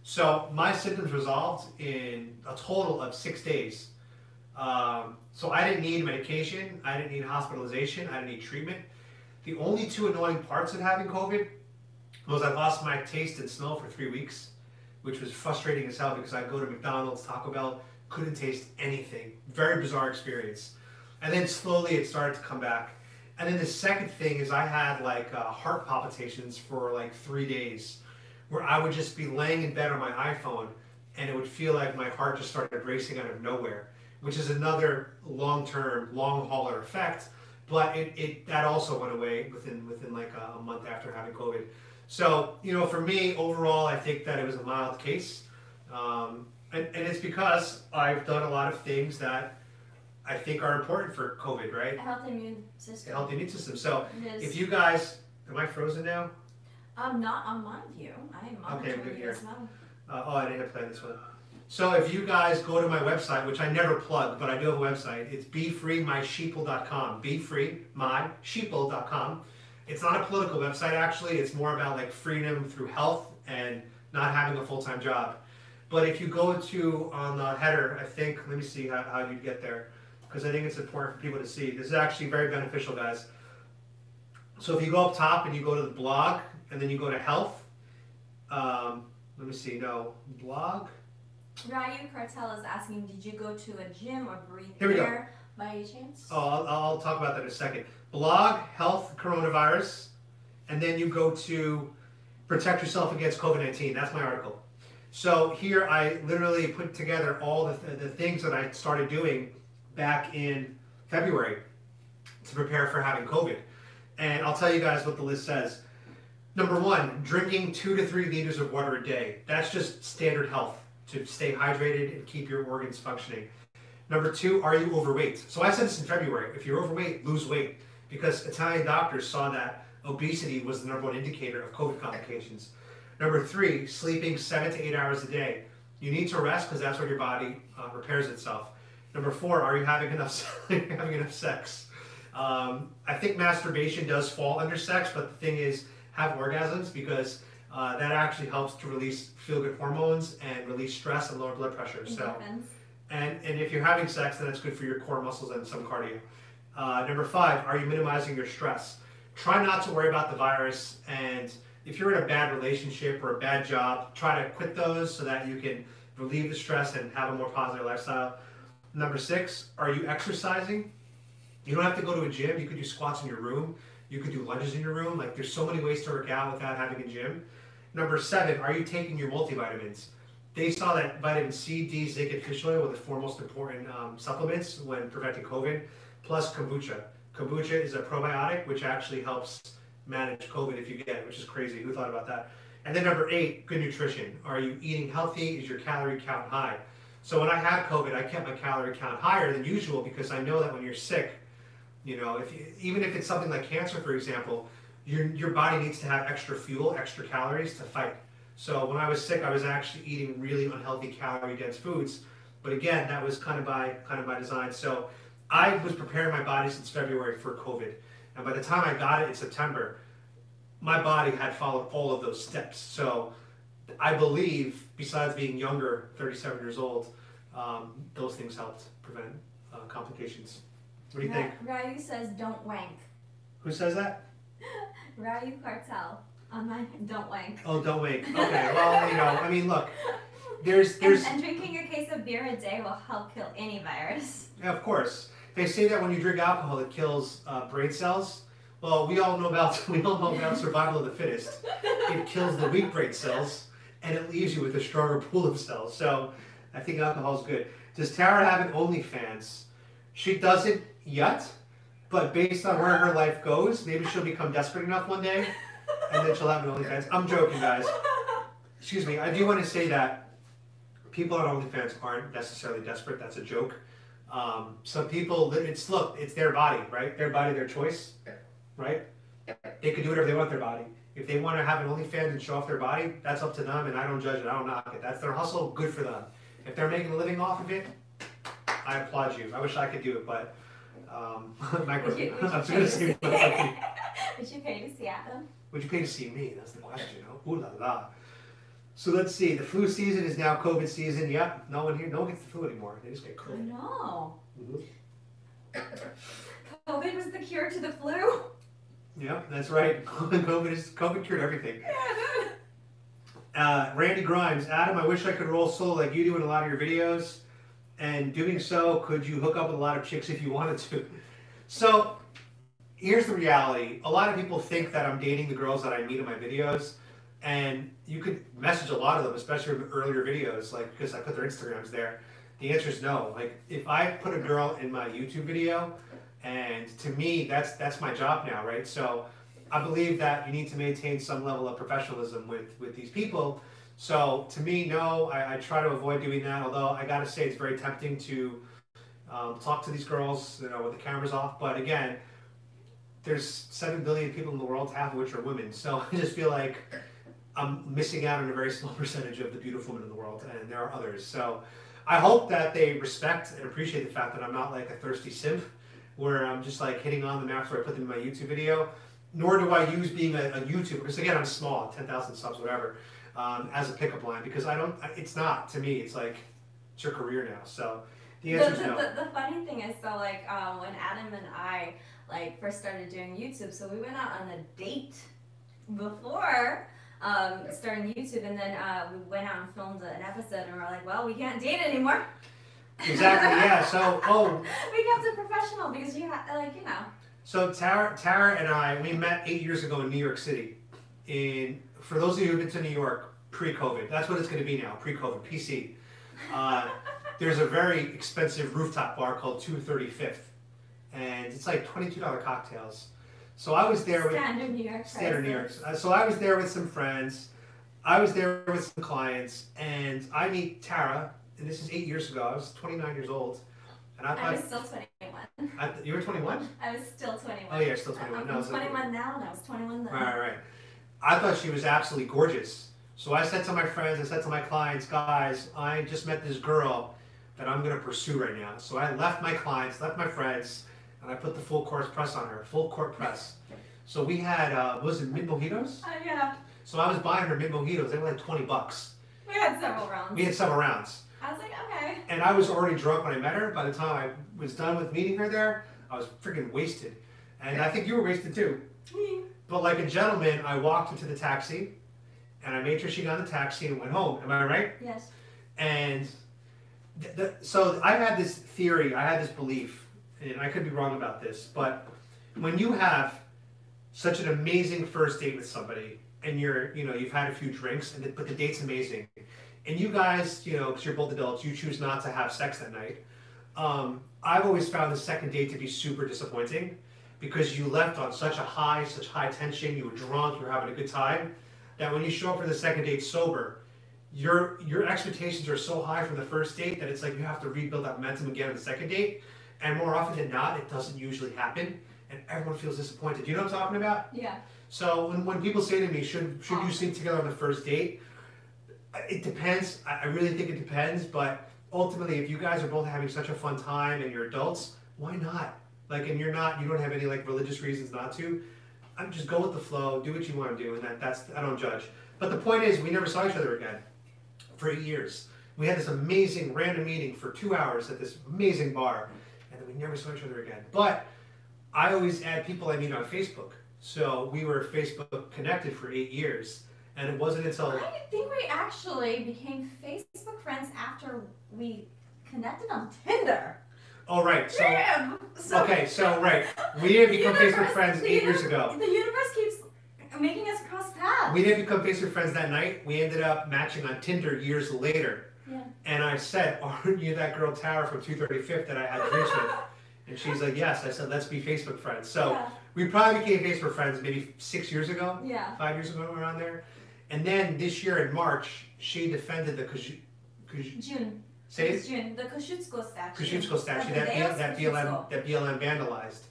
So my symptoms resolved in a total of 6 days. So I didn't need medication, I didn't need hospitalization, I didn't need treatment. The only 2 annoying parts of having COVID was I lost my taste and smell for 3 weeks, which was frustrating as hell because I'd go to McDonald's, Taco Bell, couldn't taste anything. Very bizarre experience. And then slowly it started to come back. And then the second thing is I had like heart palpitations for like 3 days, where I would just be laying in bed on my iPhone and it would feel like my heart just started racing out of nowhere, which is another long-term, long-hauler effect. But that also went away within like a month after having COVID. So, you know, for me, overall, I think that it was a mild case. And it's because I've done a lot of things that I think are important for COVID, right? A healthy immune system. A healthy immune system. So, if you guys, am I frozen now? Not on my view. I am monitoring you as well. I didn't have to play this one. So if you guys go to my website, which I never plug, but I do have a website, it's BeFreeMySheeple.com, BeFreeMySheeple.com. It's not a political website, actually. It's more about like freedom through health and not having a full-time job. But if you go to, on the header, I think, let me see how you get there, because I think it's important for people to see. This is actually very beneficial, guys. So if you go up top and you go to the blog, and then you go to health, let me see, no, blog. Ryu Cartel is asking, did you go to a gym or breathe Here we air by any chance? Oh, I'll talk about that in a second. Blog, health, coronavirus, and then you go to protect yourself against COVID-19. That's my article. So here I literally put together all the things that I started doing back in February to prepare for having COVID. And I'll tell you guys what the list says. Number 1, drinking 2 to 3 liters of water a day. That's just standard health to stay hydrated and keep your organs functioning. Number 2, are you overweight? So I said this in February. If you're overweight, lose weight. Because Italian doctors saw that obesity was the #1 indicator of COVID complications. Number 3, sleeping 7 to 8 hours a day. You need to rest because that's where your body repairs itself. Number 4, are you having enough sex? I think masturbation does fall under sex, but the thing is, have orgasms, because that actually helps to release feel-good hormones and release stress and lower blood pressure. So, and if you're having sex, then it's good for your core muscles and some cardio. Number 5, are you minimizing your stress? Try not to worry about the virus, and if you're in a bad relationship or a bad job, try to quit those so that you can relieve the stress and have a more positive lifestyle. Number 6, are you exercising? You don't have to go to a gym. You could do squats in your room. You could do lunges in your room. Like, there's so many ways to work out without having a gym. Number 7, are you taking your multivitamins? They saw that vitamin C, D, zinc, and fish oil were the 4 most important supplements when preventing COVID, plus kombucha. Kombucha is a probiotic, which actually helps manage COVID if you get it, which is crazy. Who thought about that? And then number 8, good nutrition. Are you eating healthy? Is your calorie count high? So when I had COVID, I kept my calorie count higher than usual because I know that when you're sick, you know, even if it's something like cancer, for example, your body needs to have extra fuel, extra calories to fight. So when I was sick, I was actually eating really unhealthy, calorie-dense foods. But again, that was kind of by design. So I was preparing my body since February for COVID, and by the time I got it in September, my body had followed all of those steps. So I believe, besides being younger, 37 years old, those things helped prevent complications. What do you think? Ryu says don't wank. Who says that? Ryu Cartel on my don't wank. Oh, don't wait. Okay, well, you know, I mean, look, there's And drinking a case of beer a day will help kill any virus. yeah, of course. They say that when you drink alcohol, it kills brain cells. Well, we all know about survival of the fittest. It kills the weak brain cells, and it leaves you with a stronger pool of cells. So, I think alcohol is good. Does Tara have an OnlyFans? She doesn't yet, but based on where her life goes, maybe she'll become desperate enough one day, and then she'll have an OnlyFans. I'm joking, guys. Excuse me. I do want to say that people on OnlyFans aren't necessarily desperate. That's a joke. Some people, it's their body, right? Their body, their choice, right? They can do whatever they want with their body. If they want to have an OnlyFans and show off their body, that's up to them, and I don't judge it. I don't knock it. That's their hustle. Good for them. If they're making a living off of it, I applaud you. I wish I could do it, but micro. Would you I was going to say. Would you pay to see Adam? Would you pay to see me? That's the question. Oh, ooh la la. So let's see. The flu season is now COVID season. Yep. No one gets the flu anymore. They just get I COVID. know. Mm-hmm. COVID was the cure to the flu. Yep, that's right. COVID cured everything. Randy Grimes, Adam, I wish I could roll solo like you do in a lot of your videos. And doing so, could you hook up with a lot of chicks if you wanted to? So, here's the reality. A lot of people think that I'm dating the girls that I meet in my videos. And you could message a lot of them, especially in earlier videos, like because I put their Instagrams there. The answer is no. Like, if I put a girl in my YouTube video, and to me, that's my job now, right? So I believe that you need to maintain some level of professionalism with these people. So to me, no, I try to avoid doing that. Although I gotta say, it's very tempting to talk to these girls, you know, with the cameras off. But again, there's 7 billion people in the world, half of which are women. So I just feel like I'm missing out on a very small percentage of the beautiful women in the world, and there are others. So I hope that they respect and appreciate the fact that I'm not like a thirsty simp, where I'm just like hitting on them after I put them in my YouTube video. Nor do I use being a YouTuber, because again, I'm small, 10,000 subs, whatever, as a pickup line, because it's not, to me, it's like, it's your career now. So the answer is no. The funny thing is, so like when Adam and I like first started doing YouTube, so we went out on a date before starting YouTube, and then we went out and filmed an episode, and we're like, well, we can't date anymore. Exactly, yeah. So, we kept it professional because you had, like, you know. So Tara and I, we met 8 years ago in New York City. For those of you who've been to New York pre-COVID, that's what it's going to be now, pre-COVID, PC. There's a very expensive rooftop bar called 235th, and it's like $22 cocktails. So I was there with Standard New York. Standard New York. So I was there with some friends. I was there with some clients, and I meet Tara, and this is 8 years ago. I was 29 years old. And I was still 21. You were 21? I was still 21. Oh, yeah, still 21. I'm 21 now, and I was 21 then. Right. I thought she was absolutely gorgeous. So I said to my friends, I said to my clients, guys, I just met this girl that I'm going to pursue right now. So I left my clients, left my friends, and I put the full course press on her, full court press. So we had, was it mint mojitos? Yeah. So I was buying her mint mojitos. They were like $20. We had several rounds. We had several rounds. I was like, okay. And I was already drunk when I met her. By the time I was done with meeting her there, I was freaking wasted. And I think you were wasted too. But like a gentleman, I walked into the taxi, and I made sure she got in the taxi and went home. Am I right? Yes. And so I had this theory, I had this belief, and I could be wrong about this, but when you have such an amazing first date with somebody, and you've had a few drinks, but the date's amazing, and you guys, because you're both adults, you choose not to have sex that night. I've always found the second date to be super disappointing, because you left on such high tension, you were drunk, you were having a good time, that when you show up for the second date sober, your expectations are so high from the first date that it's like you have to rebuild that momentum again on the second date, and more often than not, it doesn't usually happen, and everyone feels disappointed. Do you know what I'm talking about? Yeah. So when people say to me, should you sleep together on the first date? It depends. I really think it depends, but ultimately, if you guys are both having such a fun time and you're adults, why not? Like, and you don't have any like religious reasons not to. Just go with the flow, do what you want to do, and I don't judge. But the point is, we never saw each other again for 8 years. We had this amazing random meeting for 2 hours at this amazing bar, and then we never saw each other again. But I always add people I meet on Facebook. So we were Facebook connected for 8 years, and it wasn't until... I think we actually became Facebook friends after we connected on Tinder. Oh, right. So, Damn! okay, so, right. We didn't become Facebook friends 8 years ago. The universe keeps making us cross paths. We didn't become Facebook friends that night. We ended up matching on Tinder years later. Yeah. And I said, aren't you that girl Tara from 235th that I had drinks with? And she's like, yes. I said, let's be Facebook friends. So Yeah. we probably became Facebook friends maybe 6 years ago, Yeah. 5 years ago, around there. And then this year in March, she defended the June. say It's it? June. The Kosciuszko statue. Kosciuszko statue that BLM vandalized.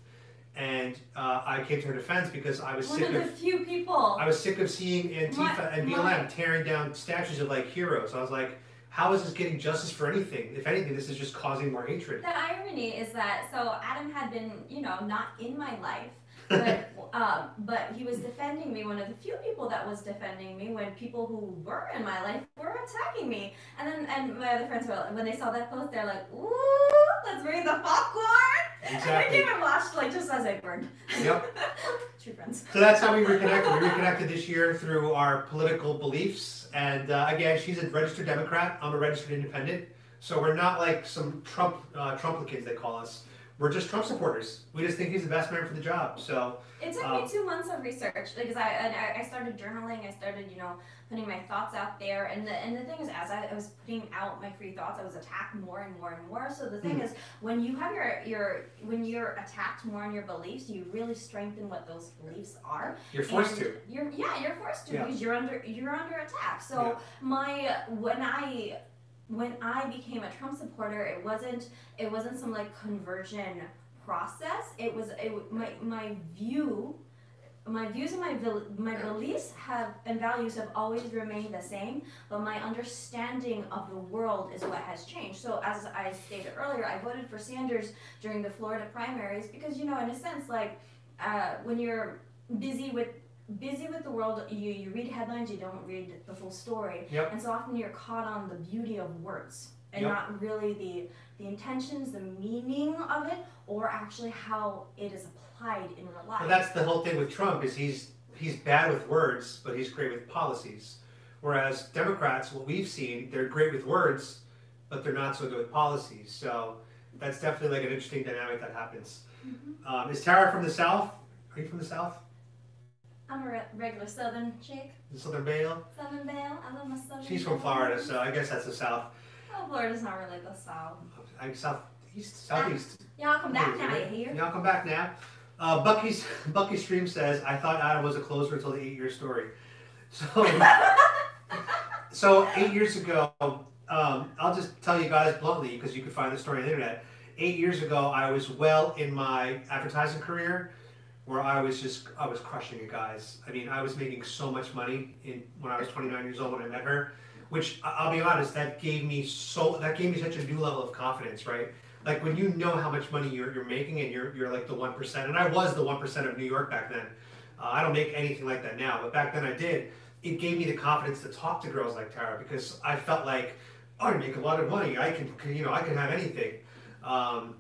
And I came to her defense because I was One sick of the few people. I was sick of seeing Antifa and BLM tearing down statues of like heroes. I was like, how is this getting justice for anything? If anything, this is just causing more hatred. The irony is that, so Adam had been, not in my life, but he was defending me, one of the few people that was defending me when people who were in my life were attacking me. And my other friends were, when they saw that post, they're like, ooh, let's bring the popcorn. Exactly. And they came and watched, just as I burned. Yep. True friends. So that's how we reconnected. We reconnected this year through our political beliefs. And again, she's a registered Democrat. I'm a registered independent. So we're not like some Trumplicans, they call us. We're just Trump supporters. We just think he's the best man for the job. So it took me 2 months of research because I started journaling. I started, putting my thoughts out there. And the thing is, as I was putting out my free thoughts, I was attacked more and more and more. So the thing is, when you have when you're attacked more on your beliefs, you really strengthen what those beliefs are. you're forced to. You're forced to Yeah. because you're under attack. So when I became a Trump supporter, it wasn't some conversion process. It was my views and my beliefs and values have always remained the same, but my understanding of the world is what has changed. So as I stated earlier, I voted for Sanders during the Florida primaries because in a sense, when you're busy with the world, you read headlines, you don't read the full story. Yep. And so often you're caught on the beauty of words and Yep. not really the intentions, the meaning of it, or actually how it is applied in real life. Well, that's the whole thing with Trump is he's bad with words, but he's great with policies. Whereas Democrats, what we've seen, they're great with words, but they're not so good with policies. So that's definitely an interesting dynamic that happens. Mm-hmm. Is Tara from the South? Are you from the South? I'm a regular Southern chick. The Southern Belle? Southern Belle. I love my Southern She's from Florida, so I guess that's the South. Oh, Florida's not really the South. Southeast. Y'all come back now, you hear? Y'all come back now. Bucky Stream says, I thought Adam was a closer until the 8-year story. So 8 years ago, I'll just tell you guys bluntly, because you can find the story on the internet. 8 years ago, I was well in my advertising career, where I was crushing it, guys. I mean, I was making so much money when I was 29 years old when I met her, which I'll be honest, that gave me such a new level of confidence, right? Like when you know how much money you're making and you're like the 1%, and I was the 1% of New York back then. I don't make anything like that now, but back then I did. It gave me the confidence to talk to girls like Tara because I felt like, oh, I make a lot of money. I can have anything.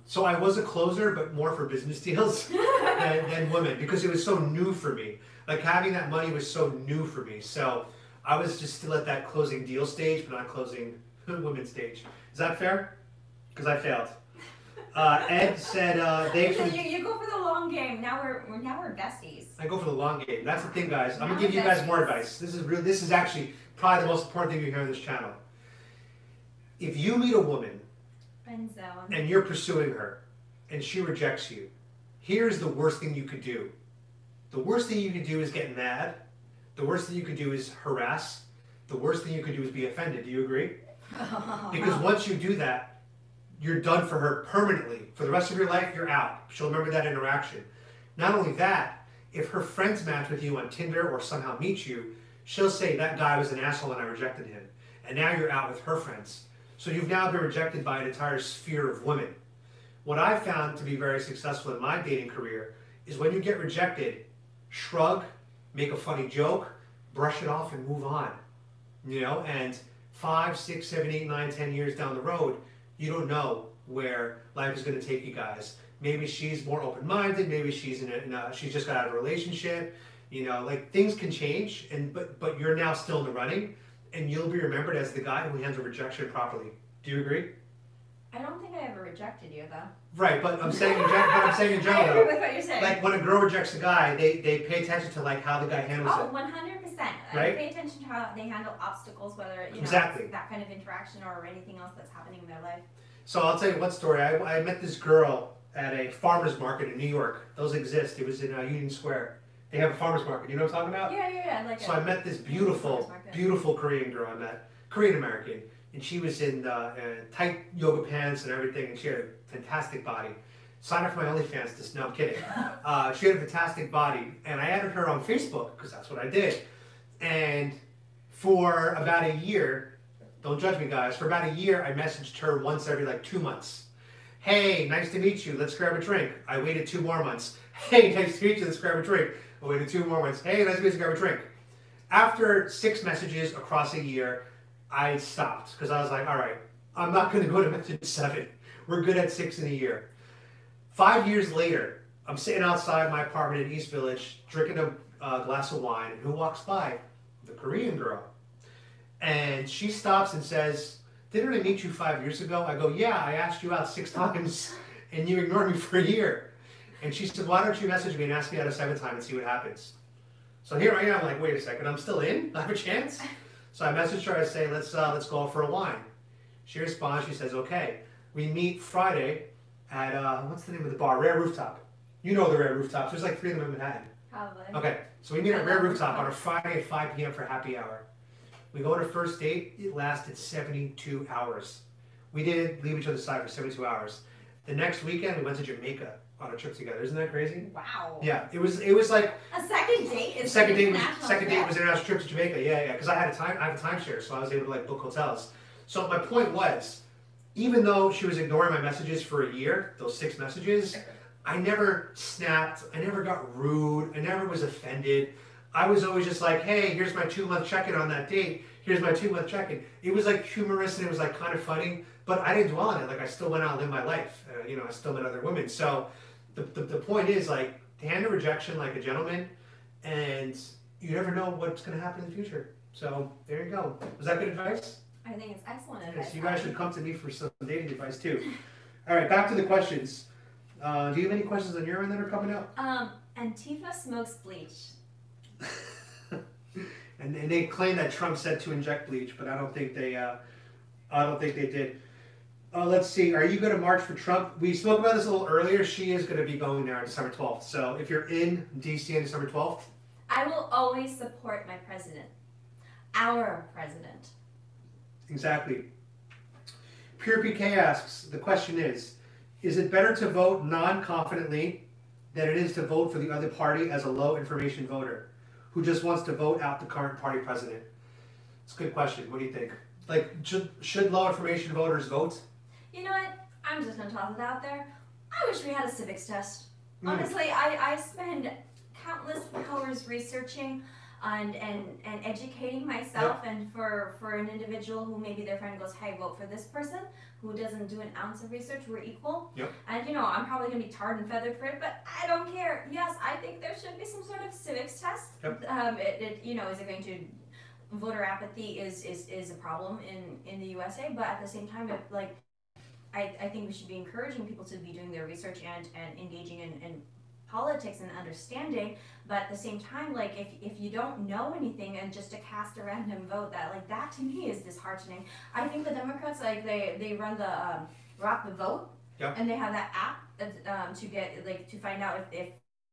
So I was a closer, but more for business deals than women because it was so new for me. Like having that money was so new for me. So I was just still at that closing deal stage, but not closing women's stage. Is that fair? Because I failed. Ed said you go for the long game. Now we're besties. I go for the long game. That's the thing, guys. I'm gonna give you guys more advice. This is actually probably the most important thing you hear on this channel. If you meet a woman and you're pursuing her and she rejects you, here's the worst thing you could do. The worst thing you could do is get mad. The worst thing you could do is harass. The worst thing you could do is be offended. Do you agree? Because once you do that, you're done for her permanently. For the rest of your life, you're out. She'll remember that interaction. Not only that, if her friends match with you on Tinder or somehow meet you, she'll say, that guy was an asshole and I rejected him. And now you're out with her friends. So you've now been rejected by an entire sphere of women. What I found to be very successful in my dating career is when you get rejected, shrug, make a funny joke, brush it off and move on. And 5, 6, 7, 8, 9, 10 years down the road, you don't know where life is going to take you guys. Maybe she's more open-minded. Maybe she's she's just got out of a relationship. You know, like things can change, but you're now still in the running, and you'll be remembered as the guy who handled rejection properly. Do you agree? I don't think I ever rejected you, though. Right, but I'm saying in general. I agree with what you're saying. Like when a girl rejects a guy, they pay attention to like how the guy handles Oh, it. 100%. Right? I pay attention to how they handle obstacles, whether Exactly. it's that kind of interaction or anything else that's happening in their life. So I'll tell you one story. I met this girl at a farmer's market in New York. Those exist. It was in Union Square. They have a farmer's market. You know what I'm talking about? Yeah. Like So I met this beautiful Korean girl. Korean American, and she was in tight yoga pants and everything, and she had a fantastic body. Sign up for my OnlyFans. No, I'm kidding. She had a fantastic body, and I added her on Facebook because that's what I did. And for about a year, don't judge me, guys. For about a year, I messaged her once every like 2 months. Hey, nice to meet you. Let's grab a drink. I waited 2 more months. Hey, nice to meet you. Let's grab a drink. I waited 2 more months. Hey, nice to meet you. Grab a drink. After 6 messages across a year, I stopped because I was like, all right, I'm not going to go to message 7. We're good at 6 in a year. 5 years later, I'm sitting outside my apartment in East Village, drinking a glass of wine, and who walks by? The Korean girl. And she stops and says, didn't I meet you 5 years ago? I go, yeah, I asked you out 6 times, and you ignored me for a year. And she said, why don't you message me and ask me out a 7th time and see what happens? So here I am, like, wait a second, I'm still in? I have a chance? So I messaged her, I say, let's go out for a wine. She responds, she says, okay. We meet Friday at, what's the name of the bar? Rare Rooftop. You know the Rare Rooftops. There's like 3 of them in Manhattan. Probably. Okay, so we meet at Rare Rooftop on a Friday at 5 p.m. for happy hour. We go on a first date. It lasted 72 hours. We didn't leave each other's side for 72 hours. The next weekend, we went to Jamaica on a trip together. Isn't that crazy? Wow. Yeah, it was like a second date. Is second date international was international trip to Jamaica. Yeah, because I have a timeshare, so I was able to like book hotels. So my point was, even though she was ignoring my messages for a year, those 6 messages, I never snapped. I never got rude. I never was offended. I was always just like, hey, here's my 2-month check-in on that date. Here's my 2-month check-in. It was like humorous and it was like kind of funny, but I didn't dwell on it. Like I still went out and lived my life. I still met other women. So the point is like to handle rejection like a gentleman, and you never know what's going to happen in the future. So there you go. Was that good advice? I think it's excellent advice. Yes, you guys should come to me for some dating advice too. All right, back to the questions. Do you have any questions on your end that are coming up? Antifa smokes bleach. and they claim that Trump said to inject bleach, but I don't think they did. Let's see. Are you going to march for Trump? We spoke about this a little earlier. She is going to be going there on December 12th. So if you're in DC on December 12th, I will always support my president, our president. Exactly. Pure PK asks, the question is it better to vote non-confidently than it is to vote for the other party as a low-information voter who just wants to vote out the current party president? It's a good question. What do you think? Like, should low-information voters vote? You know what? I'm just going to toss it out there. I wish we had a civics test. Honestly, I spend countless hours researching and educating myself, and for an individual who maybe their friend goes, hey, vote for this person, who doesn't do an ounce of research, we're equal. And I'm probably going to be tarred and feathered for it, but I don't care. Yes, I think there should be some sort of civics test. Is it going to, voter apathy is a problem in the USA, but at the same time, I think we should be encouraging people to be doing their research and engaging in politics and understanding, but at the same time, like if you don't know anything and just to cast a random vote, that to me is disheartening. I think the Democrats, they run the Rock the Vote, and they have that app to get to find out if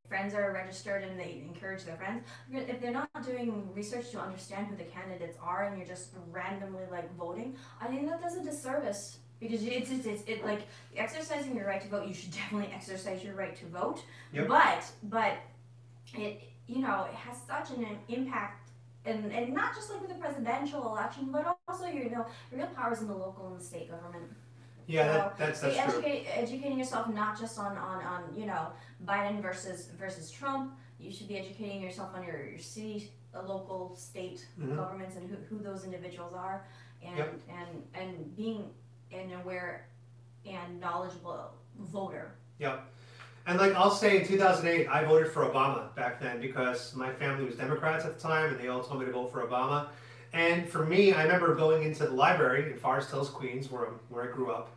friends are registered, and they encourage their friends. If they're not doing research to understand who the candidates are and you're just randomly voting, I think that does a disservice. Because it's like exercising your right to vote, you should definitely exercise your right to vote. But it has such an impact, and not just with the presidential election, but also your real powers in the local and the state government. Yeah, that's true. Educating yourself not just on Biden versus Trump. You should be educating yourself on your city, local, state governments, and who those individuals are, and being and aware and knowledgeable voter. Yep. And like I'll say in 2008, I voted for Obama back then because my family was Democrats at the time and they all told me to vote for Obama. And for me, I remember going into the library in Forest Hills, Queens, where I grew up.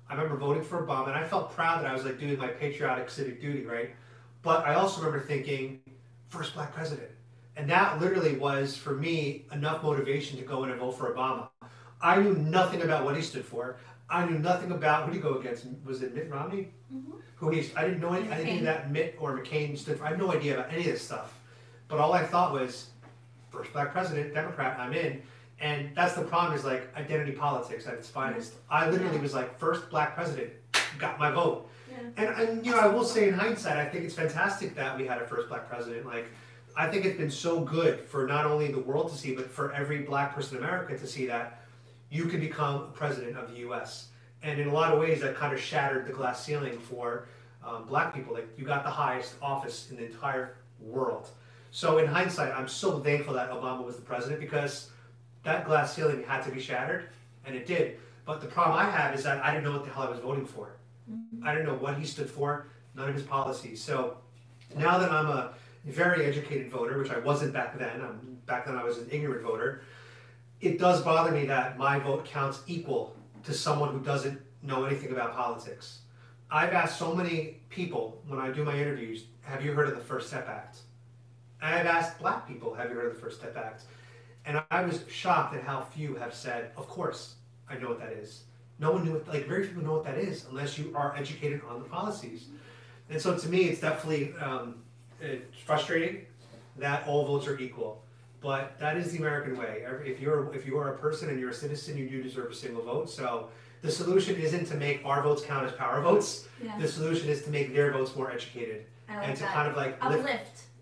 I remember voting for Obama and I felt proud that I was like doing my patriotic civic duty, right? But I also remember thinking, first black president. And that literally was, for me, enough motivation to go in and vote for Obama. I knew nothing about what he stood for. I knew nothing about, who did he go against? Was it Mitt Romney? Mm-hmm. I didn't know anything that Mitt or McCain stood for. I had no idea about any of this stuff. But all I thought was, first black president, Democrat, I'm in. And that's the problem, is like identity politics at its finest. I literally was like, first black president, got my vote. Yeah. And you know, I will say in hindsight, I think it's fantastic that we had a first black president. Like, I think it's been so good for not only the world to see, but for every black person in America to see that you can become president of the U.S. And in a lot of ways, that kind of shattered the glass ceiling for black people. Like, you got the highest office in the entire world. So in hindsight, I'm so thankful that Obama was the president, because that glass ceiling had to be shattered, and it did. But the problem I had is that I didn't know what the hell I was voting for. I didn't know what he stood for, none of his policies. So now that I'm a very educated voter, which I wasn't back then, back then I was an ignorant voter, it does bother me that my vote counts equal to someone who doesn't know anything about politics. I've asked so many people when I do my interviews, have you heard of the First Step Act? And I've asked black people, have you heard of the First Step Act? And I was shocked at how few have said, of course, I know what that is. No one knew it, like very few people know what that is unless you are educated on the policies. And so to me, it's definitely frustrating that all votes are equal. But that is the American way. If you are a person and you're a citizen, you do deserve a single vote. So the solution isn't to make our votes count as power votes. Yeah. The solution is to make their votes more educated. And to kind of like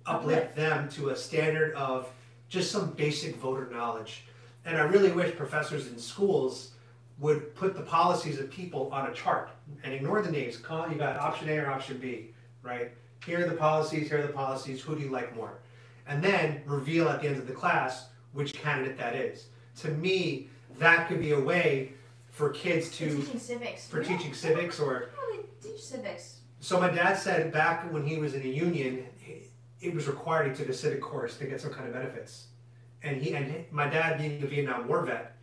uplift them to a standard of just some basic voter knowledge. And I really wish professors in schools would put the policies of people on a chart and ignore the names. You got option A or option B, right? Here are the policies, who do you like more? And then reveal at the end of the class which candidate that is. To me, that could be a way for kids to... teaching civics. For teaching civics or... How do they teach civics? So my dad said back when he was in the Union, it was required he took a civic course to get some kind of benefits. And my dad, being a Vietnam War vet,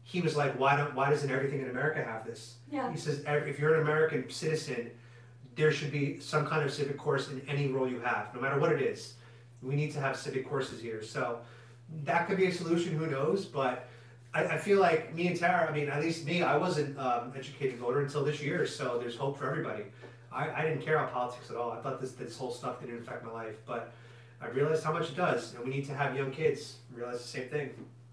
he was like, why doesn't everything in America have this? Yeah. He says, if you're an American citizen, there should be some kind of civic course in any role you have, no matter what it is. We need to have civic courses here. So that could be a solution, who knows? But I feel like me and Tara, I mean, at least me, I wasn't an educated voter until this year, so there's hope for everybody. I didn't care about politics at all. I thought this whole stuff didn't affect my life, but I realized how much it does, and we need to have young kids realize the same thing.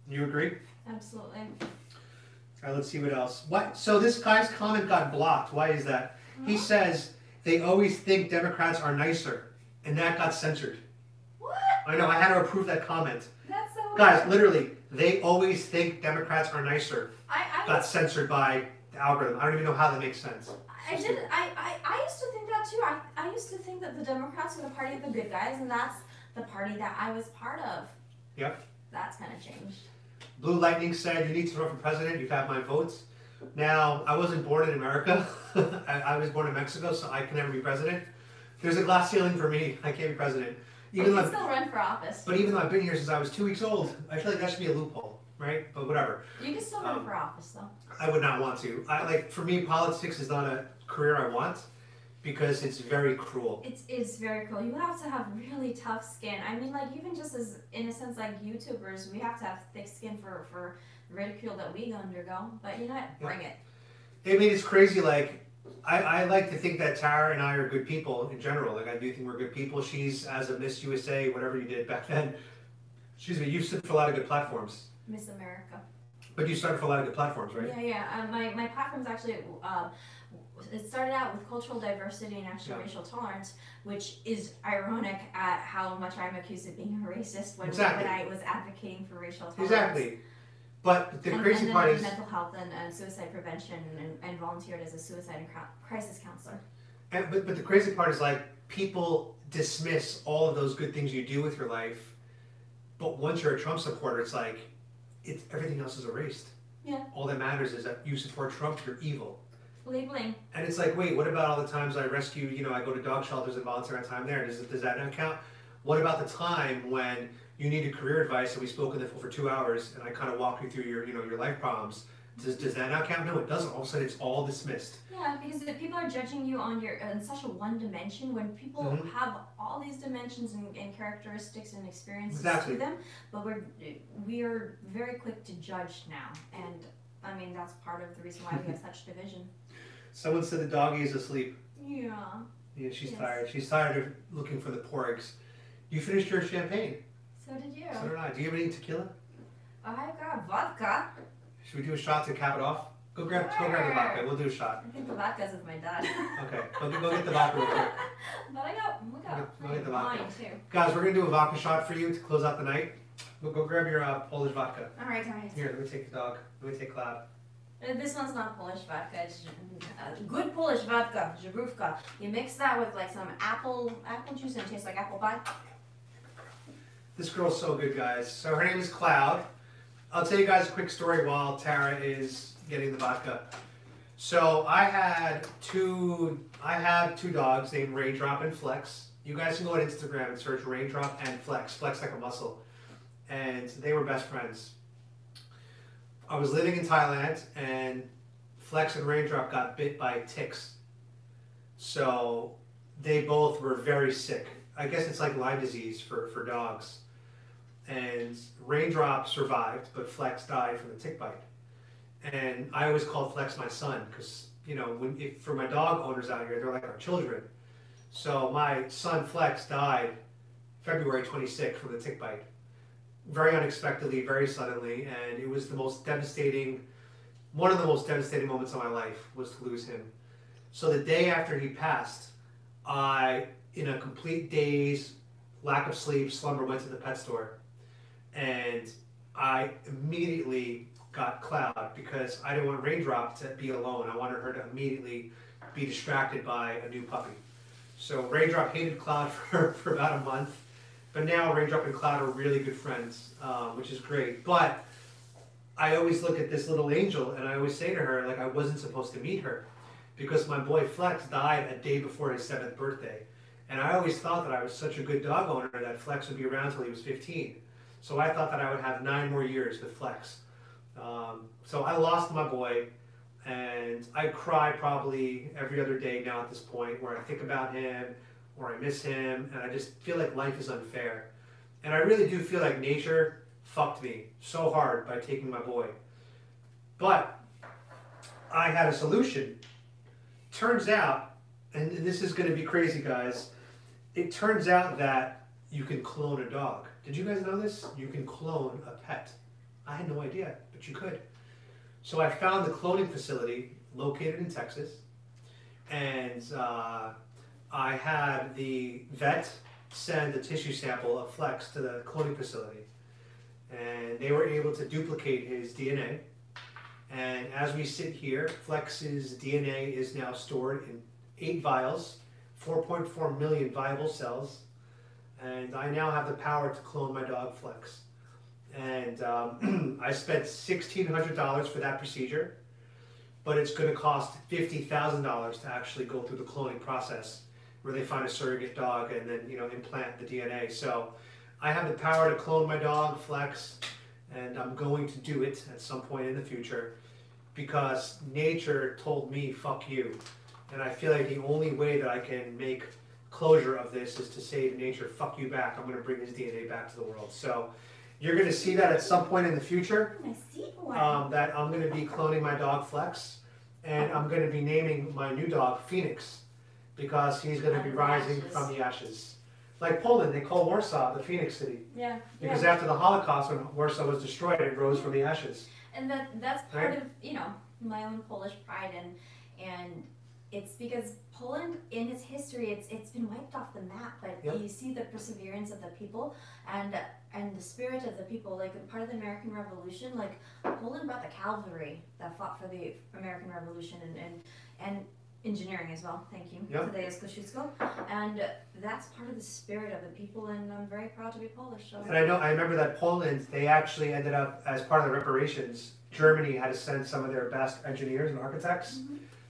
You agree? Absolutely. All right, let's see what else. So this guy's comment got blocked. Why is that? He says, they always think Democrats are nicer, and that got censored. What? I know, I had to approve that comment. That's so weird. Guys, literally, they always think Democrats are nicer. Got censored by the algorithm. I don't even know how that makes sense. I used to think that too. I used to think that the Democrats were the party of the good guys, and that's the party that I was part of. Yep. That's kind of changed. Blue Lightning said, you need to run for president, you have my votes. Now, I wasn't born in America. I was born in Mexico, so I can never be president. There's a glass ceiling for me. I can't be president. You can still run for office. But even though I've been here since I was 2 weeks old, I feel like that should be a loophole, right? But whatever. You can still run for office, though. I would not want to. For me, politics is not a career I want, because it's very cruel. It's very cruel. You have to have really tough skin. I mean, like, even just as, in a sense, like YouTubers, we have to have thick skin for the ridicule that we undergo. But you know what? Bring it. I mean, it's crazy. Like, I like to think that Tara and I are good people in general. Like, I do think we're good people. She's, as a Miss USA, whatever you did back then, you stood for a lot of good platforms. Miss America. But you started for a lot of good platforms, right? Yeah. My platform's actually... it started out with cultural diversity and actually racial tolerance, which is ironic at how much I'm accused of being a racist when I was advocating for racial tolerance. Exactly. But the crazy part is... mental health and suicide prevention and volunteered as a suicide and crisis counselor. But the crazy part is, like, people dismiss all of those good things you do with your life, but once you're a Trump supporter, it's like, everything else is erased. Yeah. All that matters is that you support Trump, you're evil. Labeling. And it's like, wait, what about all the times I rescue, you know, I go to dog shelters and volunteer on time there? Does that not count? What about the time when you needed career advice and we spoke on the phone for 2 hours and I kind of walk you through your, you know, your life problems? Does that not count? No, it doesn't. All of a sudden, it's all dismissed. Yeah, because if people are judging you on your on such a one dimension, when people have all these dimensions and characteristics and experiences to them, but we are very quick to judge now, and I mean that's part of the reason why we have such division. Someone said the doggy is asleep. Yeah. Yeah, she's tired. She's tired of looking for the porgs. You finished your champagne. So did you. So did I. Do you have any tequila? I got vodka. Should we do a shot to cap it off? Go grab the vodka. We'll do a shot. I think the vodka's with my dad. Okay, go get the vodka real quick. But I got Go get the vodka. wine too. Guys, we're gonna do a vodka shot for you to close out the night. Go grab your Polish vodka. All right. Here, let me take the dog. Let me take Cloud. This one's not Polish vodka. It's good Polish vodka, żarówka. You mix that with like some apple juice and it tastes like apple pie. This girl's so good, guys. So her name is Cloud. I'll tell you guys a quick story while Tara is getting the vodka. So I have two dogs named Raindrop and Flex. You guys can go on Instagram and search Raindrop and Flex. Flex like a muscle. And they were best friends. I was living in Thailand and Flex and Raindrop got bit by ticks. So they both were very sick. I guess it's like Lyme disease for dogs. And Raindrop survived, but Flex died from the tick bite. And I always called Flex my son because, you know, for my dog owners out here, they're like our children. So my son Flex died February 26th from the tick bite. Very unexpectedly, very suddenly, and it was the most devastating, one of the most devastating moments of my life was to lose him. So the day after he passed, I, in a complete daze, lack of sleep, slumber, went to the pet store. And I immediately got Cloud because I didn't want Raindrop to be alone. I wanted her to immediately be distracted by a new puppy. So Raindrop hated Cloud for about a month. But now Raindrop and Cloud are really good friends, which is great. But I always look at this little angel and I always say to her, like, I wasn't supposed to meet her because my boy Flex died a day before his 7th birthday. And I always thought that I was such a good dog owner that Flex would be around till he was 15. So I thought that I would have 9 more years with Flex. So I lost my boy and I cry probably every other day now at this point where I think about him or I miss him and I just feel like life is unfair. And I really do feel like nature fucked me so hard by taking my boy. But I had a solution. Turns out, and this is going to be crazy, guys, it turns out that you can clone a dog. Did you guys know this? You can clone a pet. I had no idea, but you could. So I found the cloning facility located in Texas, and I had the vet send a tissue sample of Flex to the cloning facility, and they were able to duplicate his DNA. And as we sit here, Flex's DNA is now stored in 8 vials, 4.4 million viable cells, and I now have the power to clone my dog Flex. And I spent $1,600 for that procedure, but it's going to cost $50,000 to actually go through the cloning process, where they find a surrogate dog and then, you know, implant the DNA. So I have the power to clone my dog Flex, and I'm going to do it at some point in the future because nature told me fuck you. And I feel like the only way that I can make closure of this is to say to nature, fuck you back. I'm going to bring his DNA back to the world. So you're going to see that at some point in the future, that I'm going to be cloning my dog Flex, and I'm going to be naming my new dog Phoenix, because he's going to be rising from the ashes. Like Poland, they call Warsaw the Phoenix City. Yeah. Because after the Holocaust, when Warsaw was destroyed, it rose from the ashes. And that's part of, you know, my own Polish pride, and it's because Poland, in its history, it's been wiped off the map, but you see the perseverance of the people and the spirit of the people. Like part of the American Revolution, like Poland brought the cavalry that fought for the American Revolution and engineering as well. Thank you. Today is Kościuszko, and that's part of the spirit of the people, and I'm very proud to be Polish. So. And I remember that Poland, they actually ended up, as part of the reparations, Germany had to send some of their best engineers and architects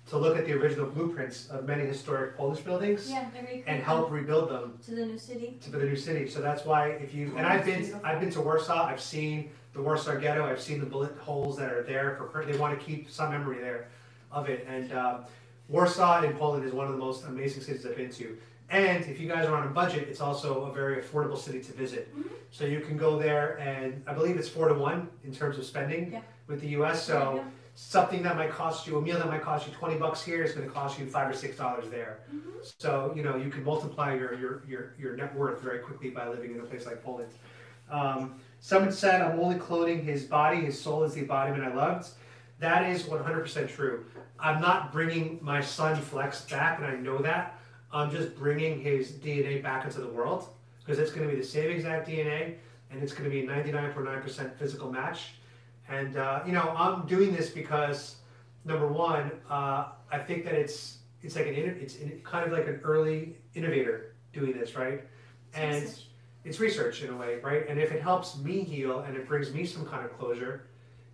to look at the original blueprints of many historic Polish buildings Yeah, they're recreating and help rebuild them to the new city. to the new city. So that's why if you and I've been to Warsaw. I've seen the Warsaw Ghetto. I've seen the bullet holes that are there they want to keep some memory there of it. And Warsaw in Poland is one of the most amazing cities I've been to. And if you guys are on a budget, it's also a very affordable city to visit. So you can go there, and I believe it's 4-to-1 in terms of spending with the U.S. So something that might cost you, a meal that might cost you $20 here is going to cost you $5 or $6 there. So you know you can multiply your net worth very quickly by living in a place like Poland. Someone said, "I'm only cloning his body. His soul is the embodiment I loved." That is 100% true. I'm not bringing my son Flex back, and I know that. I'm just bringing his DNA back into the world because it's going to be the same exact DNA, and it's going to be a 99.9% physical match. And you know, I'm doing this because number one, I think that it's like kind of like an early innovator doing this, right? And it's research in a way, right? And if it helps me heal and it brings me some kind of closure,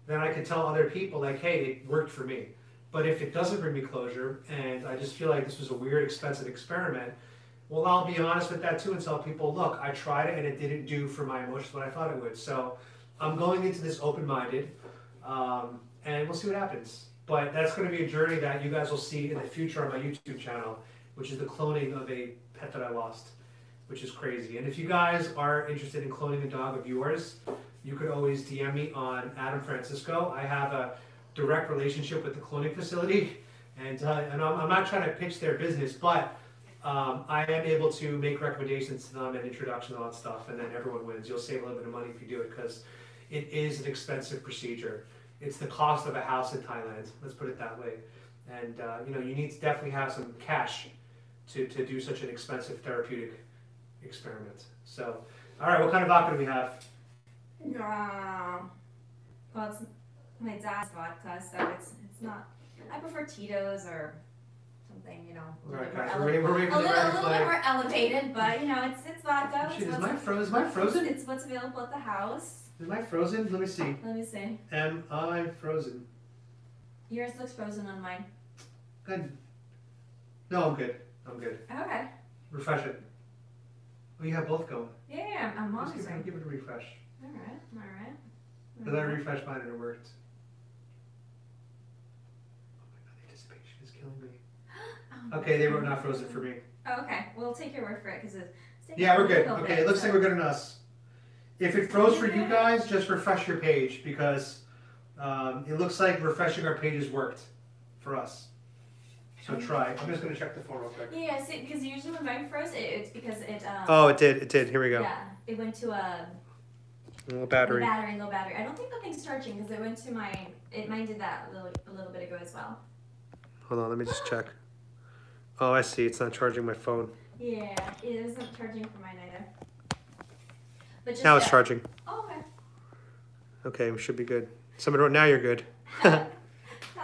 then I can tell other people like, hey, it worked for me. But if it doesn't bring me closure and I just feel like this was a weird, expensive experiment, well, I'll be honest with that too and tell people, look, I tried it and it didn't do for my emotions what I thought it would. So I'm going into this open-minded and we'll see what happens. But that's going to be a journey that you guys will see in the future on my YouTube channel, which is the cloning of a pet that I lost, which is crazy. And if you guys are interested in cloning a dog of yours, you could always DM me on Adam Francisco. I have a direct relationship with the cloning facility, and I'm not trying to pitch their business, but I am able to make recommendations to them and introduction and all that stuff, and then everyone wins. You'll save a little bit of money if you do it because it is an expensive procedure. It's the cost of a house in Thailand, let's put it that way. And you know, you need to definitely have some cash to do such an expensive therapeutic experiment. So, all right, what kind of vodka do we have? Well, it's my dad's vodka, so it's not. I prefer Tito's or something, you know. All right, guys, we're waiting a for the little red bit flag. more elevated, but you know, it's vodka. Shit, It's is what's- mine frozen? It's what's available at the house. Is mine frozen? Let me see. Let me see. Am I frozen? Yours looks frozen on mine. Good. No, I'm good. I'm good. Okay. Refresh it. Oh, you have both going. Yeah, I'm Just monitoring. give it a refresh. All right. Because I refreshed mine and it worked. Oh my god, the anticipation is killing me. Oh, Okay, they were not frozen for me. Oh, okay, we'll take your word for it because it's. taking Yeah, a we're good. little Okay, bit, it looks so- like we're good on us. If it froze for you guys, just refresh your page because it looks like refreshing our pages worked for us. So try. I'm just going to check the phone real quick. Yeah, see, because usually when mine froze, it's because it. Oh, it did. It did. Here we go. Yeah, it went to a Little low battery. battery. I don't think the thing's charging because it went to mine did that a little bit ago as well. Hold on, let me just check. Oh, I see. It's not charging my phone. Yeah, it isn't charging for mine either. But just Now it's charging. Oh, okay. Okay, we should be good. Someone wrote, now you're good. That'll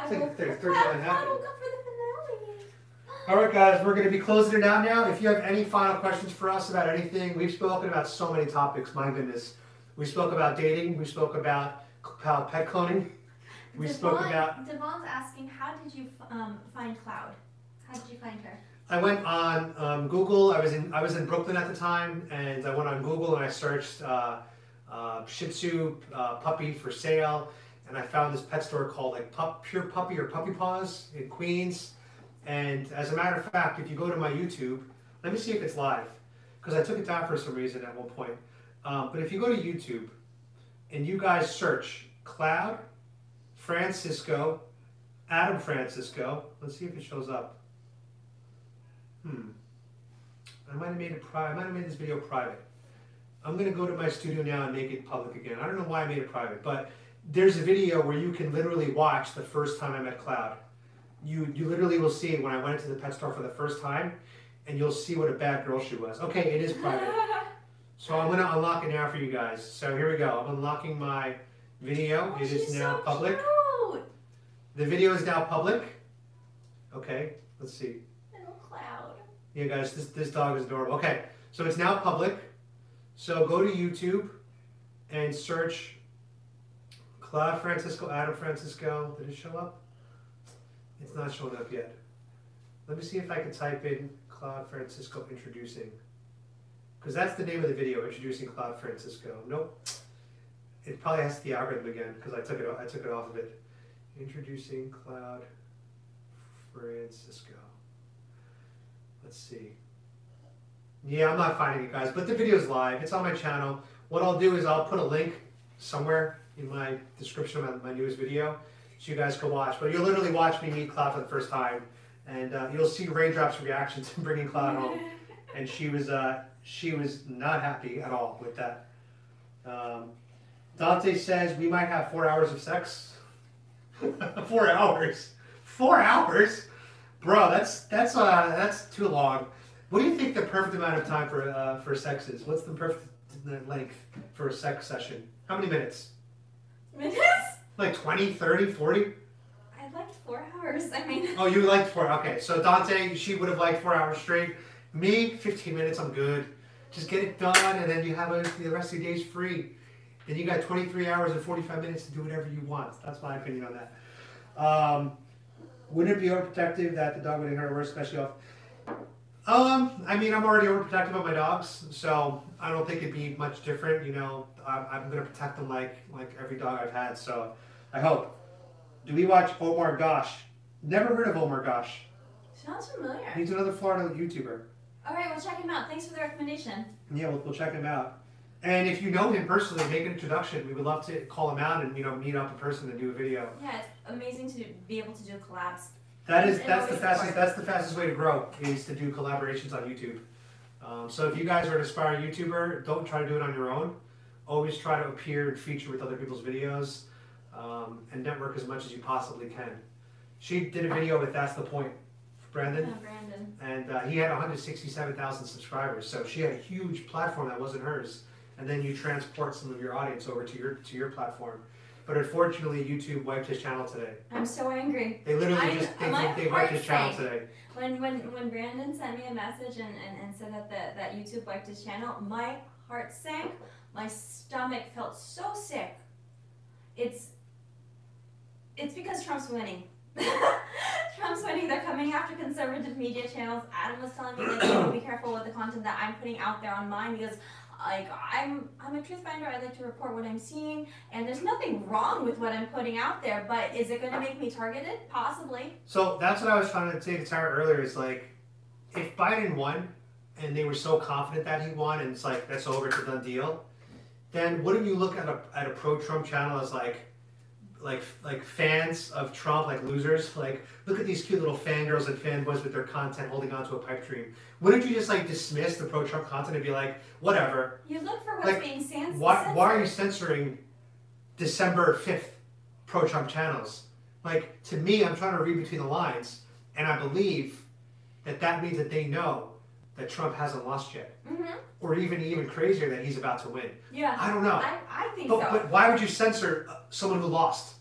There's 39 go happening. for the finale. All right, guys, we're going to be closing it out now. If you have any final questions for us about anything, we've spoken about so many topics. My goodness, we spoke about dating. We spoke about pet cloning. We spoke about. Devon's asking, how did you find Cloud? How did you find her? I went on Google. I was in Brooklyn at the time, and I went on Google and I searched Shih Tzu puppy for sale, and I found this pet store called like Pure Puppy or Puppy Paws in Queens. And as a matter of fact, if you go to my YouTube, let me see if it's live, because I took it down for some reason at one point. But if you go to YouTube and you guys search Cloud Francisco, Adam Francisco, let's see if it shows up. I might have made it private. I might have made this video private. I'm gonna go to my studio now and make it public again. I don't know why I made it private, but there's a video where you can literally watch the first time I met Cloud. You literally will see when I went into the pet store for the first time, and you'll see what a bad girl she was. Okay, it is private. So I'm gonna unlock it now for you guys. So here we go. I'm unlocking my video. Oh, It is she's now so public. Cute. The video is now public. Okay, let's see. Little Cloud. Yeah, guys, this dog is adorable. Okay, so it's now public. So go to YouTube and search Cloud Francisco, Adam Francisco. Did it show up? It's not showing up yet. Let me see if I can type in Cloud Francisco introducing. Because that's the name of the video, introducing Cloud Francisco. Nope. It probably has the algorithm again because I took it off of it. Introducing Cloud Francisco. Let's see. Yeah, I'm not finding it, guys, but the video's live. It's on my channel. What I'll do is I'll put a link somewhere in my description of my newest video so you guys can watch. But you'll literally watch me meet Cloud for the first time, and you'll see Raindrop's reaction to bringing Cloud home. And she was not happy at all with that. Dante says we might have 4 hours of sex. 4 hours. 4 hours, bro. That's too long. What do you think the perfect amount of time for sex is? What's the perfect length for a sex session? How many minutes? Minutes? Like 20, 30, 40? I liked 4 hours. I mean. Oh, you liked 4. Okay, so Dante, she would have liked 4 hours straight. Me, 15 minutes, I'm good. Just get it done, and then you have the rest of your days free. Then you got 23 hours and 45 minutes to do whatever you want. That's my opinion on that. Wouldn't it be overprotective that the dog would inherit worse, especially off? I mean, I'm already overprotective of my dogs, so I don't think it'd be much different. You know, I'm gonna protect them like every dog I've had. So I hope. Do we watch Omar Gosh? Never heard of Omar Gosh. Sounds familiar. He's another Florida YouTuber. All right, we'll check him out. Thanks for the recommendation. Yeah, we'll check him out. And if you know him personally, make an introduction. We would love to call him out and meet up in person and do a video. Yeah, it's amazing to be able to do collabs. That's the fastest way to grow is to do collaborations on YouTube. So if you guys are an aspiring YouTuber, don't try to do it on your own. Always try to appear and feature with other people's videos and network as much as you possibly can. She did a video with That's the Point, Brandon. Yeah, Brandon. And he had 167,000 subscribers, so she had a huge platform that wasn't hers. And then you transport some of your audience over to your platform. But unfortunately, YouTube wiped his channel today. I'm so angry. They literally they wiped his channel today. When Brandon sent me a message and said that YouTube wiped his channel, my heart sank. My stomach felt so sick. It's because Trump's winning. Trump's winning. They're coming after conservative media channels. Adam was telling me that be careful with the content that I'm putting out there on mine because I'm a truth finder. I like to report what I'm seeing, and there's nothing wrong with what I'm putting out there. But is it going to make me targeted? Possibly. So that's what I was trying to say to Tara earlier. Is like, if Biden won, and they were so confident that he won, and it's like that's over, it's a done deal, then wouldn't you look at a pro-Trump channel as like fans of Trump, like losers? Like, look at these cute little fangirls and fanboys with their content holding onto a pipe dream. Wouldn't you just like dismiss the pro-Trump content and be like, whatever? You look for what's like, being censored. Why are you censoring December 5th pro-Trump channels? Like, to me, I'm trying to read between the lines, and I believe that means that they know that Trump hasn't lost yet. Mm-hmm. Or even crazier, that he's about to win. Yeah. I don't know. I think so. But why would you censor someone who lost?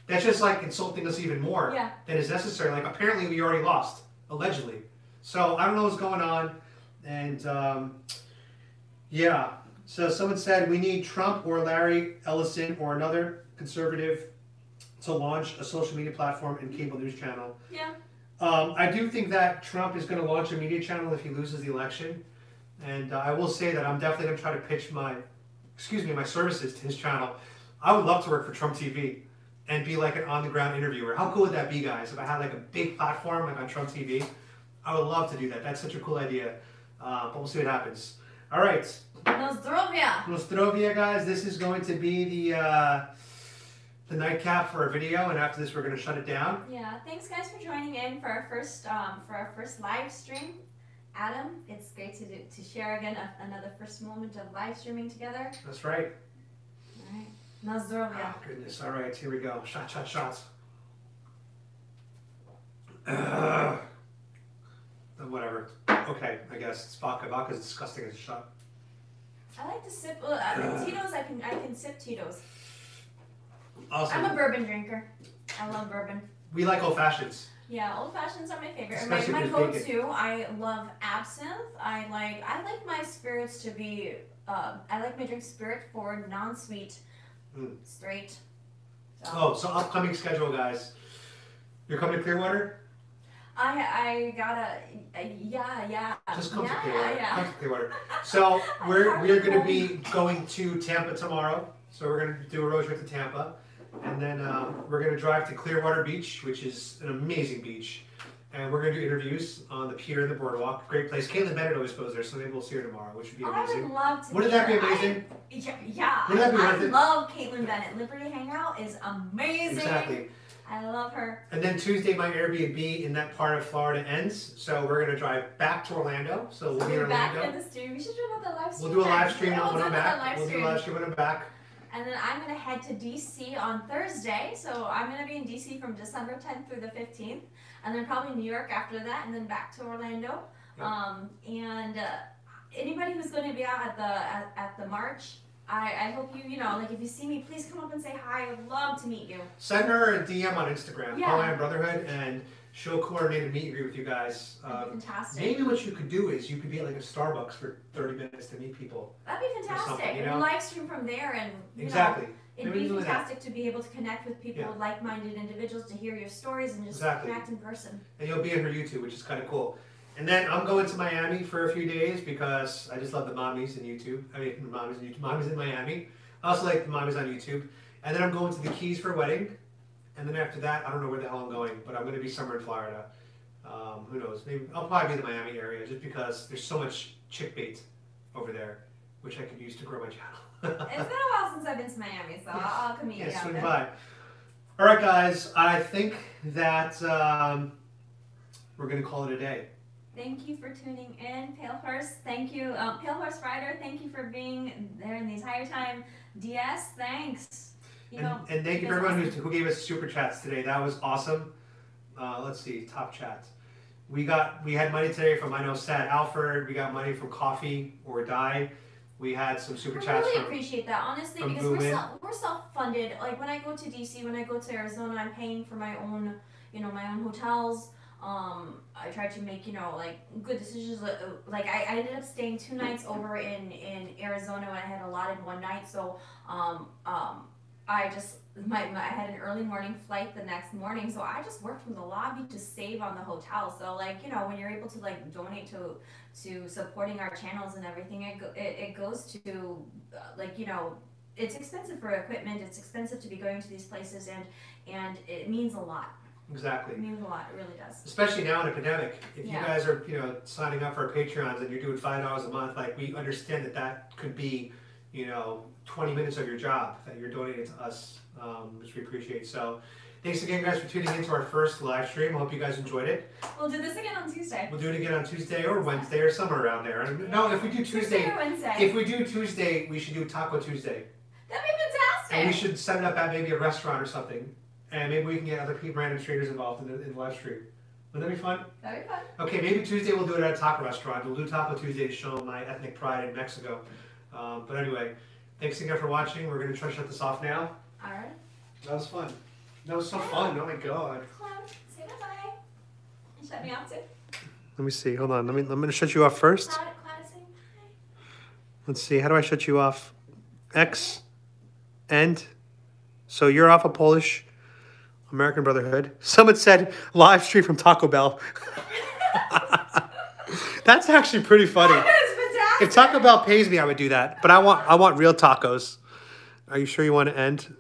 That's just like insulting us even more than is necessary. Like, apparently we already lost, allegedly. So I don't know what's going on. And yeah. So someone said we need Trump or Larry Ellison or another conservative to launch a social media platform and cable news channel. Yeah. I do think that Trump is going to launch a media channel if he loses the election. And I will say that I'm definitely going to try to pitch my services to his channel. I would love to work for Trump TV and be like an on-the-ground interviewer. How cool would that be, guys? If I had like a big platform like on Trump TV, I would love to do that. That's such a cool idea. But we'll see what happens. All right. Nostrovia. Nostrovia, guys. This is going to be the nightcap for our video, and after this, we're going to shut it down. Yeah. Thanks, guys, for joining in for our first live stream. Adam, it's great to share again another first moment of live streaming together. That's right. All right. Nostrovia. Oh, goodness. All right, here we go. Shots. Whatever. Okay, I guess it's vodka. Vodka's disgusting as a shot. I like to sip Tito's. I can sip Tito's. Awesome. I'm a bourbon drinker. I love bourbon. We like old fashions. Yeah, old fashions are my favorite. Especially My if there's go-to. I love absinthe. I like my spirits to be. I like my drink spirit forward, non-sweet, straight. So upcoming schedule, guys. You're coming to Clearwater? I gotta, yeah. Just come to yeah, Clearwater. yeah. Come to Clearwater. So we're going to be going to Tampa tomorrow. So we're going to do a road trip to Tampa. And then we're going to drive to Clearwater Beach, which is an amazing beach. And we're going to do interviews on the pier and the boardwalk. Great place. Caitlin Bennett always goes there, so maybe we'll see her tomorrow, which would be amazing. I would love to. Wouldn't that be amazing? Yeah. Wouldn't that be worth I it? love Caitlin Bennett. Liberty Hangout is amazing. Exactly. I love her. And then Tuesday, my Airbnb in that part of Florida ends. So we're going to drive back to Orlando. So we'll be in back Orlando. in the studio. We should do another live stream. We'll do a live stream Yeah, when I'm back. live We'll do a live stream when I'm back. And then I'm going to head to DC on Thursday. So I'm going to be in DC from December 10th through the 15th. And then probably New York after that. And then back to Orlando. Yep. Anybody who's going to be out at the march, I hope you like if you see me, please come up and say hi. I would love to meet you. Send her a DM on Instagram, Yeah. POAMBrotherhood, and she'll coordinate a meet and greet with you guys. That'd be fantastic. Maybe what you could do is you could be at like a Starbucks for 30 minutes to meet people. That'd be fantastic. You And know? live stream from there, and Exactly. it'd Maybe be do that. fantastic to be able to connect with people, Yeah. like-minded individuals, to hear your stories and just Exactly. connect in person. And you'll be in her YouTube, which is kind of cool. And then I'm going to Miami for a few days because I just love the mommies in YouTube. I mean, the mommies in YouTube. Mommies in Miami. I also like the mommies on YouTube. And then I'm going to the Keys for a wedding. And then after that, I don't know where the hell I'm going, but I'm going to be somewhere in Florida. Who knows? Maybe I'll probably be in the Miami area just because there's so much chick bait over there, which I could use to grow my channel. It's been a while since I've been to Miami, so I'll come meet you Yeah, out swing there. by. All right, guys. I think that we're going to call it a day. Thank you for tuning in, Pale Horse. Thank you, Pale Horse Rider. Thank you for being there in the entire time. DS, thanks. And thank you for everyone who gave us super chats today. That was awesome. Let's see, top chats. We had money today from, I know, Sad Alfred. We got money from Coffee or Die. We had some super I chats really from. appreciate that, honestly, from because Boo-In. we're self-funded. Like when I go to DC, when I go to Arizona, I'm paying for my own, my own hotels. I try to make, like good decisions. Like I ended up staying 2 nights over in Arizona when I had allotted 1 night. So, I just, I had an early morning flight the next morning. So I just worked from the lobby to save on the hotel. So like, when you're able to like donate to supporting our channels and everything, it goes to, it's expensive for equipment. It's expensive to be going to these places and it means a lot. Exactly. It means a lot. It really does. Especially now in a pandemic. If you Yeah. guys are, signing up for our Patreons and you're doing $5 a month, like we understand that could be, 20 minutes of your job that you're donating to us, which we appreciate. So thanks again, guys, for tuning into our first live stream. I hope you guys enjoyed it. We'll do this again on Tuesday. We'll do it again on Tuesday or Wednesday or somewhere around there. And no, if we do Tuesday, or Wednesday. if we do Tuesday, we should do Taco Tuesday. That'd be fantastic. And we should set it up at maybe a restaurant or something. And maybe we can get other people, random strangers involved in the live stream. Wouldn't that be fun? That'd be fun. Okay, maybe Tuesday we'll do it at a taco restaurant. We'll do Taco Tuesday to show my ethnic pride in Mexico. But anyway, thanks again for watching. We're going to try to shut this off now. All right. That was fun. That was so fun. Oh my god. Cloud, say bye-bye. And shut me off too. Let me see. Hold on. I'm going to shut you off first. Cloud, say bye. Let's see. How do I shut you off? X. End. So you're off of Polish American Brotherhood. Someone said live stream from Taco Bell. That's actually pretty funny. That is fantastic. If Taco Bell pays me, I would do that. But I want real tacos. Are you sure you want to end?